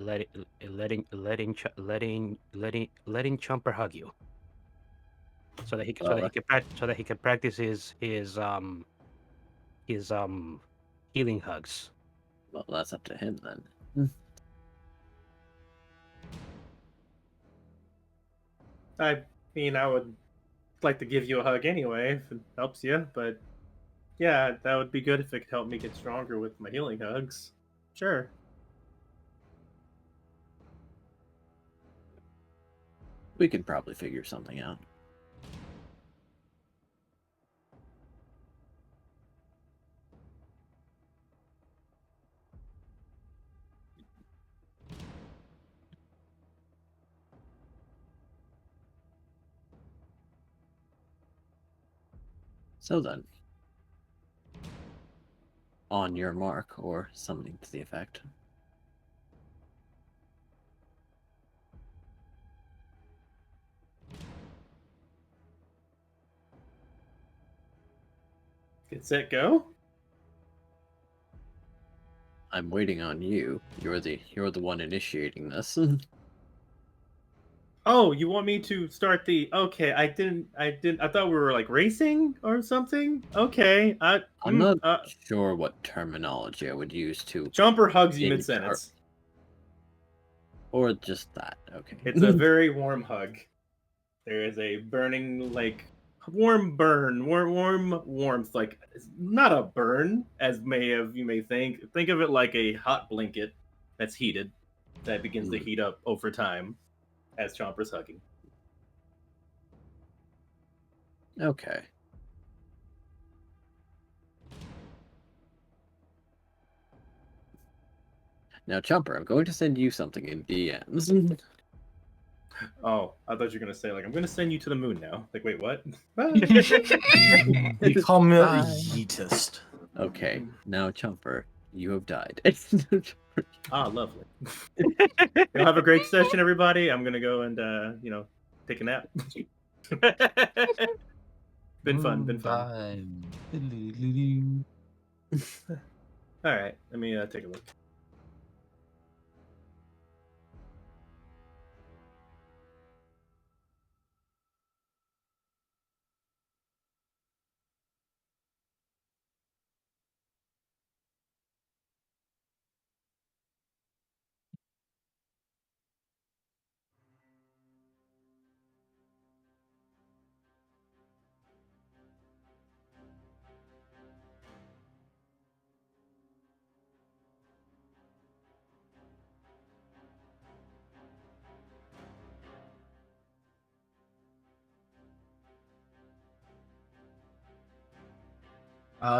Chomper hug you, so that he can practice his healing hugs. Well, that's up to him then. I mean, I would like to give you a hug anyway if it helps you, but yeah, that would be good if it could help me get stronger with my healing hugs. Sure. We could probably figure something out. So then, on your mark, or something to the effect. Get set, go. I'm waiting on you. You're the one initiating this. Oh, you want me to start the? Okay, I thought we were like racing or something. Okay, I'm not sure what terminology I would use to. Jumper hugs you in- mid sentence. Or just that. Okay. It's a very warm hug. There is a burning, like, warm warmth. Like, it's not a burn, as you may think. Think of it like a hot blanket that's heated, that begins to heat up over time as Chomper's hugging. Okay. Now, Chomper, I'm going to send you something in DMs. Oh, I thought you were gonna say like I'm gonna send you to the moon now. Like, wait, what? Become a yeetist. Okay, now Chomper, you have died. Ah, lovely. You'll have a great session, everybody. I'm gonna go and take a nap. Been fun. All right, let me take a look.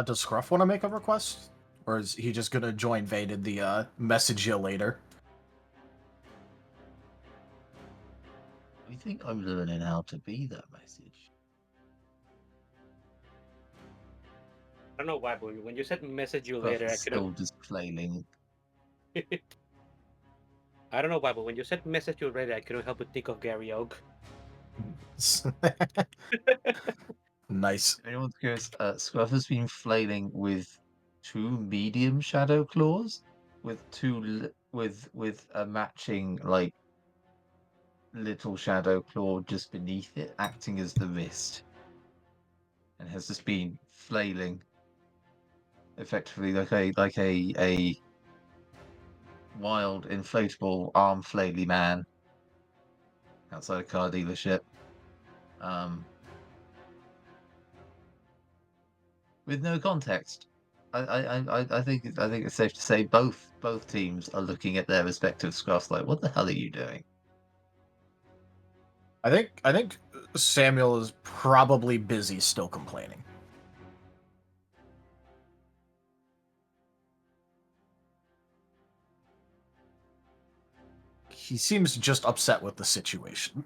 Does Scruff want to make a request? Or is he just gonna join Vade in the message you later? I think I'm learning how to be that message. I don't know why, but when you said message you Scruff later, I is could still just flailing. I don't know why, but when you said message you later, I couldn't help but think of Gary Oak. Nice. If anyone's curious, Scruff has been flailing with 2 medium shadow claws, with with a matching like little shadow claw just beneath it, acting as the wrist, and has just been flailing effectively like a wild inflatable arm flaily man outside a car dealership. With no context. I think it's safe to say both teams are looking at their respective scruffs like, what the hell are you doing? I think Samuel is probably busy still complaining. He seems just upset with the situation.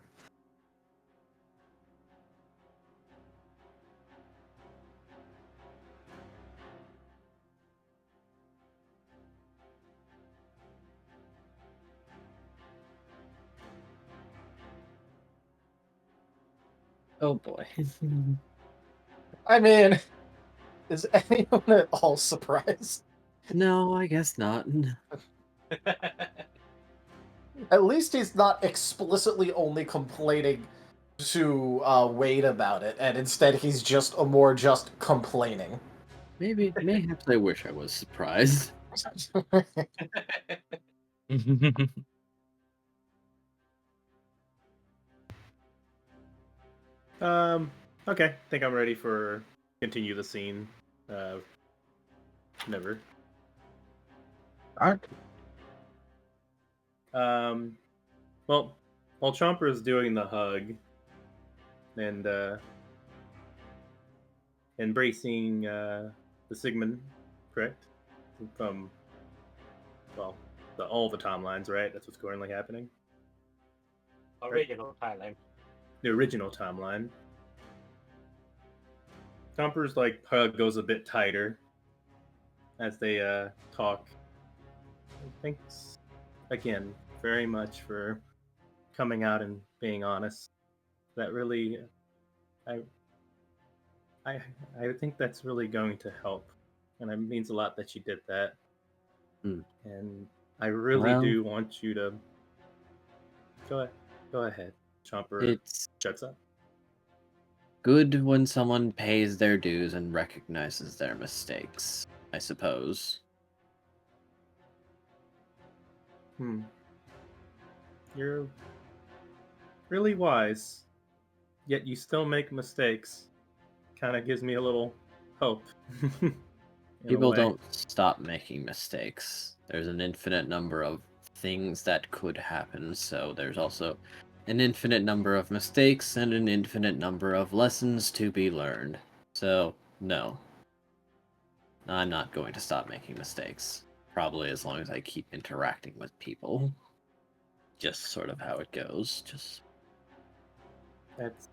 Oh boy. I mean, Is anyone at all surprised? No, I guess not. At least he's not explicitly only complaining to Wade about it, and instead he's just complaining. Mayhaps I wish I was surprised. Okay. I think I'm ready for continue the scene. Never. Alright. Well, while Chomper is doing the hug and embracing the Sigmund, correct? From all the timelines, right? That's what's currently happening. Original timeline. The original timeline. Chomper's hug goes a bit tighter as they talk. Thanks again very much for coming out and being honest. That really, I think that's really going to help, and it means a lot that you did that. And I really do want you to go ahead. Chomper shuts up. Good when someone pays their dues and recognizes their mistakes, I suppose. You're really wise, yet you still make mistakes. Kind of gives me a little hope. People don't stop making mistakes. There's an infinite number of things that could happen, so there's also an infinite number of mistakes and an infinite number of lessons to be learned. So, no. I'm not going to stop making mistakes. Probably as long as I keep interacting with people. Just sort of how it goes. That's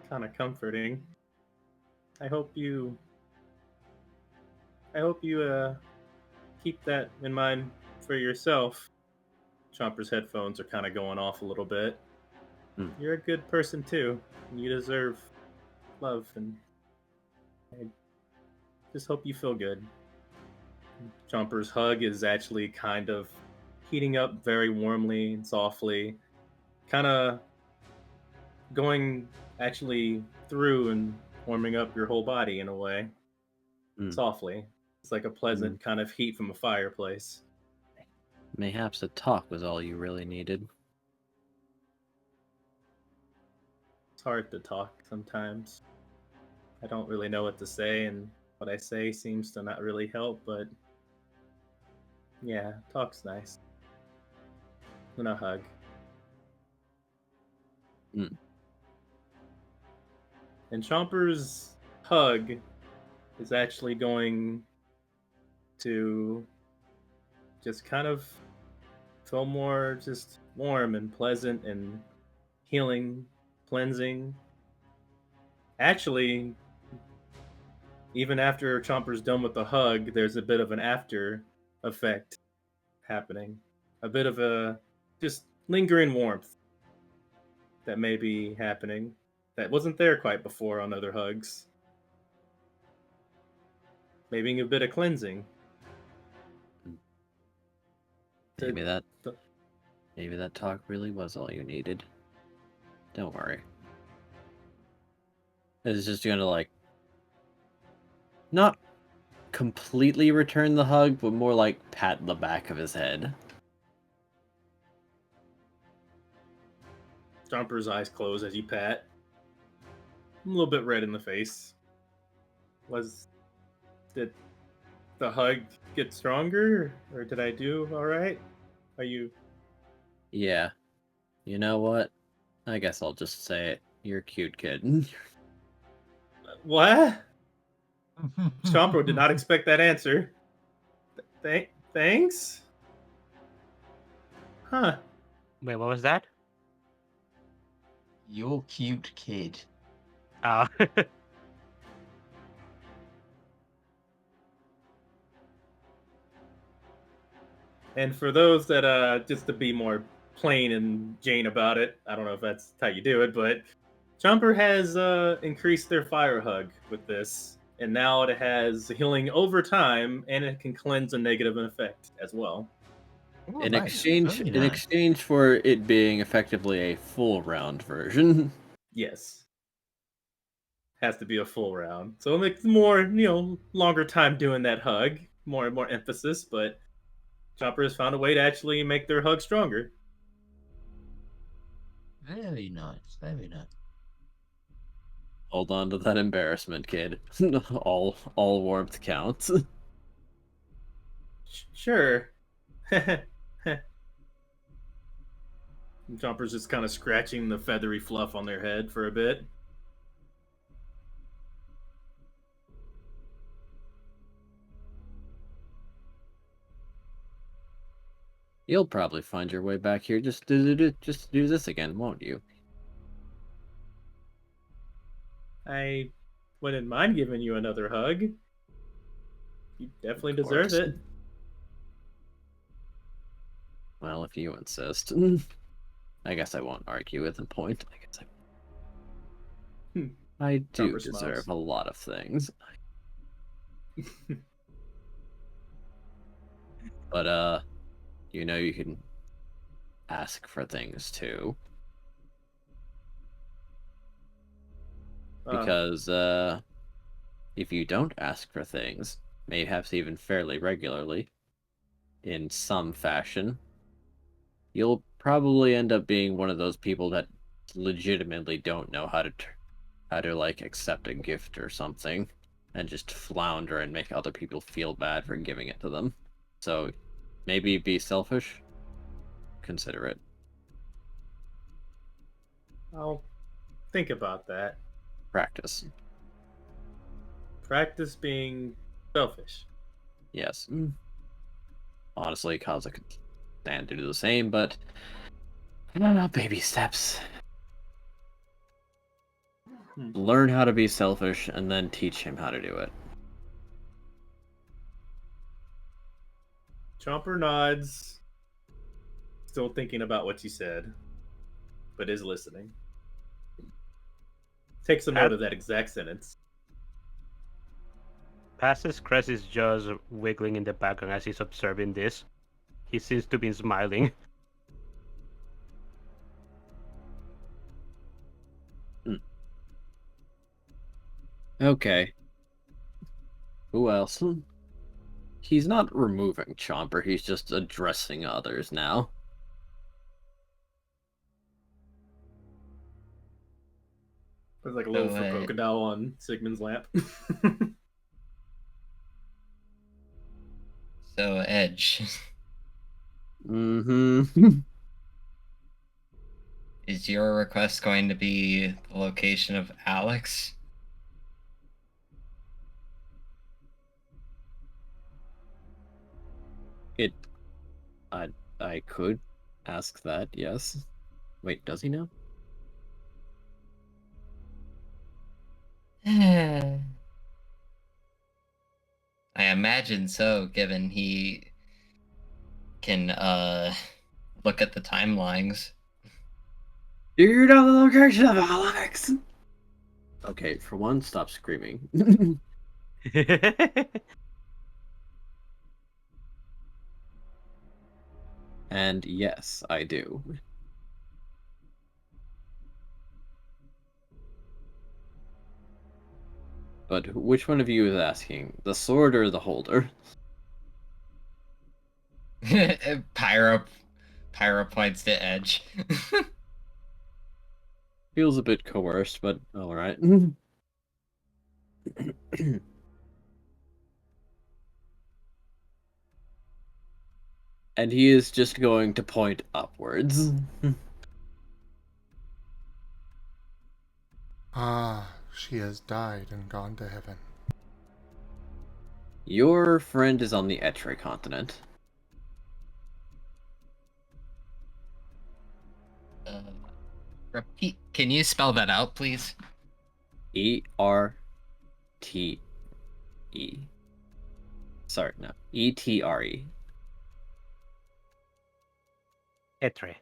kind of comforting. I hope you keep that in mind for yourself. Chomper's headphones are kind of going off a little bit. You're a good person too. You deserve love, and I just hope you feel good. Chomper's hug is actually kind of heating up very warmly and softly, kind of going actually through and warming up your whole body in a way. Softly. It's like a pleasant kind of heat from a fireplace. Mayhaps a talk was all you really needed. It's hard to talk sometimes. I don't really know what to say, and what I say seems to not really help, but yeah, talk's nice. And a hug. And Chomper's hug is actually going to just kind of feel more just warm and pleasant and healing, cleansing. Actually, even after Chomper's done with the hug, there's a bit of an after effect happening. A bit of a just lingering warmth that may be happening that wasn't there quite before on other hugs. Maybe a bit of cleansing. Maybe that talk really was all you needed. Don't worry. It's just gonna not completely return the hug, but more like pat the back of his head. Chomper's eyes close as you pat. I'm a little bit red in the face. Did the hug get stronger, or did I do all right? Are you? Yeah. You know what? I guess I'll just say it. You're a cute kid. What? Chomper did not expect that answer. Thanks? Huh. Wait, what was that? You're cute kid. Oh. And for those that, just to be more plain and Jane about it, I don't know if that's how you do it, but Chomper has increased their fire hug with this. And now it has healing over time, and it can cleanse a negative effect as well. Oh, In nice. exchange, Very in nice. exchange for it being effectively a full round version. Yes. Has to be a full round. So it makes more, longer time doing that hug, more and more emphasis, but Chopper has found a way to actually make their hug stronger. Very nice. Very nice. Hold on to that embarrassment, kid. all warmth counts. Sure. Chopper's just kind of scratching the feathery fluff on their head for a bit. You'll probably find your way back here. Just do this again, won't you? I wouldn't mind giving you another hug. You definitely deserve course. it. Well, if you insist. I guess I won't argue with the point. I do Chopper deserve smiles. a lot of things. But you can ask for things too. Because if you don't ask for things, mayhaps even fairly regularly, in some fashion, you'll probably end up being one of those people that legitimately don't know how to like accept a gift or something, and just flounder and make other people feel bad for giving it to them. So maybe be selfish. Consider it. I'll think about that. Practice. Practice being selfish. Yes. Honestly, Kaza could stand to do the same, but baby steps. Learn how to be selfish, and then teach him how to do it. Chomper nods, still thinking about what you said, but is listening. Takes a note of that exact sentence. Passes Cress's jaws wiggling in the background as he's observing this. He seems to be smiling. Okay. Who else? He's not removing Chomper, he's just addressing others now. There's like a little So, crocodile on Sigmund's lamp. So, Edge, Mm-hmm. is your request going to be the location of Alex? I could ask that, yes. Wait, does he know? I imagine so, given he can look at the timelines. Do you know the location of Alex? Okay, for one, stop screaming. And yes, I do. But which one of you is asking? The sword or the holder? Pyro points to Edge. Feels a bit coerced, but alright. And he is just going to point upwards. She has died and gone to heaven. Your friend is on the Etre continent. Repeat. Can you spell that out, please? E-R-T-E. Sorry, no. E-T-R-E. Etre.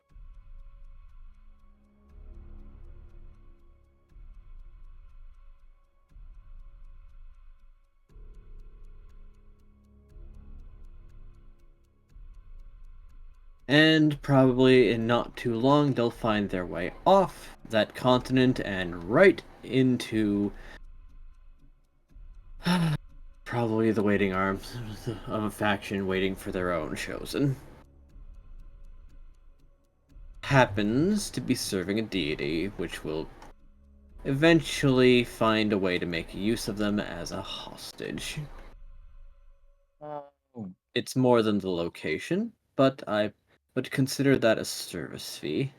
And probably in not too long, they'll find their way off that continent and right into probably the waiting arms of a faction waiting for their own chosen. Happens to be serving a deity, which will eventually find a way to make use of them as a hostage. It's more than the location, but I would consider that a service fee.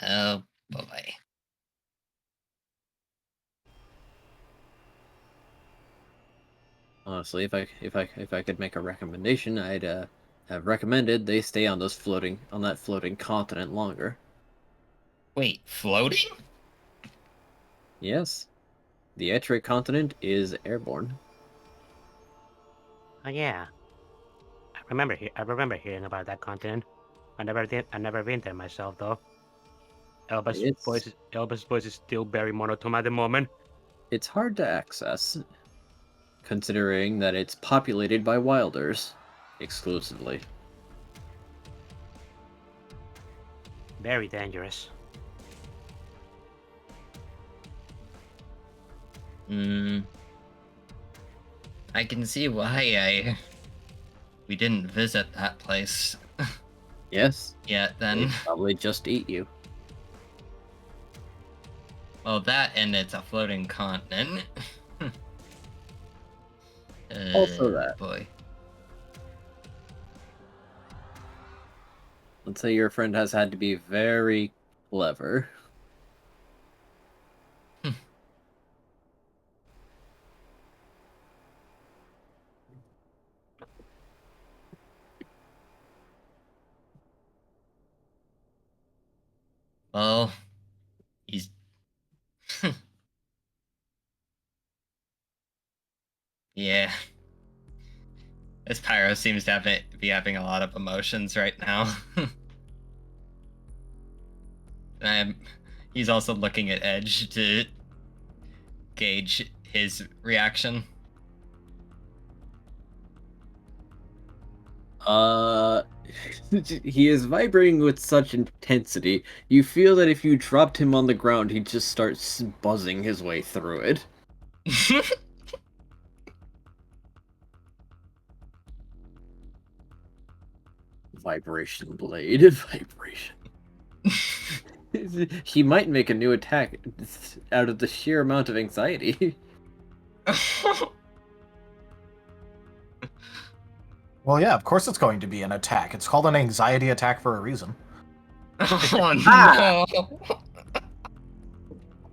Oh boy. Honestly, if I could make a recommendation, I'd have recommended they stay on that floating continent longer. Wait, floating? Yes, the Etre continent is airborne. Oh yeah. I remember hearing about that continent. I never been there myself though. Elba's voice is still very monotone at the moment. It's hard to access, considering that it's populated by wilders exclusively. Very dangerous. I can see why we didn't visit that place. Yes. Yet then. They'd probably just eat you. Well, that and it's a floating continent. Also that. Boy. Let's say your friend has had to be very clever. Well, he's... yeah. This Pyro seems to be having a lot of emotions right now. He's also looking at Edge to gauge his reaction. He is vibrating with such intensity, you feel that if you dropped him on the ground, he'd just start buzzing his way through it. Vibration blade. Vibration. He might make a new attack out of the sheer amount of anxiety. Well, yeah, of course it's going to be an attack. It's called an anxiety attack for a reason. Oh no!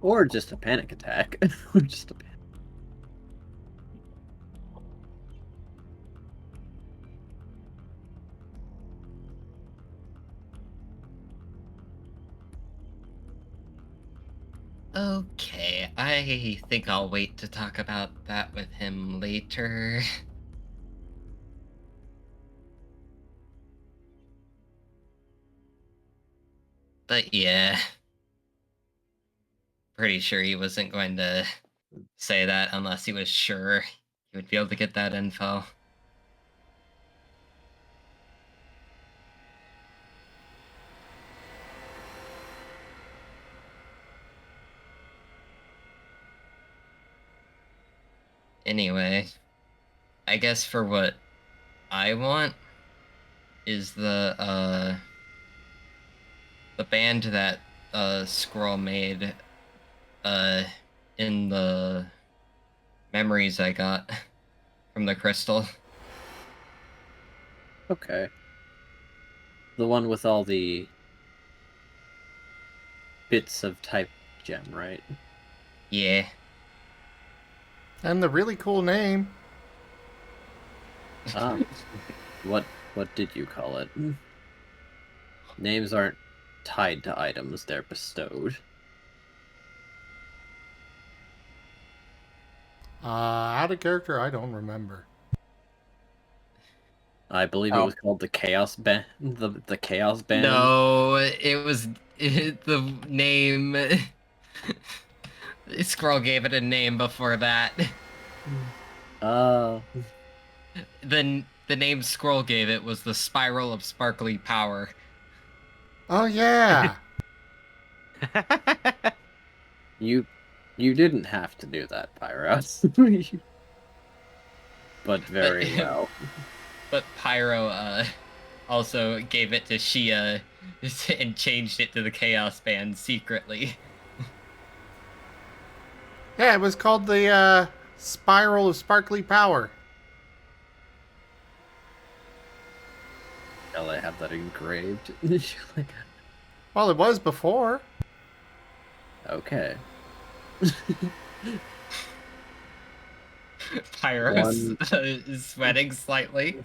Or just a panic attack. Or just a panic. Okay, I think I'll wait to talk about that with him later. But yeah. Pretty sure he wasn't going to say that unless he was sure he would be able to get that info. Anyway, I guess for what I want is the band that Squirrel made in the memories I got from the crystal. Okay. The one with all the bits of type gem, right? Yeah. And the really cool name. What did you call it? Names aren't tied to items, they're bestowed. Out of character, I don't remember. I believe it was called the Chaos Band. The Chaos Band. No, it was the name. Squirrel gave it a name before that. The the name Squirrel gave it was the Spiral of Sparkly Power. Oh yeah. You didn't have to do that, Pyro. But very well. But Pyro also gave it to Shia and changed it to the Chaos Band secretly. Yeah, it was called the Spiral of Sparkly Power. Hell, I have that engraved. Well, it was before. Okay. Pyro's is sweating slightly.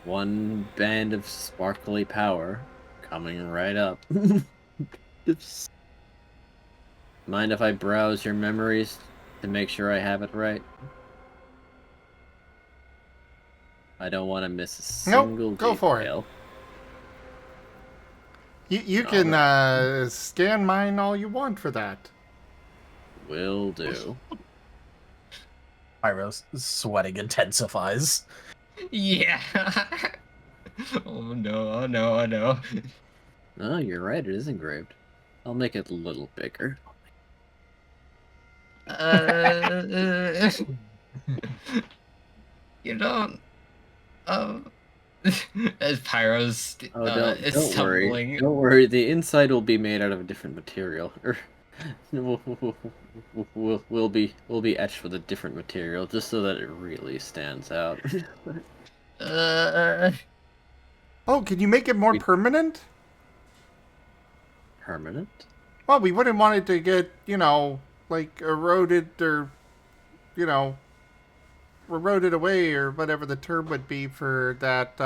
One band of sparkly power coming right up. Mind if I browse your memories to make sure I have it right? I don't want to miss a single Nope, go for it. detail. You can scan mine all you want for that. Will do. Pyro's sweating intensifies. Yeah. Oh no, oh no, oh no. Oh, you're right, it is engraved. I'll make it a little bigger. You don't. As Pyro's Don't stumbling. worry. Don't worry, the inside will be made out of a different material. Will be etched with a different material, just so that it really stands out. Oh, can you make it more permanent? Permanent? Well, we wouldn't want it to get, like eroded or, eroded away or whatever the term would be for that,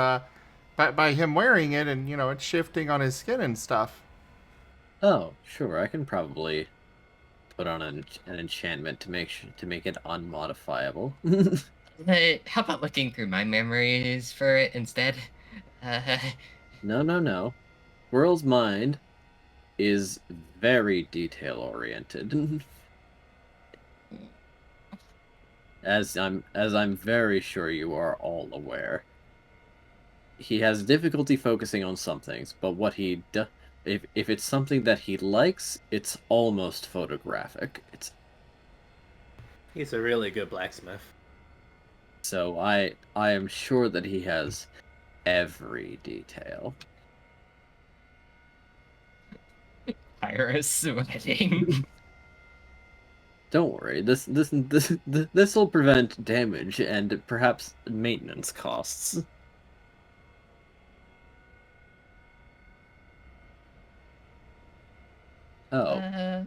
by him wearing it and, it's shifting on his skin and stuff. Oh, sure, I can probably put on an enchantment to make it unmodifiable. How about looking through my memories for it instead? No. Squirrel's mind is very detail-oriented. As I'm very sure you are all aware. He has difficulty focusing on some things, but what he does, if it's something that he likes, it's almost photographic. He's a really good blacksmith. So I am sure that he has every detail. Pyro's sweating. Don't worry. This will prevent damage and perhaps maintenance costs. Oh.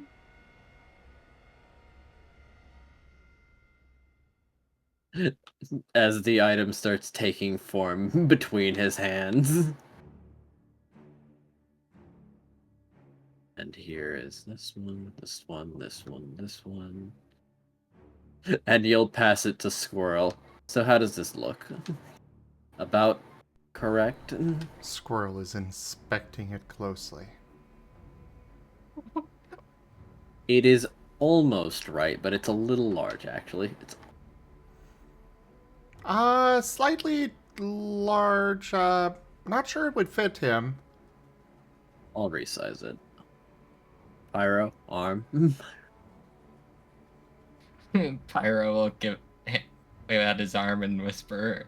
As the item starts taking form between his hands. And here is this one, this one, this one, this one. And you'll pass it to Squirrel. So how does this look? About correct? Squirrel is inspecting it closely. It is almost right, but it's a little large, actually. It's slightly large. Not sure it would fit him. I'll resize it. Pyro, arm. Pyro will wave out his arm and whisper.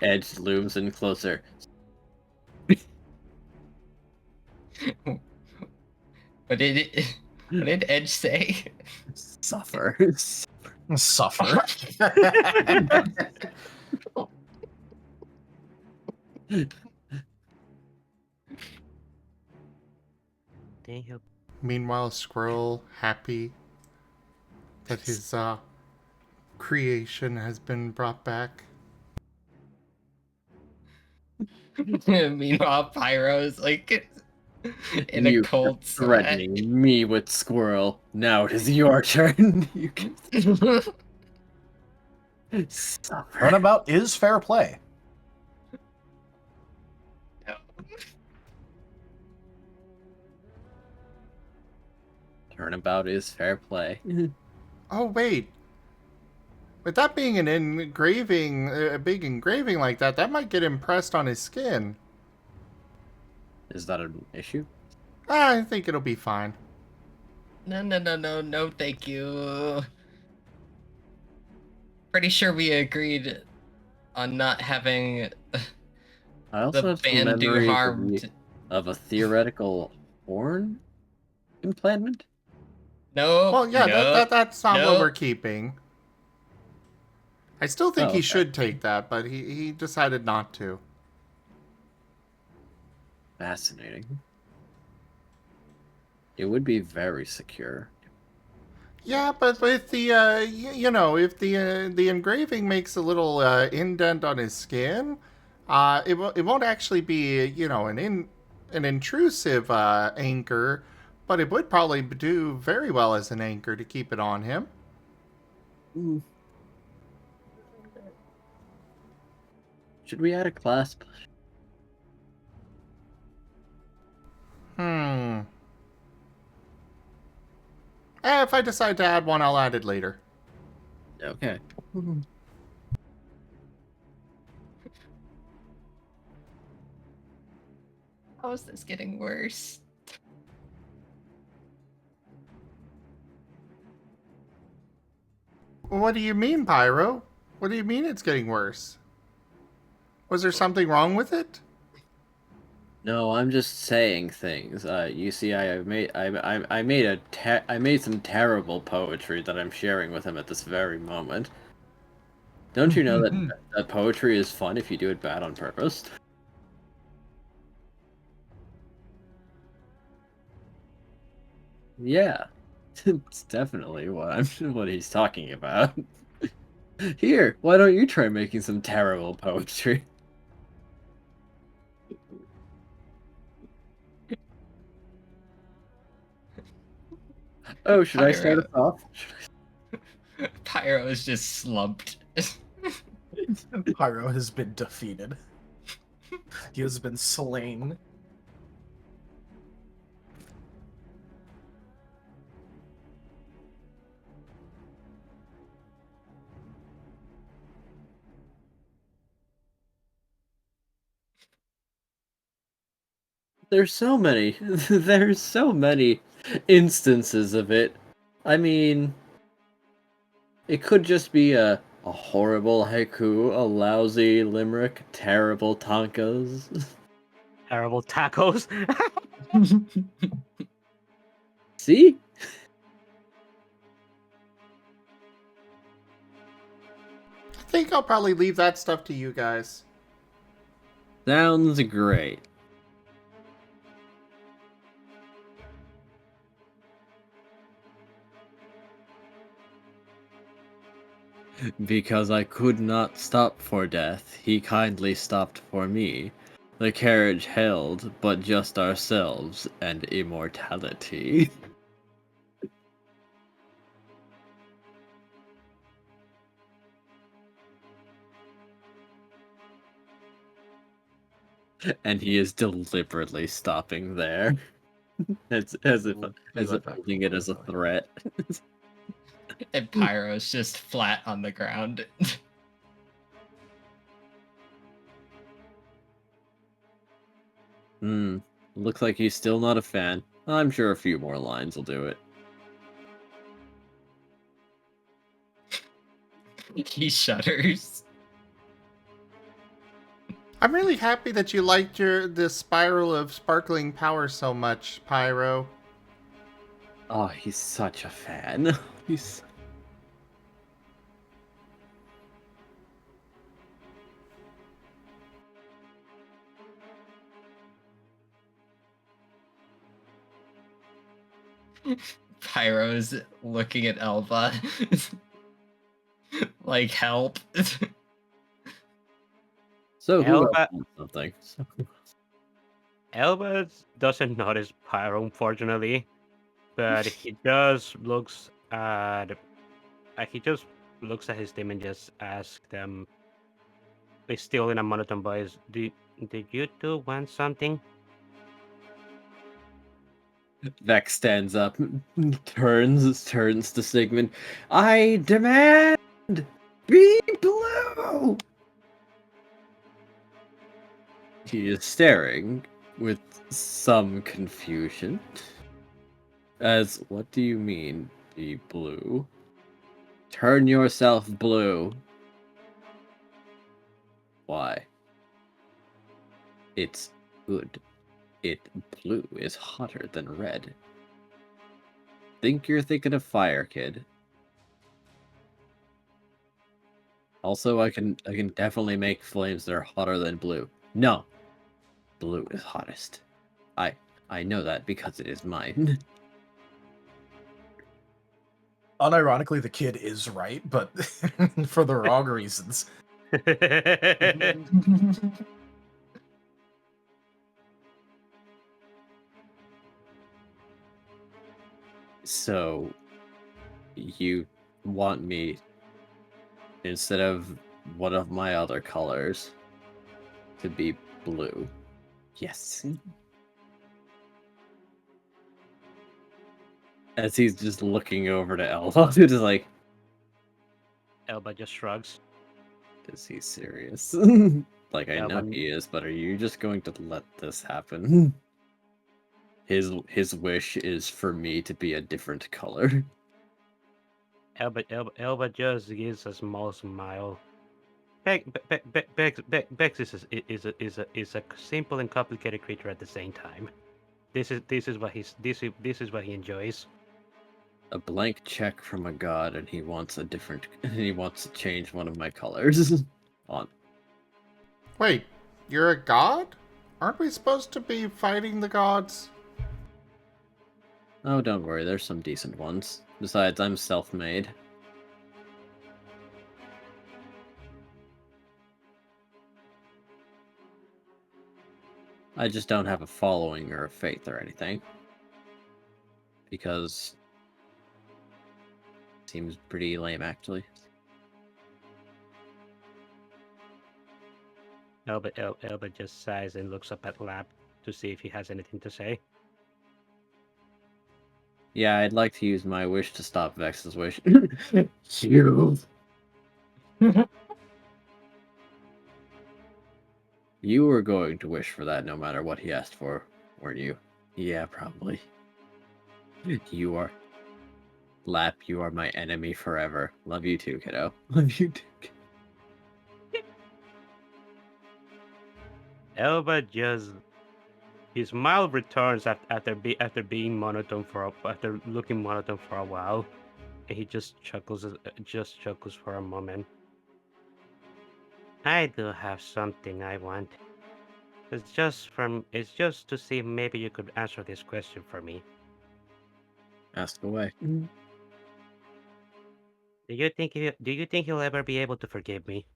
Edge looms in closer. What did Edge say? Suffer. Suffer. Damn. Meanwhile, Squirrel happy that his creation has been brought back. Meanwhile, Pyro's like in a cold sweat. Threatening me with Squirrel. Now it is your turn. You can suffer. Turnabout is fair play. Turnabout is fair play. Oh, wait. With that being an engraving, a big engraving like that, that might get impressed on his skin. Is that an issue? I think it'll be fine. No, thank you. Pretty sure we agreed on not having I also the have some band do memories harm. of a theoretical horn implantment. No. Well, yeah, no, that's not no. what we're keeping. I still think Oh, he okay. should take that, but he decided not to. Fascinating. It would be very secure. Yeah, but with the you know, if the engraving makes a little indent on his skin, it won't actually be, you know, an intrusive anchor, but it would probably do very well as an anchor to keep it on him. Should we add a clasp? If I decide to add one, I'll add it later. Okay. How is this getting worse? What do you mean, Pyro? What do you mean it's getting worse? Was there something wrong with it? No, I'm just saying things. You see, I made some terrible poetry that I'm sharing with him at this very moment. Don't you know that poetry is fun if you do it bad on purpose? Yeah, it's definitely what he's talking about. Here, why don't you try making some terrible poetry? Oh, should I start us off? Pyro is just slumped. Pyro has been defeated. He has been slain. There's so many. There's so many instances of it. I mean, it could just be a horrible haiku, a lousy limerick, terrible tankos. Terrible tacos. See? I think I'll probably leave that stuff to you guys. Sounds great. Because I could not stop for death, he kindly stopped for me. The carriage held but just ourselves and immortality. And he is deliberately stopping there. as if holding it as a threat. And Pyro's just flat on the ground. Looks like he's still not a fan. I'm sure a few more lines will do it. He shudders. I'm really happy that you liked the spiral of sparkling power so much, Pyro. Oh, he's such a fan. He's... Pyro's looking at Elva. Like, help. So who Elba- else wants something? Elba doesn't notice Pyro, unfortunately, but he just looks at his team and just asks them, still in a monotone voice, did you two want something? Vex stands up, turns to Sigmund. I demand Be blue! He is staring with some confusion. As, what do you mean, be blue? Turn yourself blue. Why? It's good. Blue is hotter than red. Think you're thinking of fire, kid. Also, I can definitely make flames that are hotter than blue. No. Blue is hottest. I know that because it is mine. Unironically, the kid is right, but for the wrong reasons. So, you want me, instead of one of my other colors, to be blue? Yes. As he's just looking over to Elva, just like, Elba just shrugs. is he serious? Like, I know Elba, he is, but are you just going to let this happen? His wish is for me to be a different color. Elba just gives a small smile. Bex is a simple and complicated creature at the same time. This is what he enjoys. A blank check from a god, and he wants to change one of my colors. On. Wait, you're a god? Aren't we supposed to be fighting the gods? Oh, don't worry, there's some decent ones. Besides, I'm self-made. I just don't have a following or a faith or anything. Because seems pretty lame, actually. Elba just sighs and looks up at Lap to see if he has anything to say. Yeah, I'd like to use my wish to stop Vex's wish. You. You were going to wish for that no matter what he asked for, weren't you? Yeah, probably. You are... Lap, you are my enemy forever. Love you too, kiddo. Love you too. Elba just his smile returns after being monotone after looking monotone for a while, and he just chuckles for a moment. I do have something I want. It's just to see if maybe you could answer this question for me. Ask away. Do you think you'll ever be able to forgive me?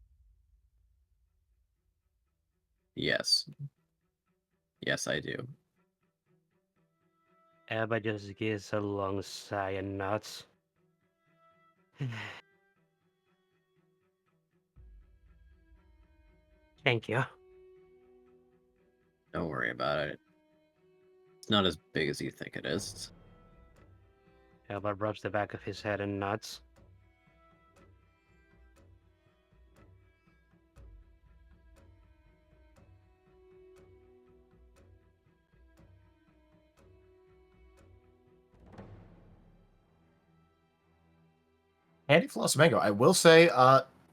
Yes. Yes, I do. Elba just gives a long sigh and nods. Thank you. Don't worry about it. It's not as big as you think it is. Elba rubs the back of his head and nods. Handy Floss Mango, I will say,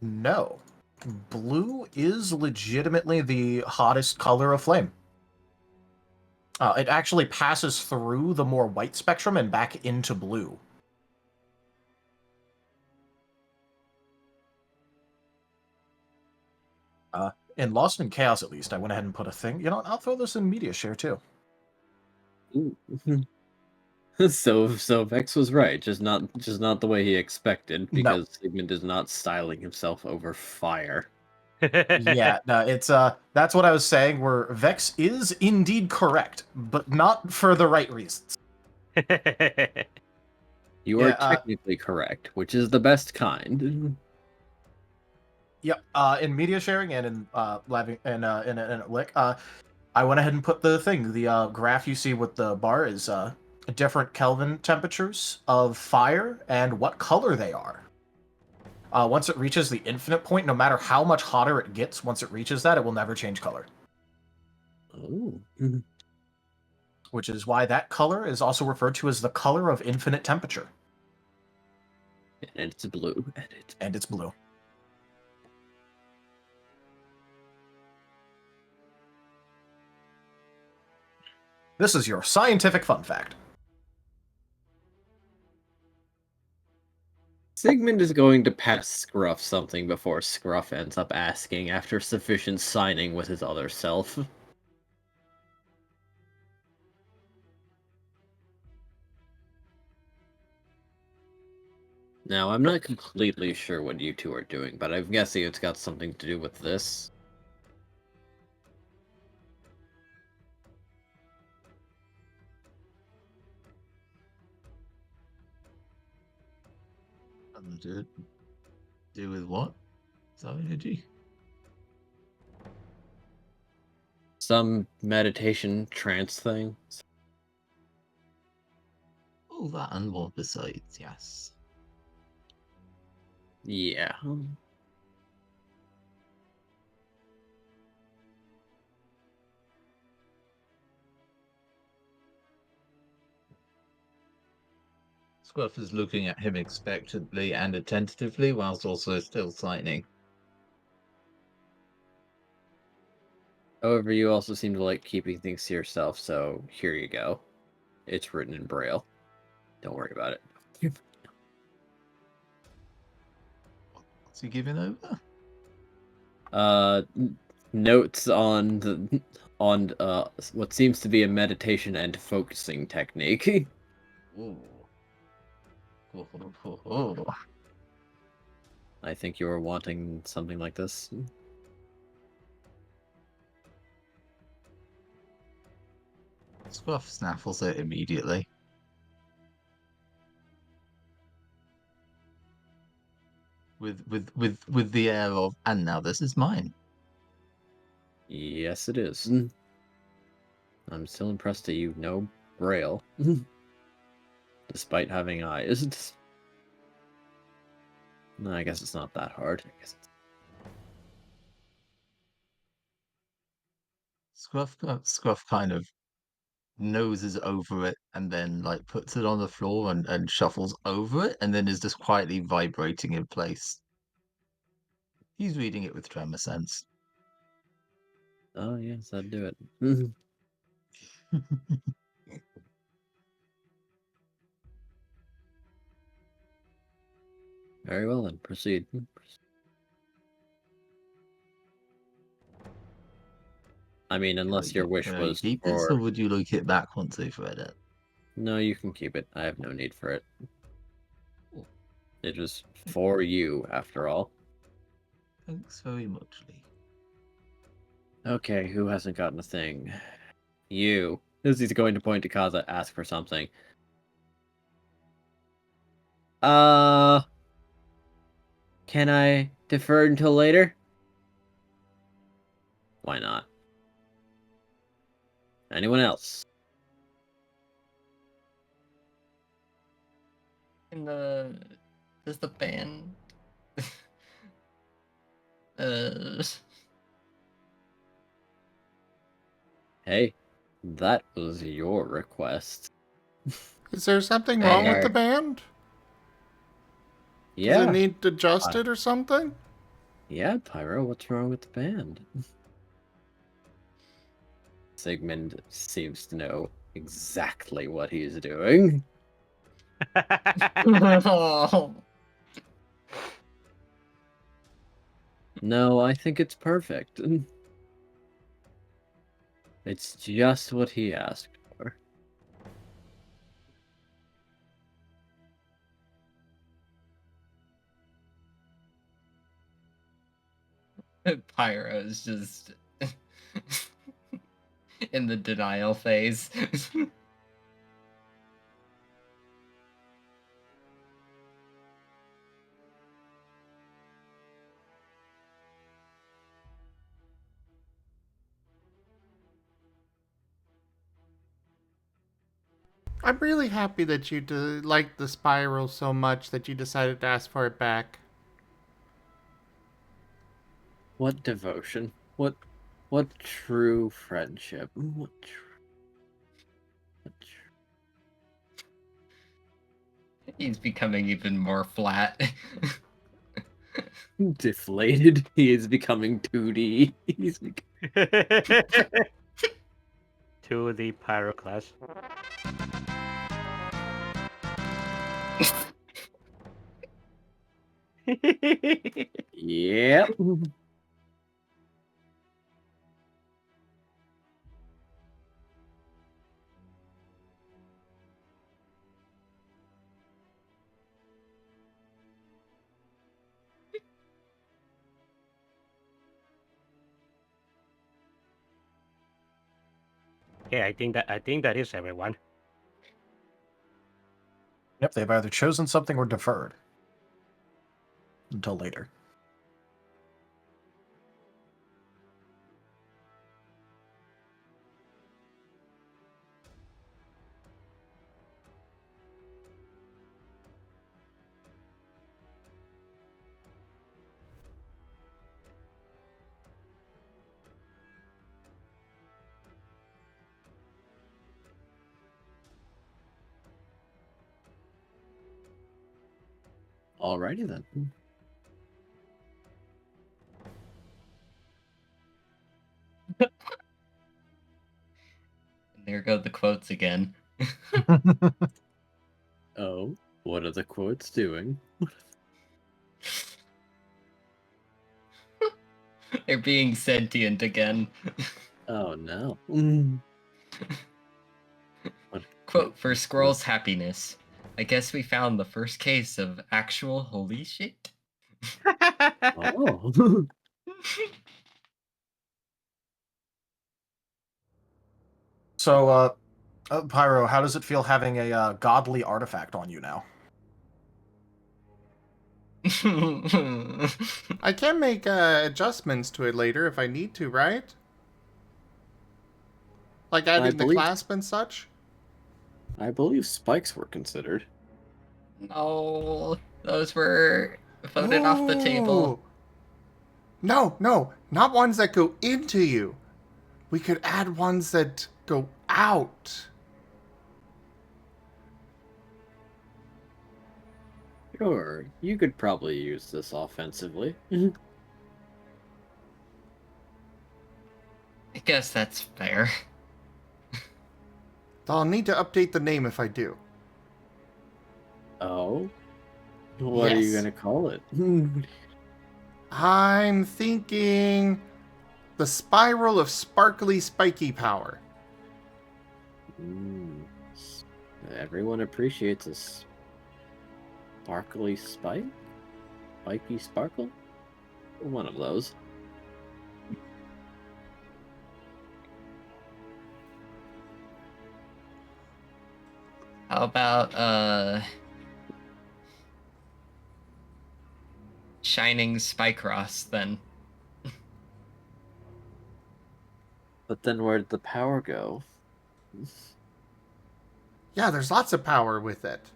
no. Blue is legitimately the hottest color of flame. It actually passes through the more white spectrum and back into blue. In Lost in Chaos, at least, I went ahead and put a thing. You know what? I'll throw this in media share, too. Ooh. So Vex was right, just not the way he expected, because Sigmund is not styling himself over fire. Yeah, no, it's that's what I was saying, where Vex is indeed correct, but not for the right reasons. You are technically correct, which is the best kind. Yep. In media sharing and in live and in Lick, I went ahead and put the thing. The graph you see with the bar is different Kelvin temperatures of fire and what color they are. Once it reaches the infinite point, no matter how much hotter it gets, once it reaches that, it will never change color. Oh. Which is why that color is also referred to as the color of infinite temperature. And it's blue. And it's blue. This is your scientific fun fact. Sigmund is going to pass Scruff something before Scruff ends up asking after sufficient signing with his other self. Now, I'm not completely sure what you two are doing, but I'm guessing it's got something to do with this. Do with what? Energy? Some meditation trance thing. Oh, that and more besides, yes. Yeah. Scruff is looking at him expectantly and attentively, whilst also still signing. However, you also seem to like keeping things to yourself, so here you go. It's written in Braille. Don't worry about it. What's he giving over? Notes on what seems to be a meditation and focusing technique. Ooh. Oh. I think you were wanting something like this. Scruff snaffles it immediately. With the air of, and now this is mine. Yes, it is. I'm still impressed that you know Braille, despite having eyes. No, I guess it's not that hard. I guess it's... Scruff kind of noses over it and then like puts it on the floor and shuffles over it and then is just quietly vibrating in place. He's reading it with tremor sense. Oh, yes, that'd do it. Very well, then. Proceed. I mean, unless your wish Can I was keep this, or for... would you like it back once they've read it? No, you can keep it. I have no need for it. Cool. It was for you, after all. Thanks very much, Lee. Okay, who hasn't gotten a thing? You. As he's going to point to Kaza, ask for something. Can I defer until later? Why not? Anyone else? Does the band Hey, that was your request. Is there something wrong with the band? Does Yeah. it need adjusted or something? Yeah, Pyro, what's wrong with the band? Sigmund seems to know exactly what he's doing. No, I think it's perfect. It's just what he asked for. Pyro is just in the denial phase. I'm really happy that you liked the spiral so much that you decided to ask for it back. What devotion? What true friendship? What He's becoming even more flat. deflated? He is becoming 2D. He's To the Pyroclast. Yep. Okay, I think that is everyone. Yep, they've either chosen something or deferred until later. Alrighty then. There go the quotes again. Oh, what are the quotes doing? They're being sentient again. Oh no. Quote for Squirrel's happiness. I guess we found the first case of actual holy shit. Oh. So, Pyro, how does it feel having a godly artifact on you now? I can make adjustments to it later if I need to, right? Like adding the clasp and such? I believe spikes were considered. No, those were voted off the table. No, not ones that go into you. We could add ones that go out. Sure, you could probably use this offensively. I guess that's fair. I'll need to update the name if I do. Oh? What are you Yes. gonna call it? I'm thinking the Spiral of Sparkly Spiky Power. Everyone appreciates a sparkly spike? Spiky sparkle? One of those. How about Shining Spycross then? But then where'd the power go? Yeah, there's lots of power with it.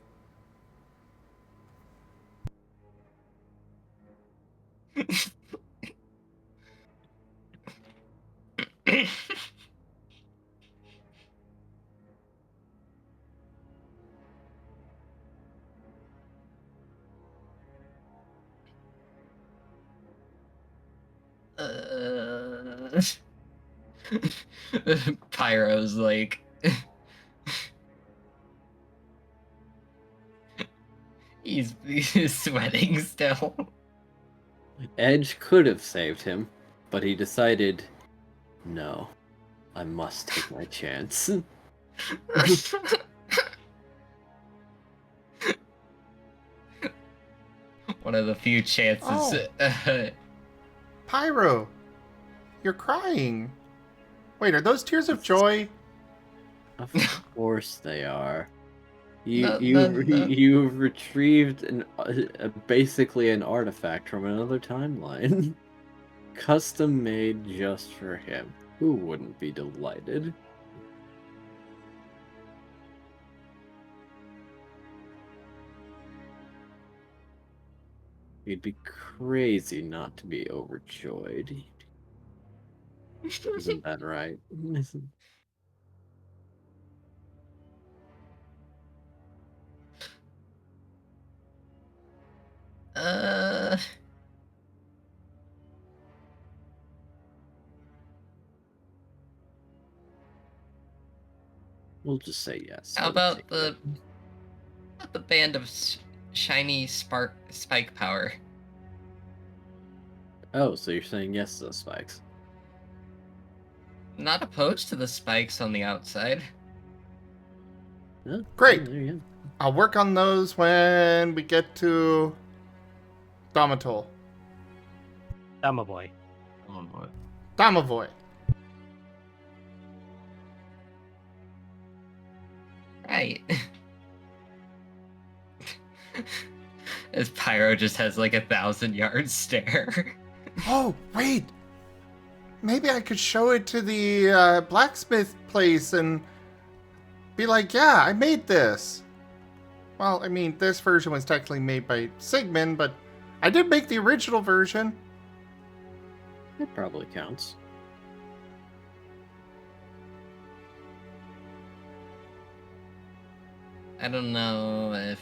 Pyro's like... he's sweating still. Edge could have saved him, but he decided, no, I must take my chance. One of the few chances. Oh. Pyro, you're crying. Wait, are those tears of joy? Of course they are. No. You've retrieved basically an artifact from another timeline. Custom made just for him. Who wouldn't be delighted? You'd be crazy not to be overjoyed. Isn't that right? Uh, We'll just say yes. how I would about take the band of shiny spike power? that. Oh, so you're saying yes to the spikes? Not opposed to the spikes on the outside. Yeah, Great. There you go. I'll work on those when we get to Domitol. Dama boy. Oh boy. Domovoy. Right. As Pyro just has like 1,000-yard stare. Oh, wait. Maybe I could show it to the blacksmith place and be like, yeah, I made this. Well, I mean, this version was technically made by Sigmund, but I did make the original version. It probably counts. I don't know if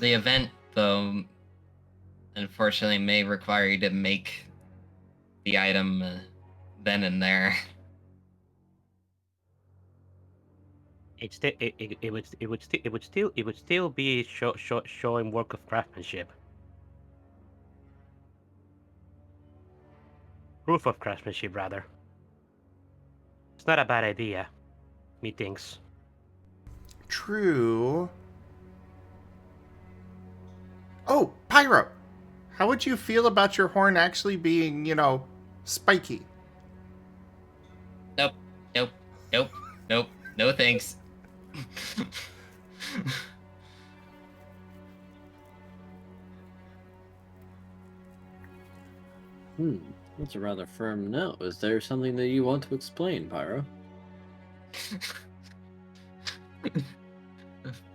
the event, though, unfortunately may require you to make the item then and there. It would still be showing work of craftsmanship. Proof of craftsmanship, rather. It's not a bad idea, methinks. True. Oh, Pyro. How would you feel about your horn actually being, spiky? Nope, nope, nope, nope, no thanks. That's a rather firm no. Is there something that you want to explain, Pyro?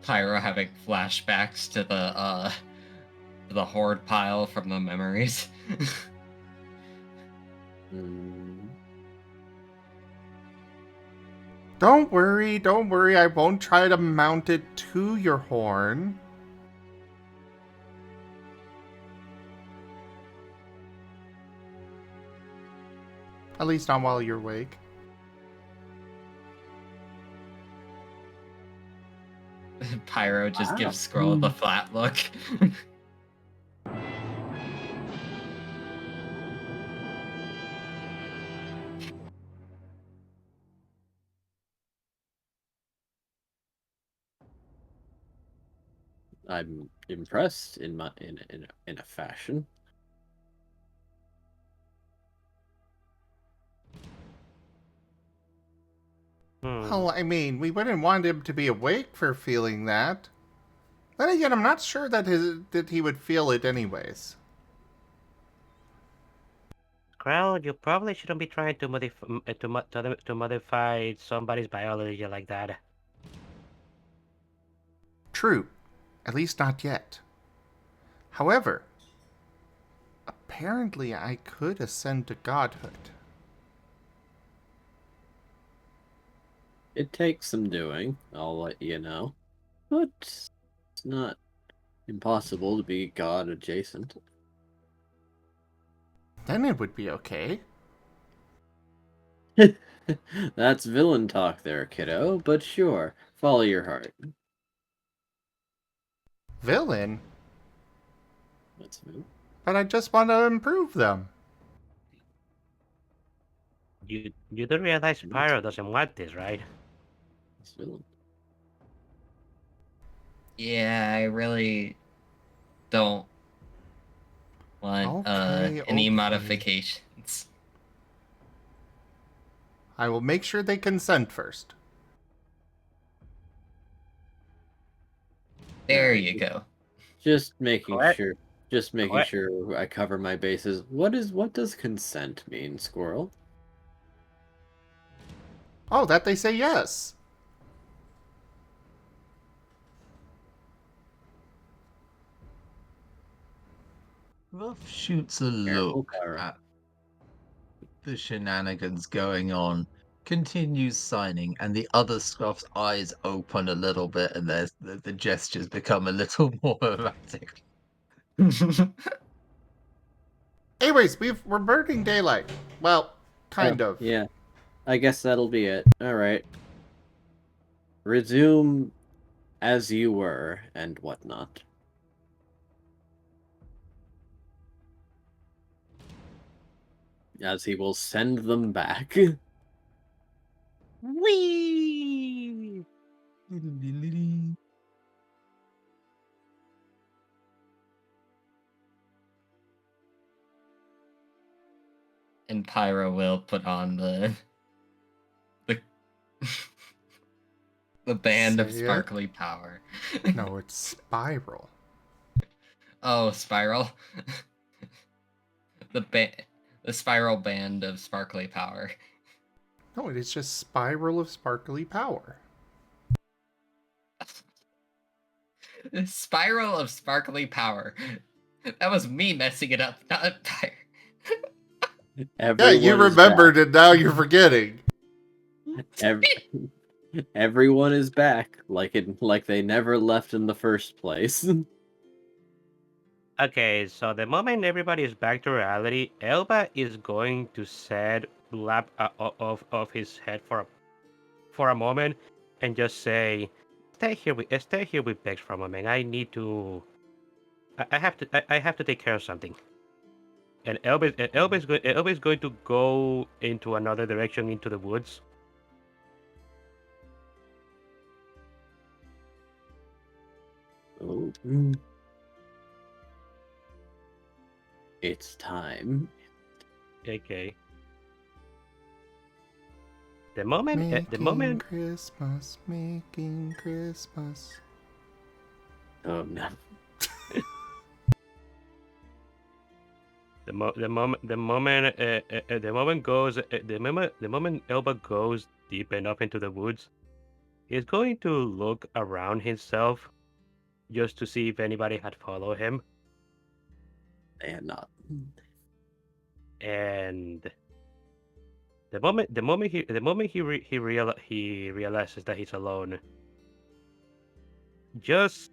Pyro having flashbacks to the horde pile from the memories. Don't worry, I won't try to mount it to your horn. At least not while you're awake. Pyro just gives Squirrel the flat look. I'm impressed in a fashion. Well, I mean, we wouldn't want him to be awake for feeling that. Then again, I'm not sure that he would feel it anyways. Krell, you probably shouldn't be trying to modify somebody's biology like that. True. At least not yet. However, apparently I could ascend to godhood. It takes some doing, I'll let you know. But it's not impossible to be god adjacent. Then it would be okay. That's villain talk there, kiddo, but sure, follow your heart. Villain? That's villain. But I just want to improve them. You do realize Pyro doesn't want this, right? That's villain. Yeah, I really don't want any Okay. modifications. I will make sure they consent first. There you go. Just making What? sure. Just making sure I cover my bases. What does consent mean, Squirrel? Oh, that they say yes. Scruff shoots a Careful, look Pyro. at the shenanigans going on, continues signing, and the other Scruff's eyes open a little bit, and the gestures become a little more erratic. Anyways, we're burning daylight. Well, kind of. Yeah, I guess that'll be it. Alright. Resume as you were, and whatnot. As he will send them back. Whee! And Pyro will put on the the band of Say it. sparkly power. No, it's Spiral. Oh, Spiral. The spiral band of sparkly power. No, it is just Spiral of Sparkly Power. Spiral of sparkly power. That was me messing it up, not Pyro. Yeah, you remembered and now you're forgetting. Everyone is back, like they never left in the first place. Okay, so the moment everybody is back to reality, Elba is going to set Blab off his head for a moment, and just say, "Stay here with Bex for a moment. I need to. I have to take care of something." And Elba is going to go into another direction into the woods. Oh. It's time. Okay. The moment Christmas, making Christmas. Oh no. The moment Elba goes deep enough into the woods, he's going to look around himself just to see if anybody had followed him. They had not. And the moment he realizes that he's alone, just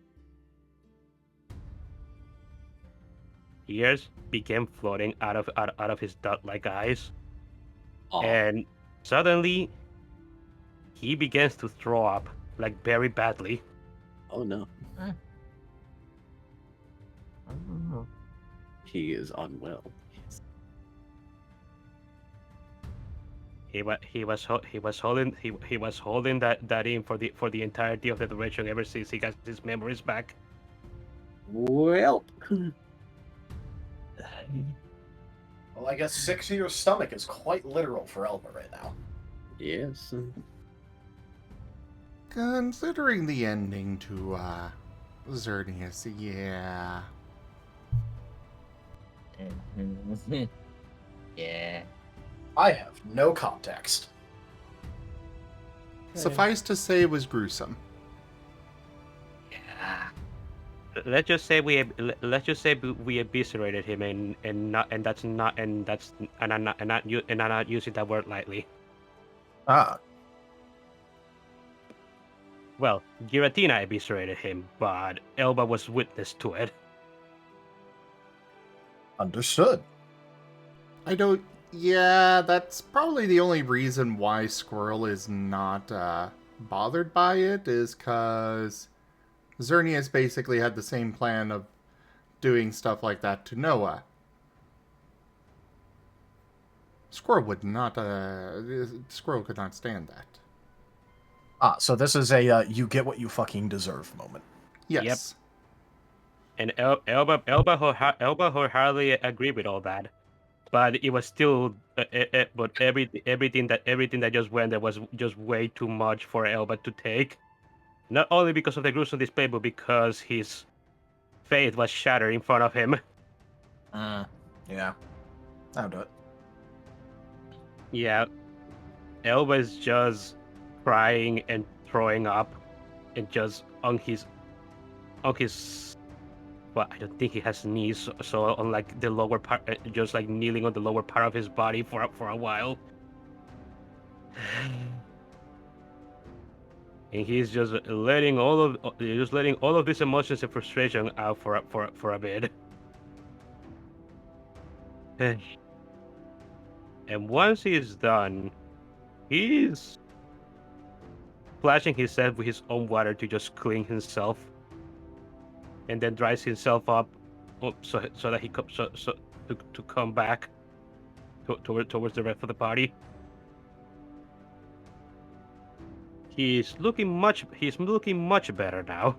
tears began floating out of his dot-like eyes, and suddenly he begins to throw up, like, very badly. Oh no. He is unwell. He was holding that in for the entirety of the duration ever since he got his memories back. Well. Well, I guess 6 of your stomach is quite literal for Elba right now. Yes. Considering the ending to Xerneas, yeah. Yeah. I have no context. Suffice to say, it was gruesome. Yeah. Let's just say we eviscerated him, and I'm not using that word lightly. Ah. Well, Giratina eviscerated him, but Elba was witness to it. Understood. I don't. Yeah, that's probably the only reason why Squirrel is not bothered by it, is because Xerneas basically had the same plan of doing stuff like that to Noah. Squirrel would not. Squirrel could not stand that. Ah, so this is a you get what you fucking deserve moment. Yes. And Elba wholeheartedly agreed with all that, but it was still, but everything that just went there was just way too much for Elba to take. Not only because of the gruesome display, but because his faith was shattered in front of him. Yeah. I'll do it. Yeah, Elba's just crying and throwing up, and just on his But I don't think he has knees, so on like the lower part, just like kneeling on the lower part of his body for a while. And he's just letting all of these emotions and frustration out for a bit. And once he's done, he's splashing himself with his own water to just clean himself, and then dries himself up, so that he to come back towards the rest of the party. He's looking much better now.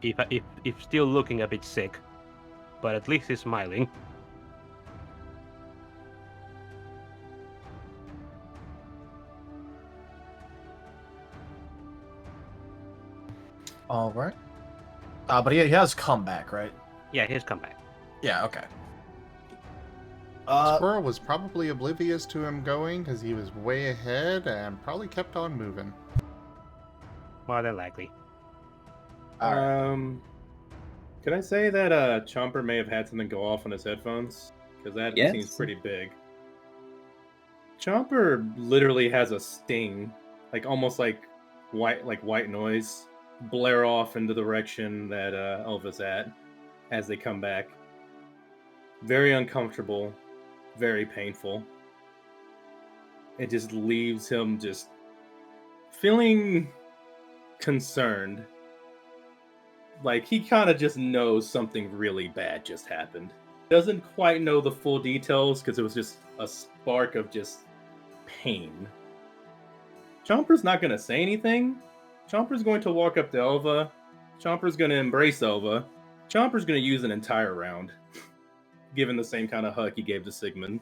If still looking a bit sick, but at least he's smiling. All right. But he has come back, right? Yeah, he's come back. Yeah. Okay. Squirrel was probably oblivious to him going because he was way ahead and probably kept on moving. More than likely. Can I say that Chomper may have had something go off on his headphones? Because that Yes. seems pretty big. Chomper literally has a sting, like almost like white noise, blare off in the direction that Elva's at as they come back. Very uncomfortable, very painful. It just leaves him just feeling concerned. Like, he kind of just knows something really bad just happened. Doesn't quite know the full details because it was just a spark of just pain. Chomper's not going to say anything. Chomper's going to walk up to Elva. Chomper's going to embrace Elva. Chomper's going to use an entire round, given the same kind of hug he gave to Sigmund.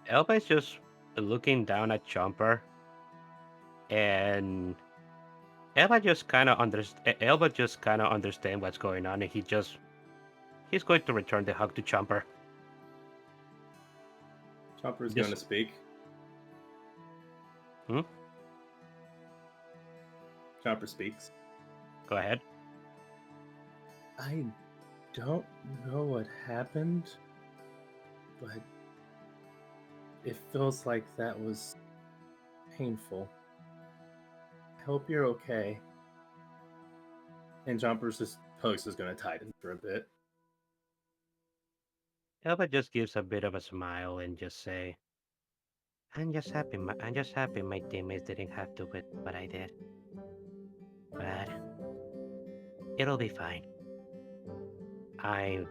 Elba is just looking down at Chomper, and Elba just kind of understands what's going on, and he's going to return the hug to Chomper. Chomper's Yes. going to speak. Chomper speaks. Go ahead. I don't know what happened, but it feels like that was painful. I hope you're okay. And Chomper's post is going to tighten for a bit. Elba just gives a bit of a smile and just say, I'm just happy my teammates didn't have to do what I did. But it'll be fine. I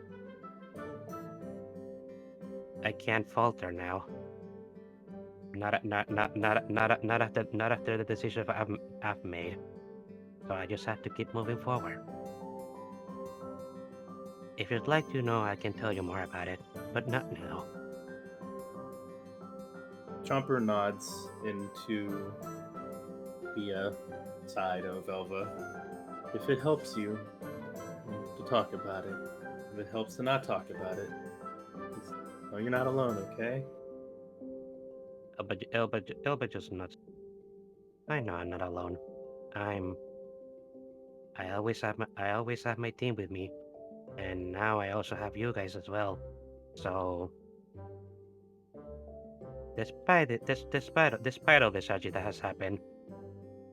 can't falter now. Not after the decision I've made. So I just have to keep moving forward. If you'd like to know, I can tell you more about it, but not now. Chomper nods into the side of Elva. If it helps you to talk about it, if it helps to not talk about it, just know you're not alone, okay? Elba just nods. I know I'm not alone. I always have my team with me, and now I also have you guys as well. So, despite all the tragedy that has happened,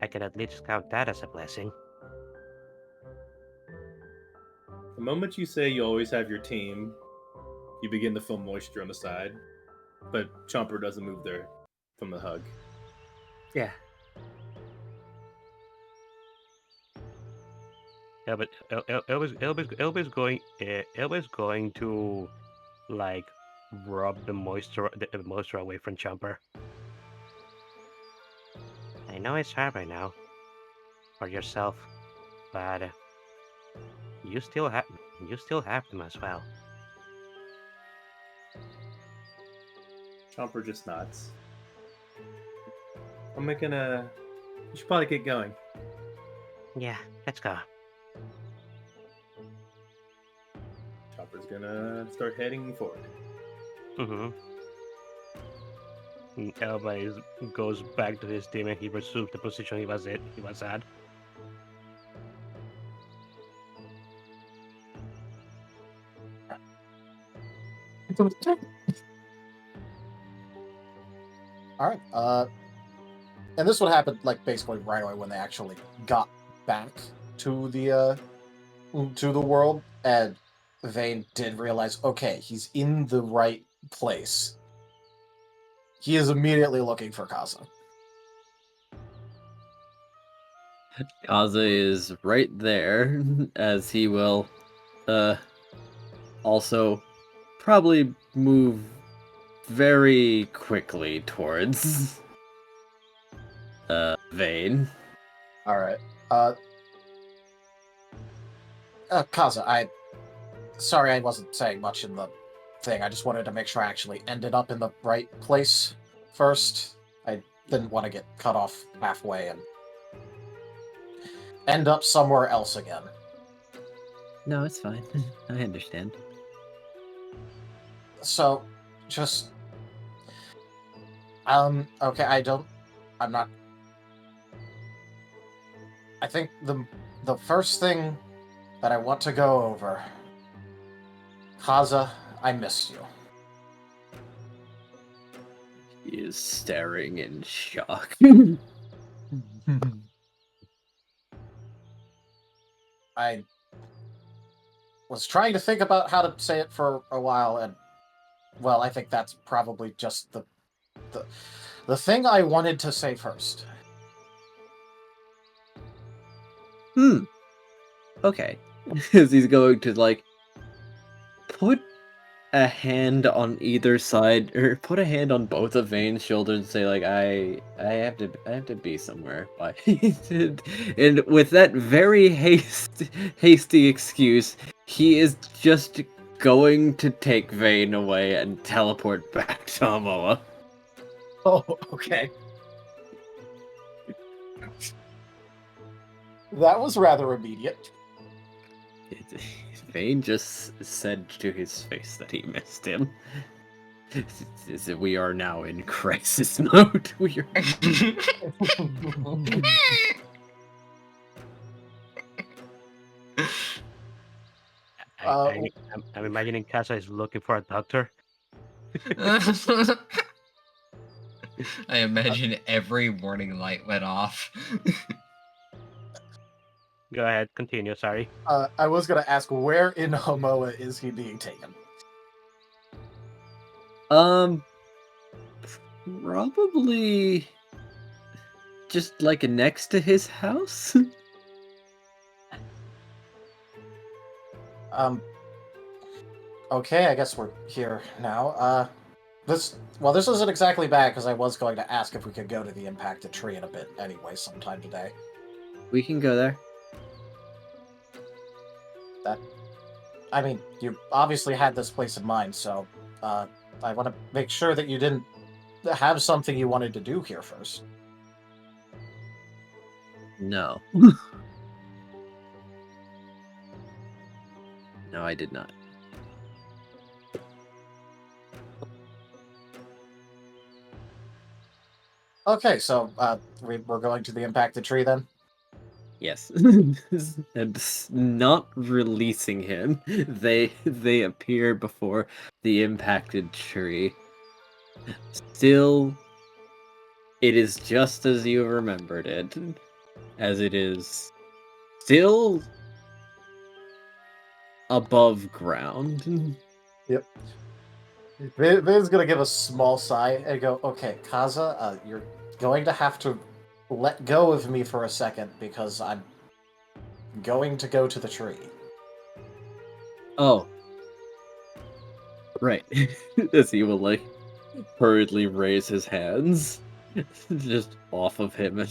I can at least count that as a blessing. The moment you say you always have your team, you begin to feel moisture on the side, but Chomper doesn't move there from the hug. Yeah. Yeah, but Elba's going to like rub the moisture away from Chomper. I know it's hard right now for yourself, but you still have them as well. Chomper just nods. We should probably get going. Yeah, let's go. Chomper's gonna start heading forward. Elba goes back to his team and he resumes the position he was at. All right. And this would happen like basically right away when they actually got back to the world, and Vane did realize, okay, he's in the right place. He is immediately looking for Kaza. Kaza is right there, as he will also probably move very quickly towards Vane. All right. Kaza, sorry I wasn't saying much in the thing. I just wanted to make sure I actually ended up in the right place first. I didn't want to get cut off halfway and end up somewhere else again. No, it's fine. I understand. So, just... okay, I'm not... I think the first thing that I want to go over... Kaza, I miss you. He is staring in shock. I was trying to think about how to say it for a while, and well, I think that's probably just the thing I wanted to say first. Okay. As he's going to like put a hand on either side, or put a hand on both of Vane's shoulders and say, like, I have to be somewhere. And with that very hasty excuse, he is just going to take Vane away and teleport back to Amoa. Oh, okay. That was rather immediate. Vane just said to his face that he missed him. We are now in crisis mode. We are... I'm imagining Casa is looking for a doctor. I imagine every warning light went off. Go ahead, continue, sorry. I was going to ask, where in Homoa is he being taken? Probably just like next to his house. Okay, I guess we're here now. This isn't exactly bad, because I was going to ask if we could go to the impacted tree in a bit anyway, sometime today. We can go there. I mean, you obviously had this place in mind, so, I want to make sure that you didn't have something you wanted to do here first. No. No, I did not. Okay, so, we're going to the impacted tree then? Yes. And not releasing him, they appear before the impacted tree. Still, it is just as you remembered it, as it is still above ground. Yep. Vin's gonna give a small sigh and go, okay, Kaza, you're going to have to let go of me for a second, because I'm going to go to the tree. Oh. Right. As he will, like, hurriedly raise his hands. Just off of him.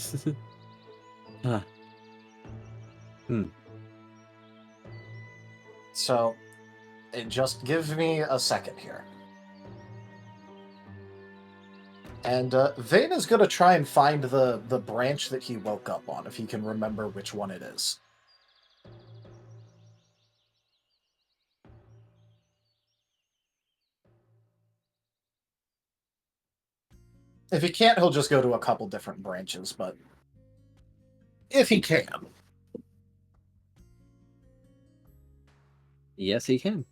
So, just give me a second here. And Vane is going to try and find the branch that he woke up on, if he can remember which one it is. If he can't, he'll just go to a couple different branches, but if he can. Yes, he can.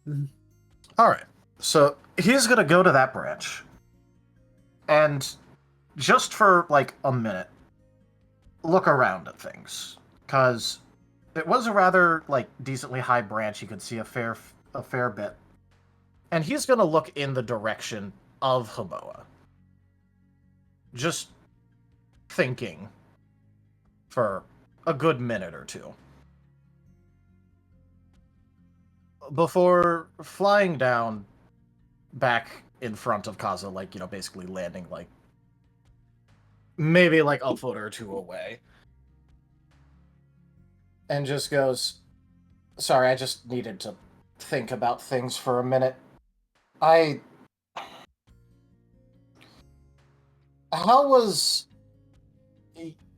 All right. So he's gonna go to that branch, and just for like a minute, look around at things, because it was a rather like decently high branch. You could see a fair bit, and he's gonna look in the direction of Hamoa, just thinking for a good minute or two before flying down back in front of Kaza, like, basically landing like maybe like a foot or two away, and just goes, "Sorry, I just needed to think about things for a minute. How was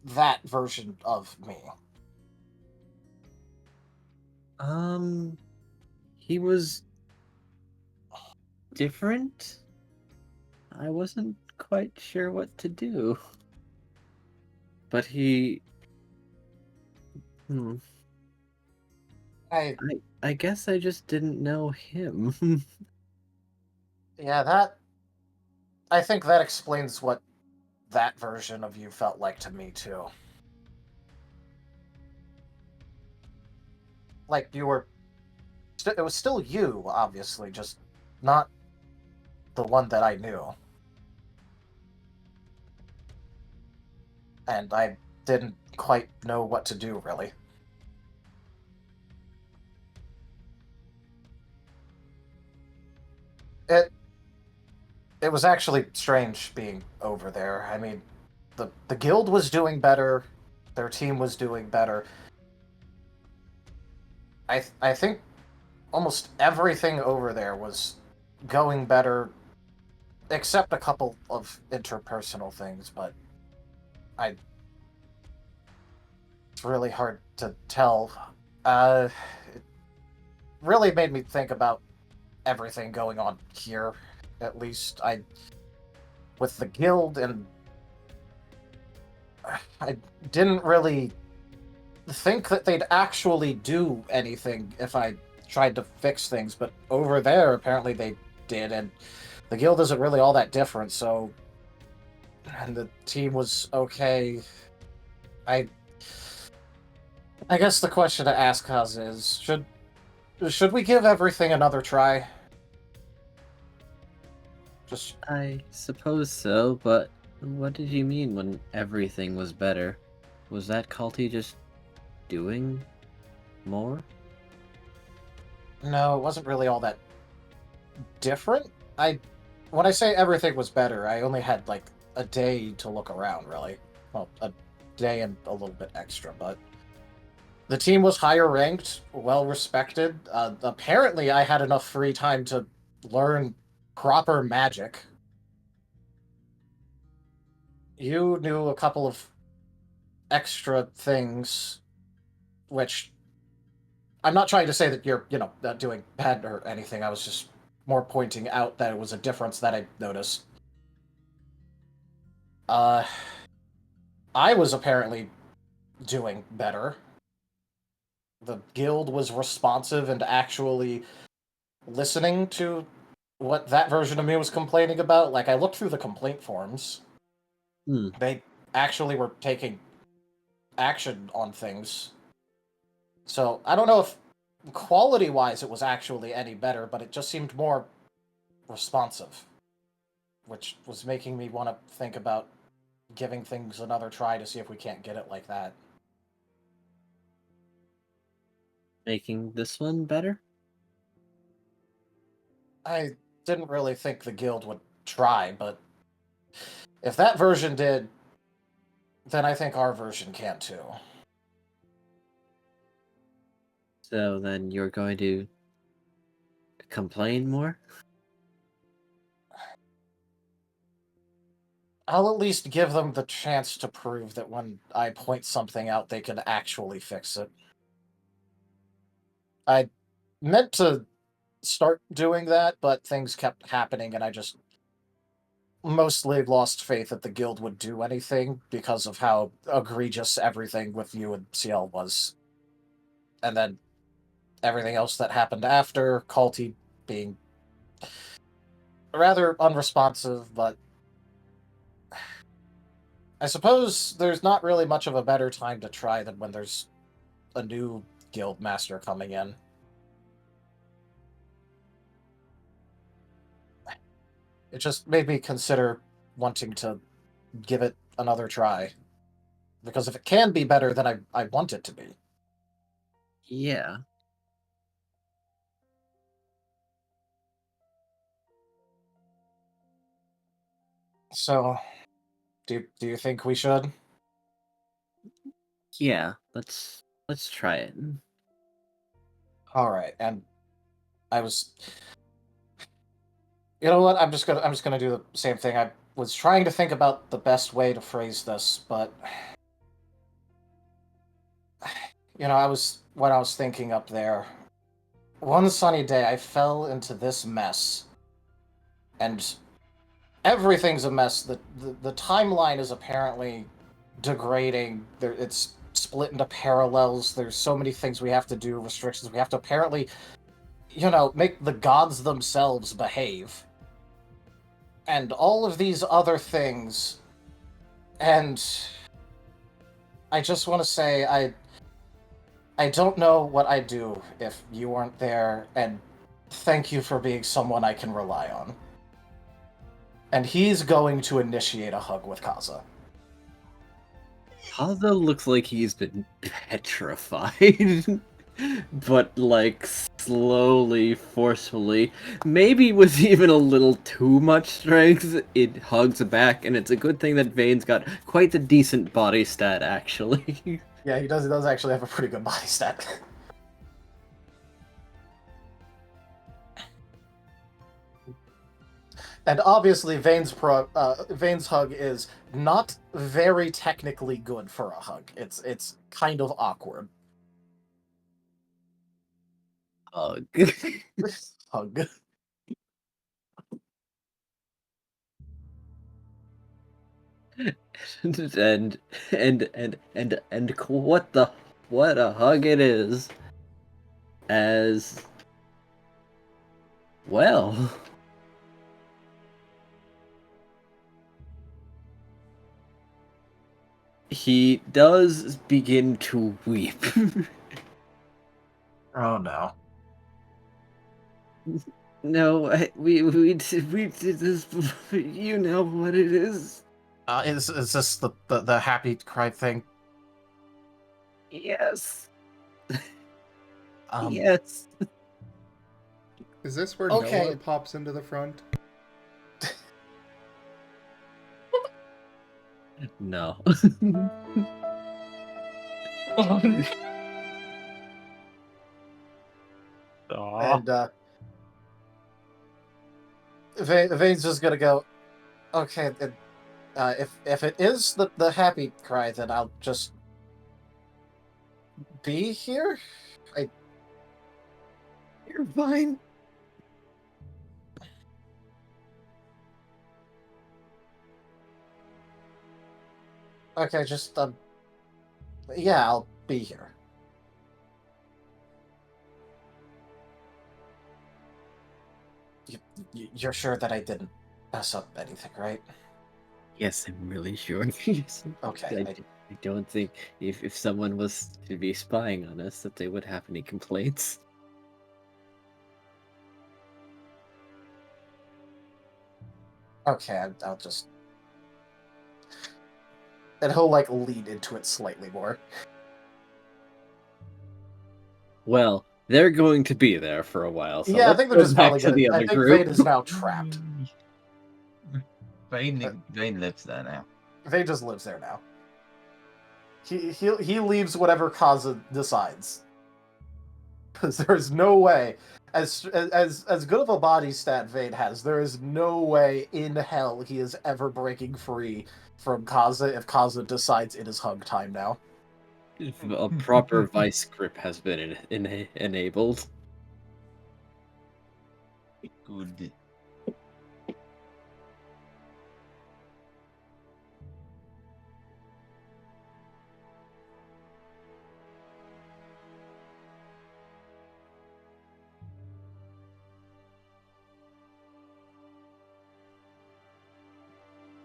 that version of me?" He was different. I wasn't quite sure what to do. But he... I guess I just didn't know him. Yeah, I think that explains what that version of you felt like to me, too. Like, you were... It was still you, obviously, just not the one that I knew. And I didn't quite know what to do, really. It was actually strange being over there. I mean, the guild was doing better, their team was doing better. I think almost everything over there was going better, except a couple of interpersonal things, but it's really hard to tell. It really made me think about everything going on here, at least. With the guild, and I didn't really think that they'd actually do anything if I tried to fix things, but over there, apparently they did, and the guild isn't really all that different, so... And the team was okay. I guess the question to ask Kaz is, should we give everything another try? I suppose so, but what did you mean when everything was better? Was that culty just doing more? No, it wasn't really all that different. When I say everything was better, I only had like a day to look around, really. Well, a day and a little bit extra, but the team was higher ranked, well respected. Apparently, I had enough free time to learn proper magic. You knew a couple of extra things, which I'm not trying to say that you're, not doing bad or anything. I was just more pointing out that it was a difference that I noticed. I was apparently doing better. The guild was responsive and actually listening to what that version of me was complaining about. Like, I looked through the complaint forms. They actually were taking action on things. So, I don't know if quality-wise it was actually any better, but it just seemed more responsive, which was making me want to think about giving things another try to see if we can't get it like that. Making this one better? I didn't really think the guild would try, but if that version did, then I think our version can too. So then you're going to complain more? I'll at least give them the chance to prove that when I point something out, they can actually fix it. I meant to start doing that, but things kept happening, and I just mostly lost faith that the guild would do anything because of how egregious everything with you and CL was. And then everything else that happened after, Culty being rather unresponsive, but I suppose there's not really much of a better time to try than when there's a new guild master coming in. It just made me consider wanting to give it another try. Because if it can be better, then I want it to be. Yeah. So, do you think we should? Yeah, let's try it. All right, and I was, you know what? I'm just gonna do the same thing. I was trying to think about the best way to phrase this, but you know, when I was thinking up there, one sunny day I fell into this mess, and everything's a mess. The timeline is apparently degrading. It's split into parallels. There's so many things we have to do, restrictions. We have to apparently, you know, make the gods themselves behave. And all of these other things. And I just want to say I don't know what I'd do if you weren't there, and thank you for being someone I can rely on. And he's going to initiate a hug with Kaza. Kaza looks like he's been petrified. But, like, slowly, forcefully, maybe with even a little too much strength, it hugs back, and it's a good thing that Vane's got quite the decent body stat, actually. Yeah, he does actually have a pretty good body stat. And obviously, Vane's hug is not very technically good for a hug. It's kind of awkward. Hug. Hug. and what a hug it is. As well. He does begin to weep. Oh no. No, we did this before. You know what it is. Is this the happy cry thing? Yes. Um, Yes. Is this where Okay. Noah pops into the front? No. Aw. And Vane's just gonna go. Okay, if it is the happy cry, then I'll just be here. You're fine. Okay, just yeah, I'll be here. You're sure that I didn't mess up anything, right? Yes, I'm really sure. Okay. I don't think if someone was to be spying on us that they would have any complaints. Okay, I'll just. And he'll like lean into it slightly more. Well, they're going to be there for a while, so Yeah, I let's think they're go just back probably to gonna. the I other think group. Vane is now trapped. Vane lives there now. Vane just lives there now. He leaves whatever Kaza decides. Because there's no way, as good of a body stat Vane has, there is no way in hell he is ever breaking free from Kaza if Kaza decides it is hug time now. A proper vice grip has been enabled. Good.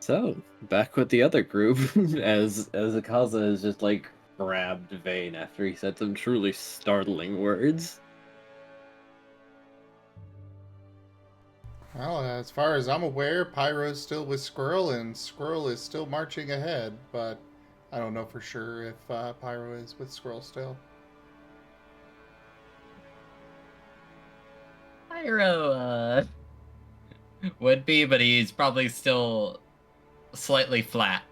So, back with the other group, as Akaza has just like grabbed Vane after he said some truly startling words. Well, as far as I'm aware, Pyro is still with Squirrel, and Squirrel is still marching ahead, but I don't know for sure if Pyro is with Squirrel still. Pyro, would be, but he's probably still slightly flat.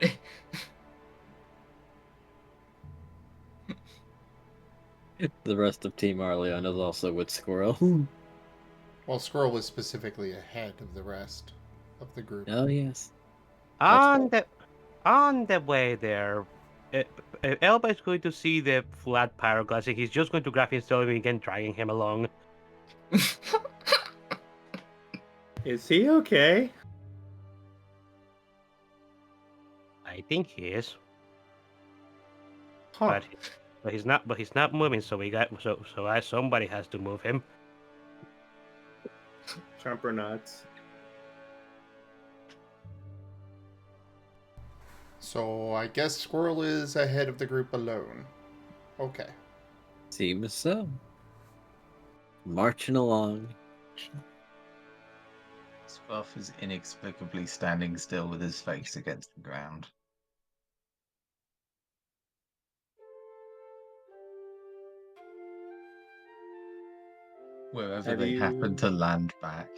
The rest of Team Arleon is also with Squirrel. Well, Squirrel was specifically ahead of the rest of the group. Oh yes. On the way there, Elba is going to see the flat Pyroclast, and he's just going to grab him slowly and dragging him along. Is he okay? I think he is, Huh. but he's not. But he's not moving, so somebody has to move him. Chomper nuts. So I guess Squirrel is ahead of the group alone. Okay. Seems so. Marching along. Scruff is inexplicably standing still with his face against the ground. Wherever Have they happen you- to land back.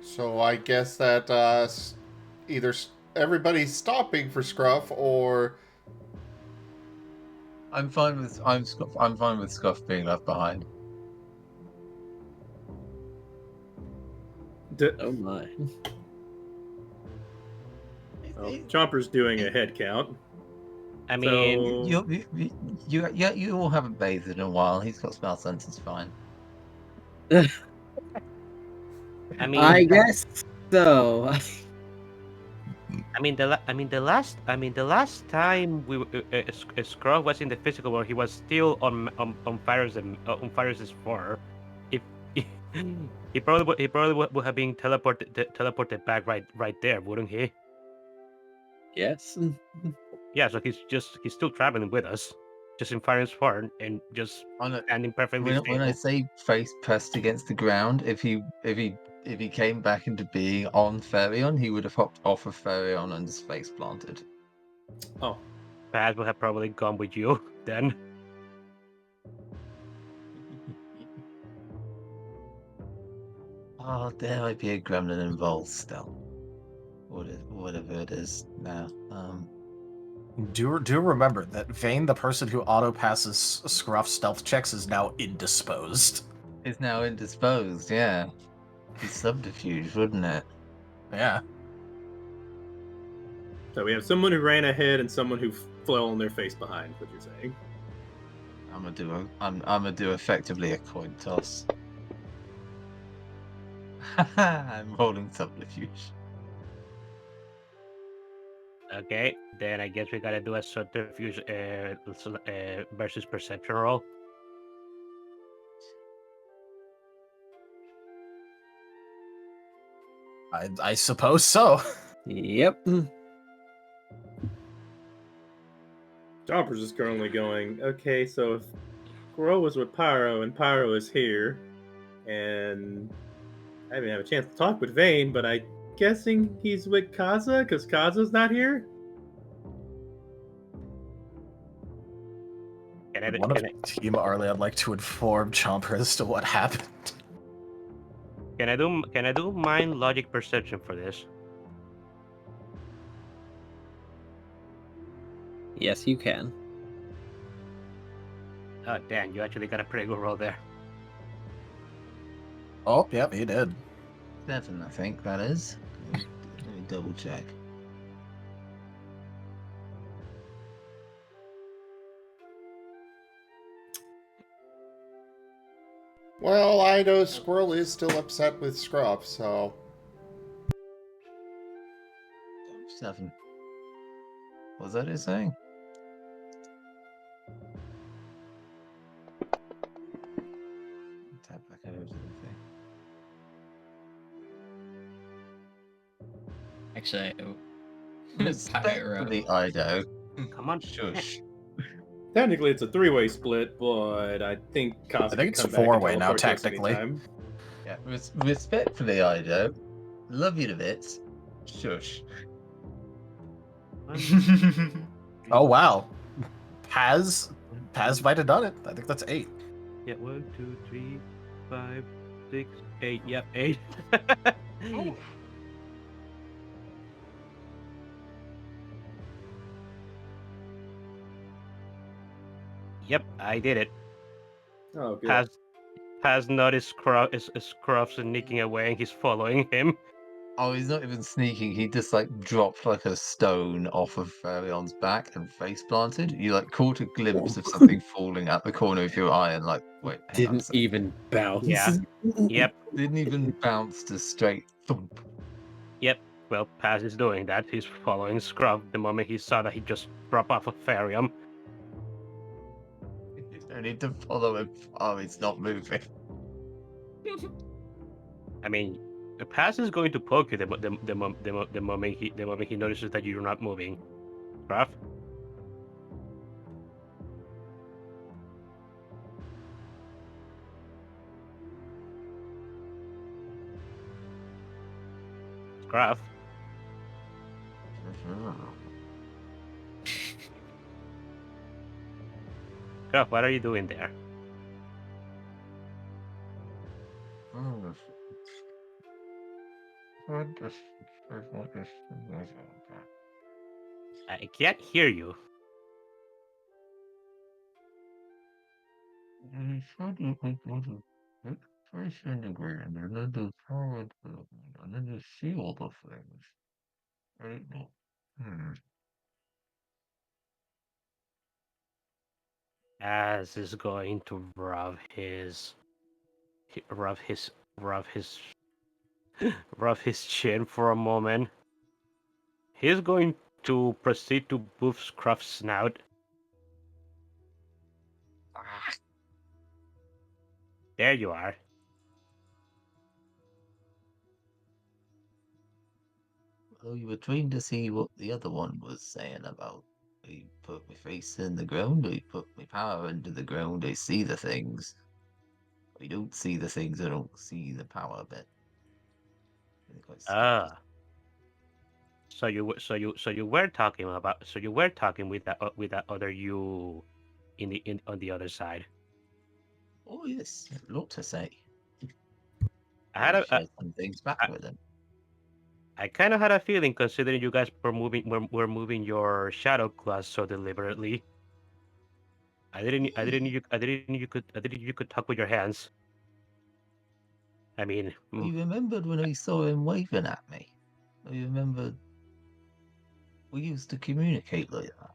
So I guess that either everybody's stopping for Scruff or I'm fine with Scruff being left behind. Oh my. Well, Chomper's doing a head count. I mean, You all haven't bathed in a while. He's got smell sense. It's fine. I mean, I guess so. the last time Scruff was in the physical world, he was still on Faris' fur. If he probably would have been teleported back right there, wouldn't he? Yes. Yeah, so he's still traveling with us, just in Faris' fur and just standing perfectly still. When I say face pressed against the ground, if he came back into being on Furryon, he would have hopped off of Furryon and his face planted. Oh, Paz would have probably gone with you then. Oh, there might be a gremlin involved still. Whatever it is now. Do remember that Vane, the person who auto passes Scruff stealth checks, is now indisposed. It's now indisposed, yeah. It's subterfuge, wouldn't it? Yeah. so we have someone who ran ahead and someone who fell on their face behind. What you're saying? I'm gonna do effectively a coin toss. I'm rolling subterfuge. Okay, then I guess we gotta do a subterfuge versus perception roll. I suppose so. Yep. Chomper's just currently going, okay, so if Squirrel was with Pyro and Pyro is here, and I haven't had a chance to talk with Vane, but I'm guessing he's with Kaza because Kaza's not here? One of Team Arley, I'd like to inform Chomper as to what happened. Can I do mind logic perception for this? Yes, you can. Oh damn, you actually got a pretty good roll there. Oh, yep, he did. 7, I think that is. Let me double check. well, I know Squirrel is still upset with Scruff, so 7. Was that it saying? Tap back over to the thing. Actually, Respectfully, Ido. Come on. Shush. Technically, it's a three-way split, but I think Kaza I think can it's come back and four-way now, teleport to us technically. anytime. Yeah, respectfully, Ido. Love you to bits. Shush. Oh wow, Paz might have done it. I think that's 8. Yeah, 1, 2, 3, 5, 6, 8. Yep, 8. Yep, I did it. Oh, good. Has noticed Scruff sneaking away and he's following him. Oh, he's not even sneaking. He just like dropped like a stone off of Farion's back and face planted. You like caught a glimpse of something falling out the corner of your eye and like, wait, hang on a Didn't second. even bounce. Yeah. Yep. Didn't even bounce to straight thump. Yep. Well, Paz is doing that. He's following Scruff the moment he saw that he just dropped off of Farium. You don't need to follow him. Oh, he's not moving. I mean, Paz is going to poke you the moment he notices that you're not moving. Scruff? Scruff? Scruff, what are you doing there? I can't hear you. First in the ground, and then the power, and then the see all the things. Right? Az is going to rub his chin for a moment. He's going to proceed to boof Scruff's snout. There you are. Well, you were trying to see what the other one was saying about. I put my face in the ground, I put my power into the ground, I see the things. I don't see the things, I don't see the power bit. Really quite stupid. So you were talking with that other you on the other side. Oh yes, a lot to say. I had share some things back with him. I kind of had a feeling, considering you guys were moving your shadow class so deliberately. I didn't you could talk with your hands. I mean, I remembered when I saw him waving at me. I remembered we used to communicate like that.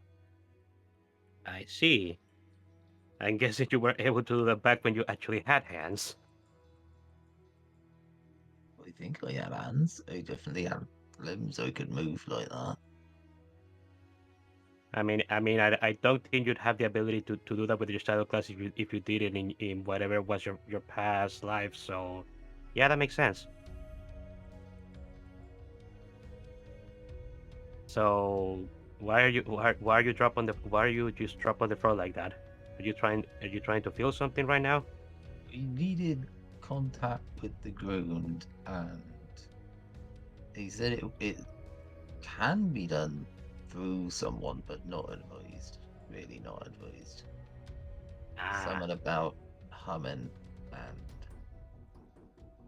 I see. I'm guessing you were able to do that back when you actually had hands. I think I have hands. I definitely have limbs I could move like that. I don't think you'd have the ability to do that with your shadow class if you did it in whatever was your past life. So, yeah, that makes sense. So, why are you just drop on the floor like that? Are you trying to feel something right now? We needed contact with the ground, and he said it can be done through someone, but not advised. Really not advised. Something about humming and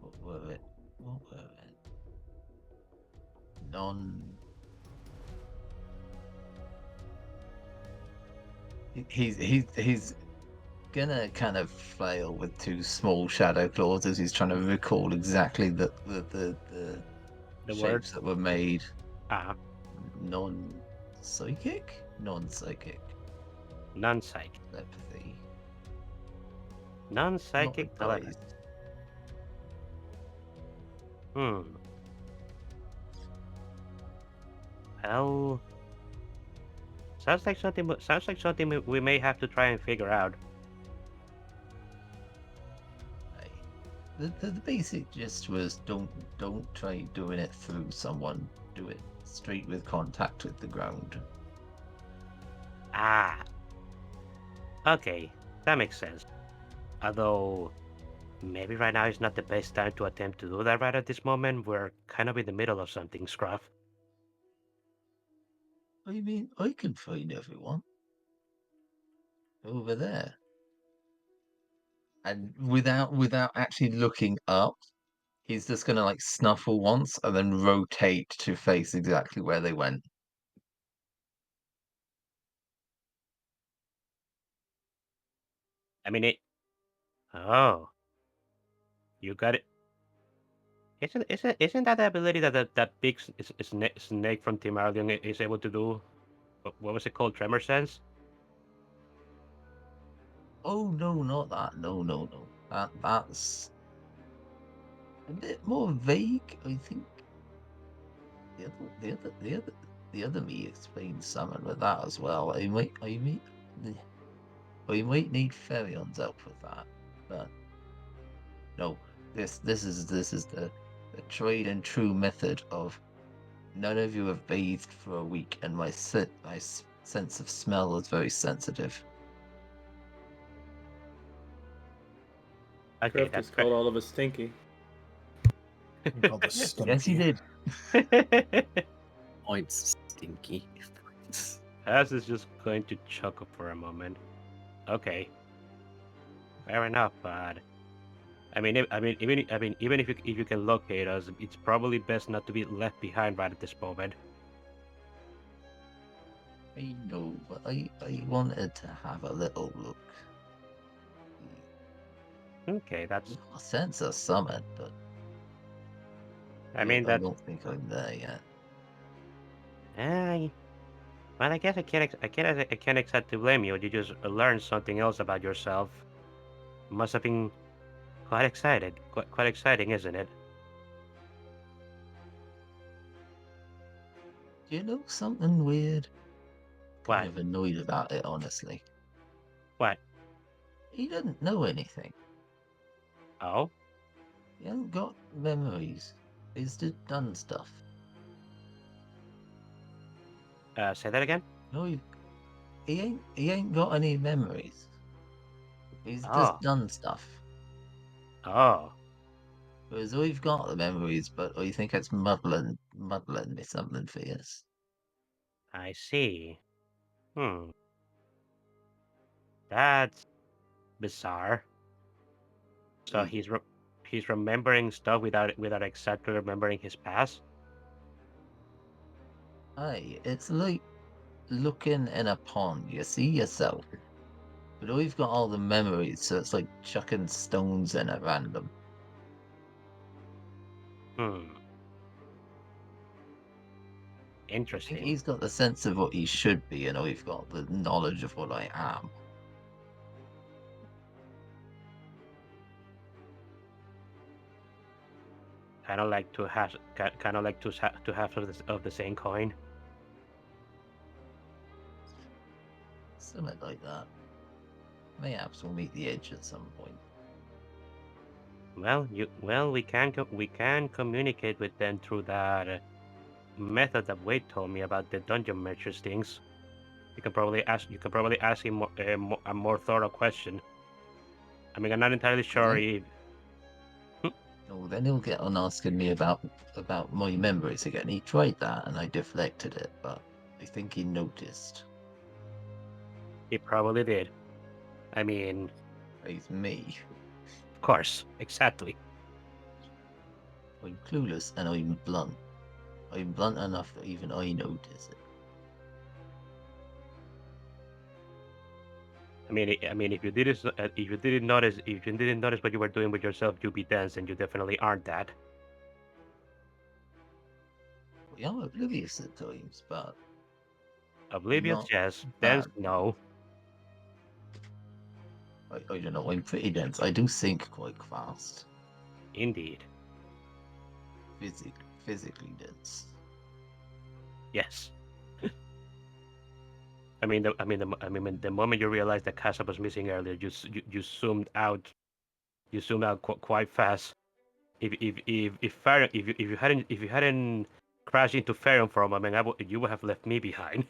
what were it? He's gonna kind of flail with two small shadow claws as he's trying to recall exactly the shapes words that were made. Non-psychic. Non-psychic. Telepathy. Non-psychic telepathy. Well, Sounds like something. Sounds like something we may have to try and figure out. The basic gist was don't try doing it through someone. Do it straight with contact with the ground. Ah. Okay, that makes sense. Although, maybe right now is not the best time to attempt to do that right at this moment. We're kind of in the middle of something, Scruff. I mean, I can find everyone over there, and without actually looking up, he's just gonna like snuffle once and then rotate to face exactly where they went. I mean it. Oh, you got it. Isn't that the ability that that big snake from Team Arlion is able to do? What was it called? Tremor sense? Oh no, not that. No, no, no. That's a bit more vague. I think the other me explained something with that as well. I might need Ferion's help with that, but no. This is the tried and true method of none of you have bathed for a week, and my sense of smell is very sensitive. Okay, Scruff that's just called all of us stinky. You called us Yes, he stinky. did. Points stinky. Paz is just going to chuckle for a moment. Okay, fair enough, but even if you can locate us, it's probably best not to be left behind right at this moment. I know, but I wanted to have a little look. Okay, that's. I've got a sense of summon, but I mean I that. don't think I'm there yet. Well, I guess I can't exactly blame you. You just learned something else about yourself. Must have been quite exciting, isn't it? Do you know something weird? Kind What? of annoyed about it, honestly. What? He doesn't know anything. Oh? He hasn't got memories. He's just done stuff. Say that again? No, he ain't got any memories. He's just Oh. done stuff. Oh. Whereas I've got the memories, but I think it's muddling me something fierce. I see. That's bizarre. So he's remembering stuff without exactly remembering his past. Aye, it's like looking in a pond. You see yourself, but I've got all the memories, so it's like chucking stones in at random. I think Interesting. he's got the sense of what he should be, and I've got the knowledge of what I am. Kind of like to have of the same coin. Something like that. Mayhaps we'll meet the edge at some point. Well, we can communicate with them through that method that Wade told me about the dungeon merchants things. You can probably ask him a more thorough question. I mean, I'm not entirely sure if. Oh, then he'll get on asking me about my memories again. He tried that, and I deflected it, but I think he noticed. He probably did. I mean, It's me. of course, exactly. I'm clueless and I'm blunt. I'm blunt enough that even I notice it. I mean, if you didn't notice what you were doing with yourself, you'd be dense, and you definitely aren't that. We are oblivious at times, but Oblivious, not yes. bad. Dense, no. I don't know. I'm pretty dense. I do think quite fast. Indeed. Physically dense. Yes. The moment you realized that Casa was missing earlier, you zoomed out. You zoomed out quite fast. If you hadn't crashed into Farion for a moment, you would have left me behind.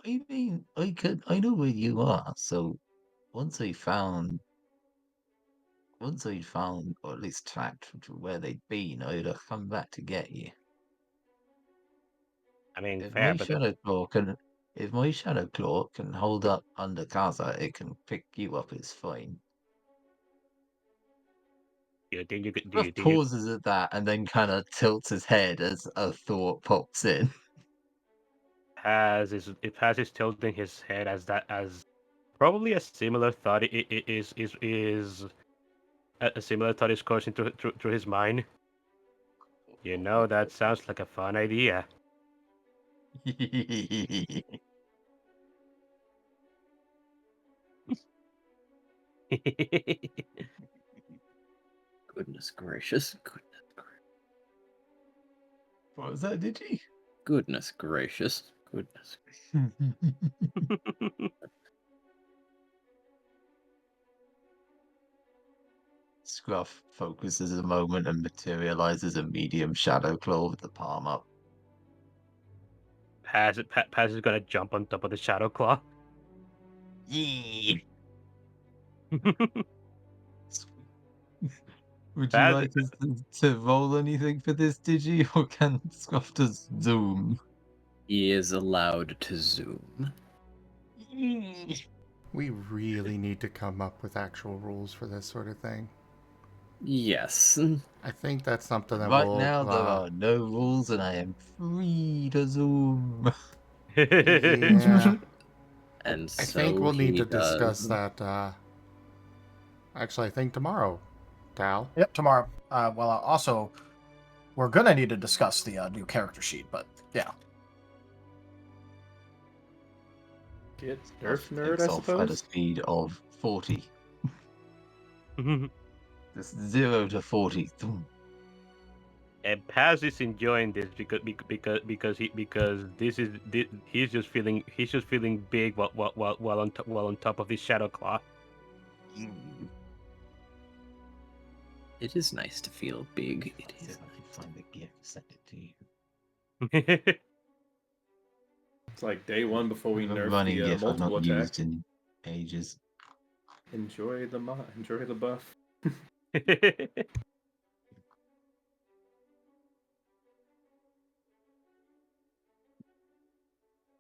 I mean, I know where you are. So once I found, or at least tracked to where they'd been, I'd have come back to get you. I mean, If fair, my but shadow claw can, if my shadow claw can hold up under Kaza, it can pick you up. It's fine. do you think you could? Do you Ruff think you? pauses at that and then kind of tilts his head as a thought pops in. Paz is tilting his head as probably a similar thought is a similar thought is coursing through his mind. You know, that sounds like a fun idea. Goodness gracious. What was that, did you? Goodness gracious. Goodness. Scruff focuses a moment and materializes a medium shadow claw with the palm up. Paz is gonna jump on top of the Shadow Claw. Yee! Would you Paz, like us to roll anything for this, Digi, or can Scruff just zoom? He is allowed to zoom. We really need to come up with actual rules for this sort of thing. Yes. I think that's something that Right we'll. now, there are no rules, and I am free to zoom. Yeah. And I so think we'll need he to discuss does. that. Actually, I think tomorrow, Tal. Yep, tomorrow. Also, we're gonna need to discuss the new character sheet, but yeah. Get Scruff Nerf nerd, takes I off at a suppose. speed of 40. Just 0 to 40. Thum. And Paz is enjoying this because he's just feeling big while on top of this Shadow Claw. It is nice to feel big. It See is. if I can find the GIF, send it to you. It's like day one before we A nerf running the GIF I've multiple not attack. used in ages. Enjoy the buff. I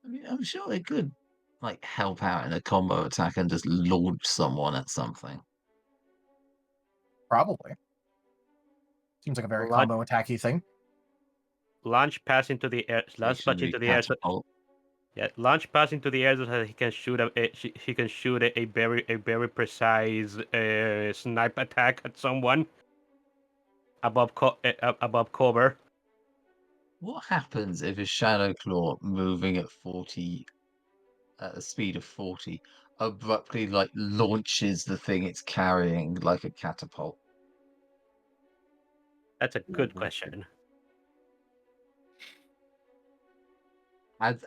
mean, I'm sure it could, like, help out in a combo attack and just launch someone at something. Probably. Seems like a very combo attacky thing. Launch pass into the air. Launch pass Stationary into the air. catapult. Yeah, launch pass into the air so that he can shoot a very precise snipe attack at someone above cover. What happens if a Shadow Claw moving at 40, at a speed of 40, abruptly, like, launches the thing it's carrying like a catapult? That's a good question.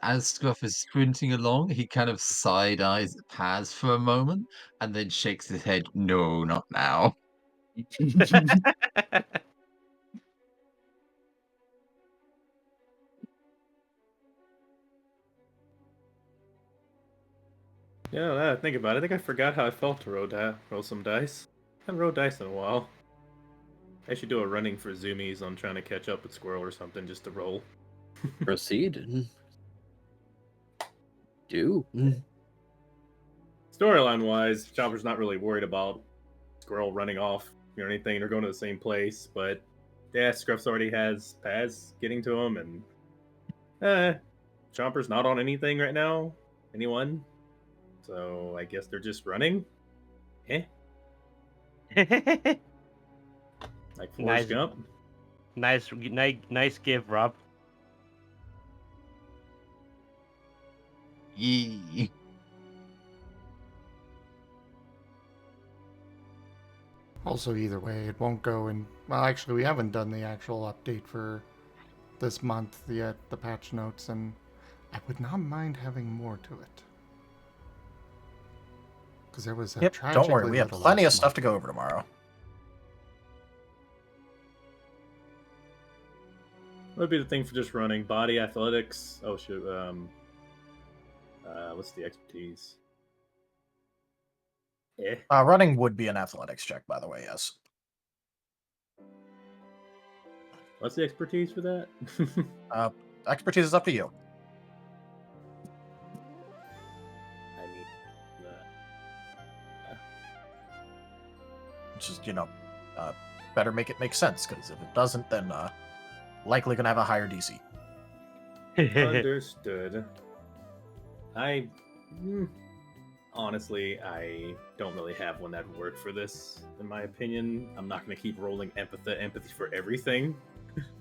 As Scruff is sprinting along, he kind of side eyes Paz for a moment and then shakes his head. No, not now. Yeah, now that I think about it, I think I forgot how I felt to roll some dice. I haven't rolled dice in a while. I should do a running for zoomies on trying to catch up with Squirrel or something just to roll. Proceed. Do. Storyline wise, Chopper's not really worried about Squirrel running off or anything. They're going to the same place, but yeah, Scruff's already has Paz getting to him, and Chomper's not on anything right now. Anyone? So I guess they're just running. Eh? Like Forrest Gump. Nice give, Rob. Yee. Also, either way, it won't go in. Well, actually, we haven't done the actual update for this month yet, the patch notes, and I would not mind having more to it. Because there was a Yep, tragically don't worry. We have little plenty of last stuff to month. go over tomorrow. What would be the thing for just running? Body, athletics. Oh shoot. What's the expertise? Running would be an athletics check, by the way, yes. What's the expertise for that? Expertise is up to you. I need that. Which is, better make it make sense, because if it doesn't, then likely going to have a higher DC. Understood. Honestly, I don't really have one that would work for this, in my opinion. I'm not going to keep rolling empathy for everything.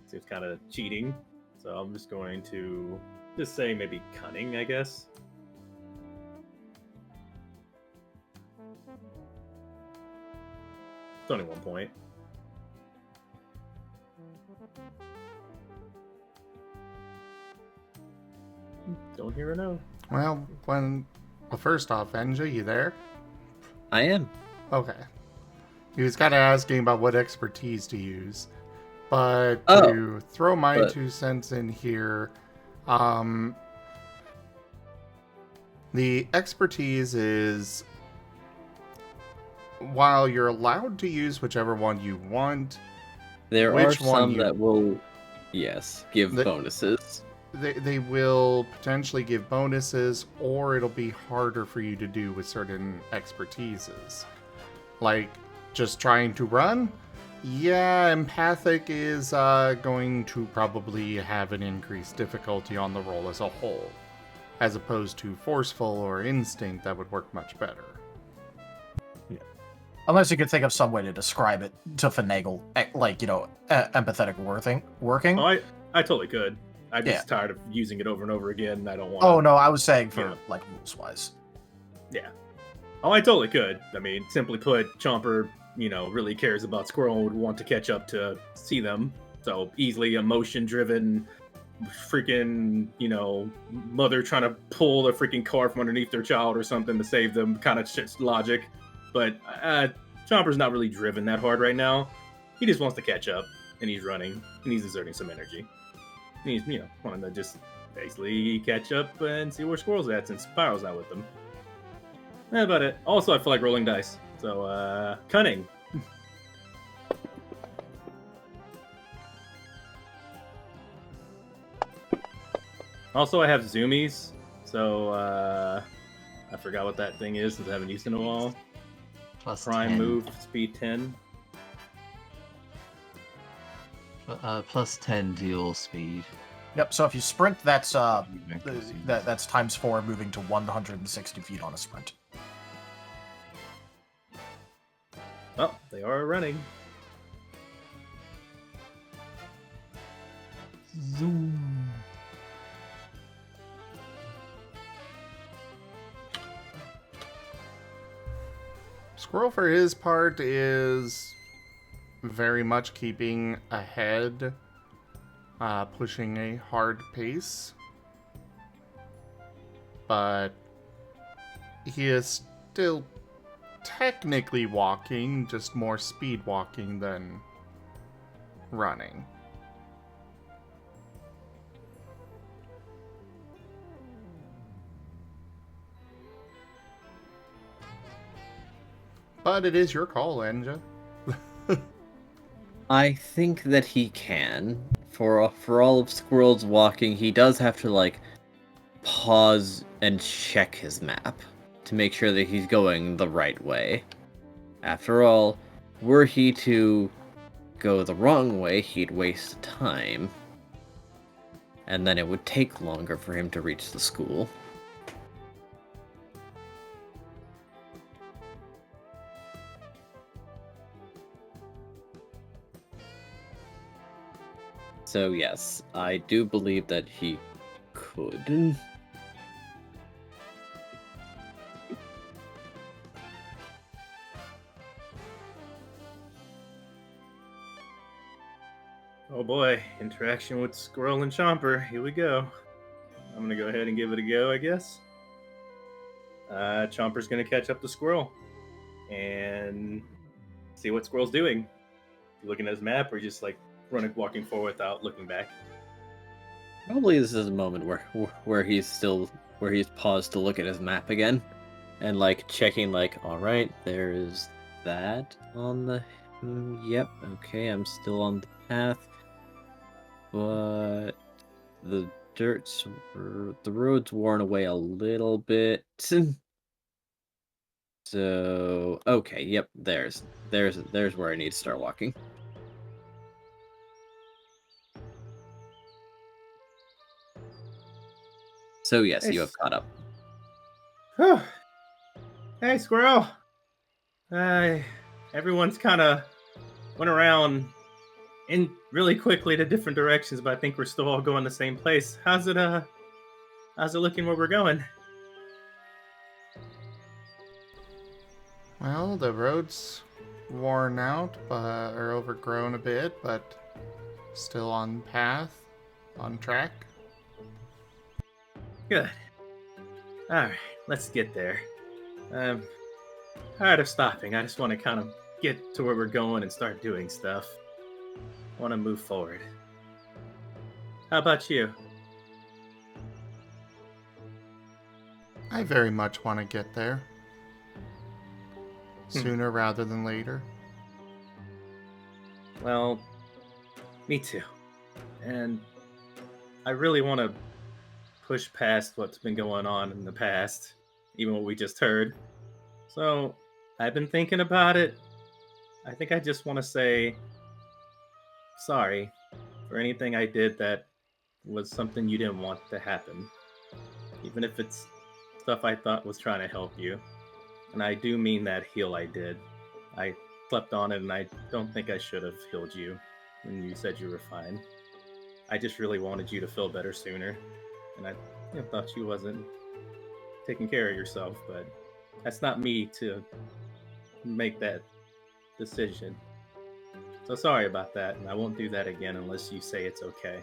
Seems kind of cheating. So I'm just going to just say maybe cunning, I guess. It's only 1 point. Don't hear a no. Well, first off, Enja, you there? I am. Okay. He was kind of asking about what expertise to use. But Oh, to throw my but- 2 cents in here, the expertise is, while you're allowed to use whichever one you want, There are Which one some you- that will, yes, give The- bonuses. they will potentially give bonuses, or it'll be harder for you to do with certain expertises. Like, just trying to run? Yeah, empathic is going to probably have an increased difficulty on the roll as a whole, as opposed to forceful or instinct that would work much better. Unless you could think of some way to describe it to finagle, empathetic working. Oh, I totally could. I'm Yeah. just tired of using it over and over again. And I don't want. Oh, no, I was saying for, Yeah. rules-wise. Yeah. Oh, I totally could. I mean, simply put, Chomper, really cares about Squirrel and would want to catch up to see them. So easily emotion-driven, freaking, mother trying to pull a freaking car from underneath their child or something to save them kind of shit's logic. But Chomper's not really driven that hard right now. He just wants to catch up, and he's running, and he's exerting some energy. And he's, wanting to just basically catch up and see where Squirrel's at since Spiral's not with them. That's about it. Also, I feel like rolling dice. So, cunning. Also, I have zoomies. So, I forgot what that thing is since I haven't used it in a while. Plus Prime 10. move, speed 10. Plus 10 to your speed. Yep, so if you sprint, that's Movement that's consumes. times 4, moving to 160 feet on a sprint. Oh, they are running. Zoom. Squirrel, for his part, is very much keeping ahead, pushing a hard pace. But he is still technically walking, just more speed walking than running. But it is your call, Enja. I think that he can. For all of Squirrel's walking, he does have to, pause and check his map to make sure that he's going the right way. After all, were he to go the wrong way, he'd waste time. And then it would take longer for him to reach the school. So yes, I do believe that he could. Oh boy, interaction with Squirrel and Chomper. Here we go. I'm gonna go ahead and give it a go, I guess. Chomper's gonna catch up to Squirrel and see what Squirrel's doing. You looking at his map, or just like walking forward without looking back? Probably this is a moment where he's paused to look at his map again, and like checking like, all right, there's that on the. Yep, okay, I'm still on the path, but the road's worn away a little bit. So okay, yep, there's where I need to start walking. So yes, Hey, you have caught up. Whew. Hey, Squirrel. Everyone's kind of went around in really quickly to different directions, but I think we're still all going the same place. How's it looking where we're going? Well, the road's worn out, or overgrown a bit, but still on path, on track. Good. Alright, let's get there. Tired of stopping. I just want to kind of get to where we're going and start doing stuff. I want to move forward. How about you? I very much want to get there. Sooner rather than later. Well, me too. And I really want to push past what's been going on in the past, even what we just heard. So, I've been thinking about it. I think I just want to say sorry for anything I did that was something you didn't want to happen. Even if it's stuff I thought was trying to help you. And I do mean that heal I did. I slept on it, and I don't think I should have healed you when you said you were fine. I just really wanted you to feel better sooner. And I thought you wasn't taking care of yourself, but that's not me to make that decision. So sorry about that, and I won't do that again unless you say it's okay.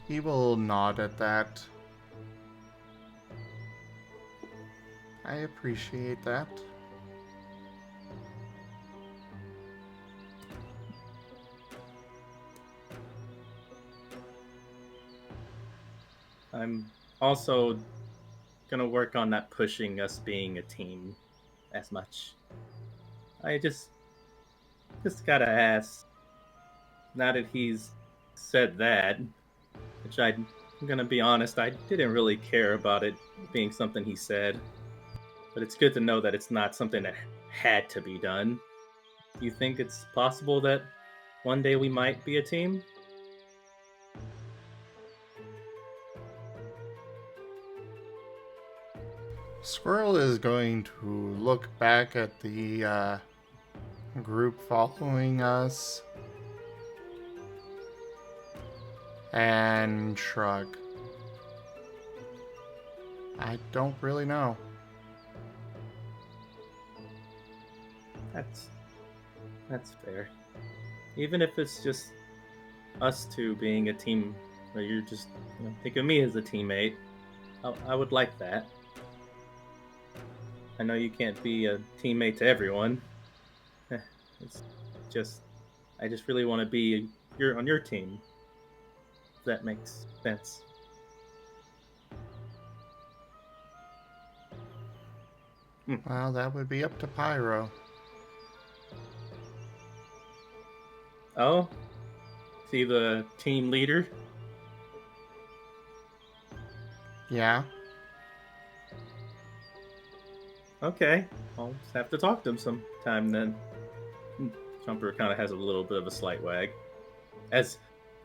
He will nod at that. I appreciate that. I'm also gonna work on not pushing us being a team as much. I just gotta ask, now that he's said that, which I'm gonna be honest, I didn't really care about it being something he said. But it's good to know that it's not something that had to be done. Do you think it's possible that one day we might be a team? Squirrel is going to look back at the group following us and shrug. I don't really know. That's fair. Even if it's just us two being a team, or you're just think of me as a teammate, I would like that. I know you can't be a teammate to everyone. It's just, I just really want to be on your team. If that makes sense. Well, that would be up to Pyro. Oh? Is he the team leader? Yeah. Okay. I'll just have to talk to him sometime then. Jumper kind of has a little bit of a slight wag. As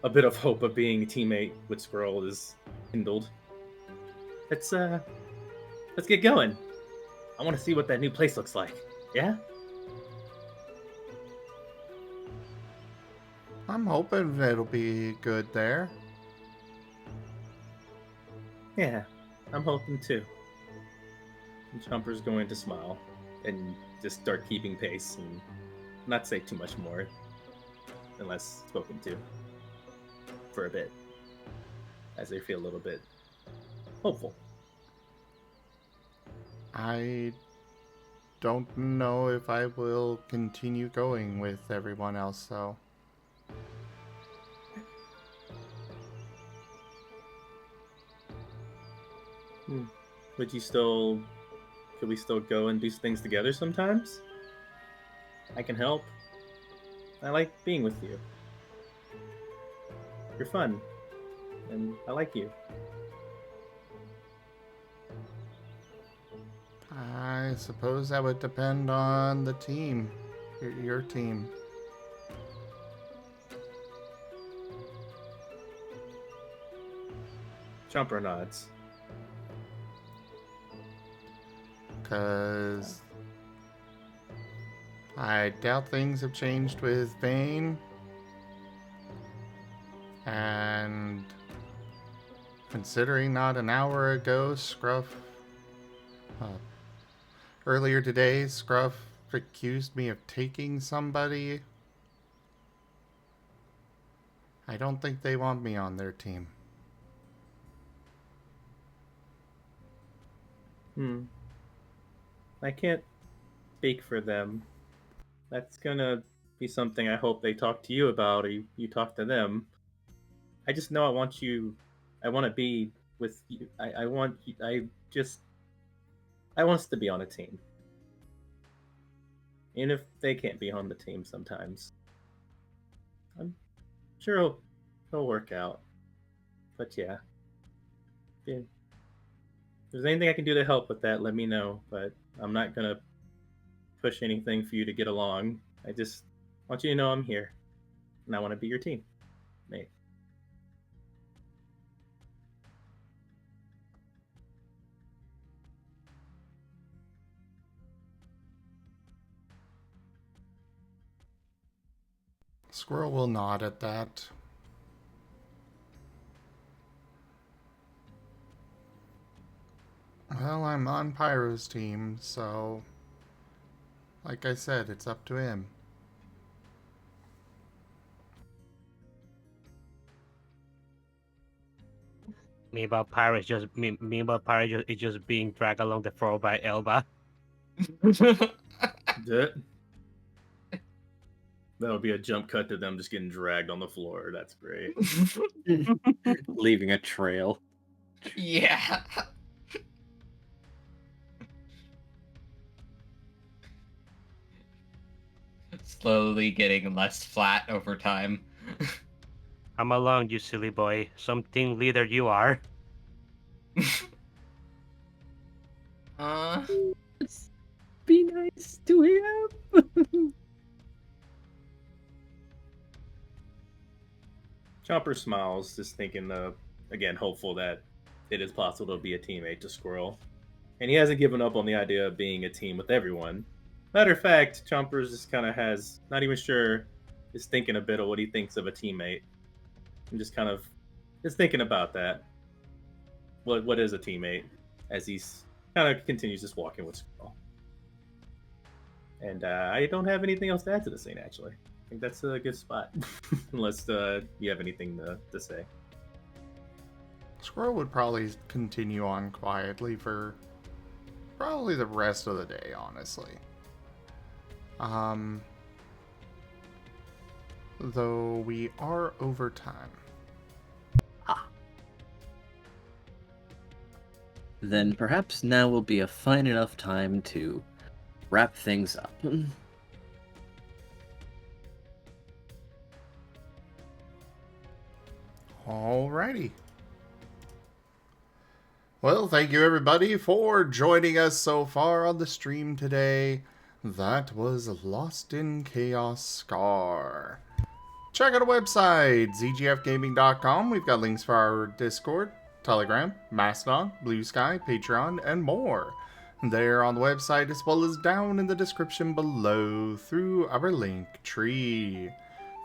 a bit of hope of being a teammate with Squirrel is kindled. Let's get going. I want to see what that new place looks like. Yeah? I'm hoping it'll be good there. Yeah, I'm hoping too. And Jumper's going to smile and just start keeping pace and not say too much more unless spoken to for a bit, as they feel a little bit hopeful. I don't know if I will continue going with everyone else, though. Could we still go and do things together sometimes? I can help. I like being with you. You're fun. And I like you. I suppose that would depend on the team. Your team. Jumper nods. Because I doubt things have changed with Bane. And considering not an hour ago, Scruff... earlier today, Scruff accused me of taking somebody. I don't think they want me on their team. I can't speak for them. That's gonna be something I hope they talk to you about, or you talk to them. I just know I want to be with you. I want us to be on a team. And if they can't be on the team sometimes, I'm sure it'll work out. But yeah. If there's anything I can do to help with that, let me know. But I'm not going to push anything for you to get along. I just want you to know I'm here. And I want to be your team mate. Squirrel will nod at that. Well, I'm on Pyro's team, so... like I said, it's up to him. Meanwhile, Pyro is just being dragged along the floor by Elba. That'll be a jump cut to them just getting dragged on the floor. That's great. Leaving a trail. Yeah. Slowly getting less flat over time. Come along, you silly boy. Some team leader you are. Be nice to him. Chomper smiles, just thinking, again, hopeful that it is possible to be a teammate to Squirrel. And he hasn't given up on the idea of being a team with everyone. Matter of fact, Chomper just kind of not even sure, is thinking a bit of what he thinks of a teammate. And just kind of thinking about that. What is a teammate? As he's kind of continues just walking with Squirrel. And I don't have anything else to add to the scene, actually. I think that's a good spot. Unless you have anything to say. Squirrel would probably continue on quietly for probably the rest of the day, honestly. Though we are over time. Then perhaps now will be a fine enough time to wrap things up. Alrighty. Well, thank you everybody for joining us so far on the stream today. That was Lost in Chaos Scar. Check out our website, zgfgaming.com. We've got links for our Discord, Telegram, Mastodon, Blue Sky, Patreon, and more. There on the website, as well as down in the description below through our link tree.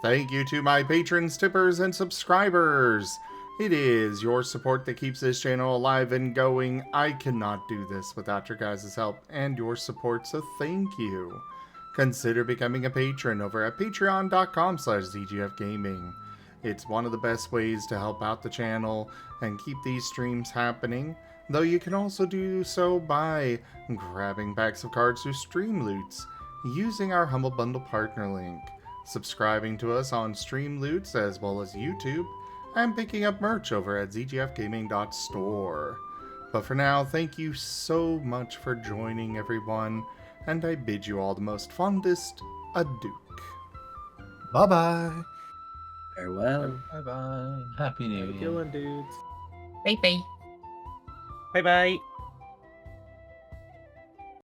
Thank you to my patrons, tippers, and subscribers. It is your support that keeps this channel alive and going. I cannot do this without your guys' help and your support, so thank you. consider becoming a patron over at patreon.com/zgfgaming. It's one of the best ways to help out the channel and keep these streams happening, though you can also do so by grabbing packs of cards through Stream Loots, using our Humble Bundle partner link, subscribing to us on Stream Loots as well as YouTube, and picking up merch over at zgfgaming.store. But for now, thank you so much for joining, everyone, and I bid you all the most fondest adieu. Bye-bye. Farewell. Bye bye. Happy New Have a Year. good one, dudes. Bye bye. Bye bye.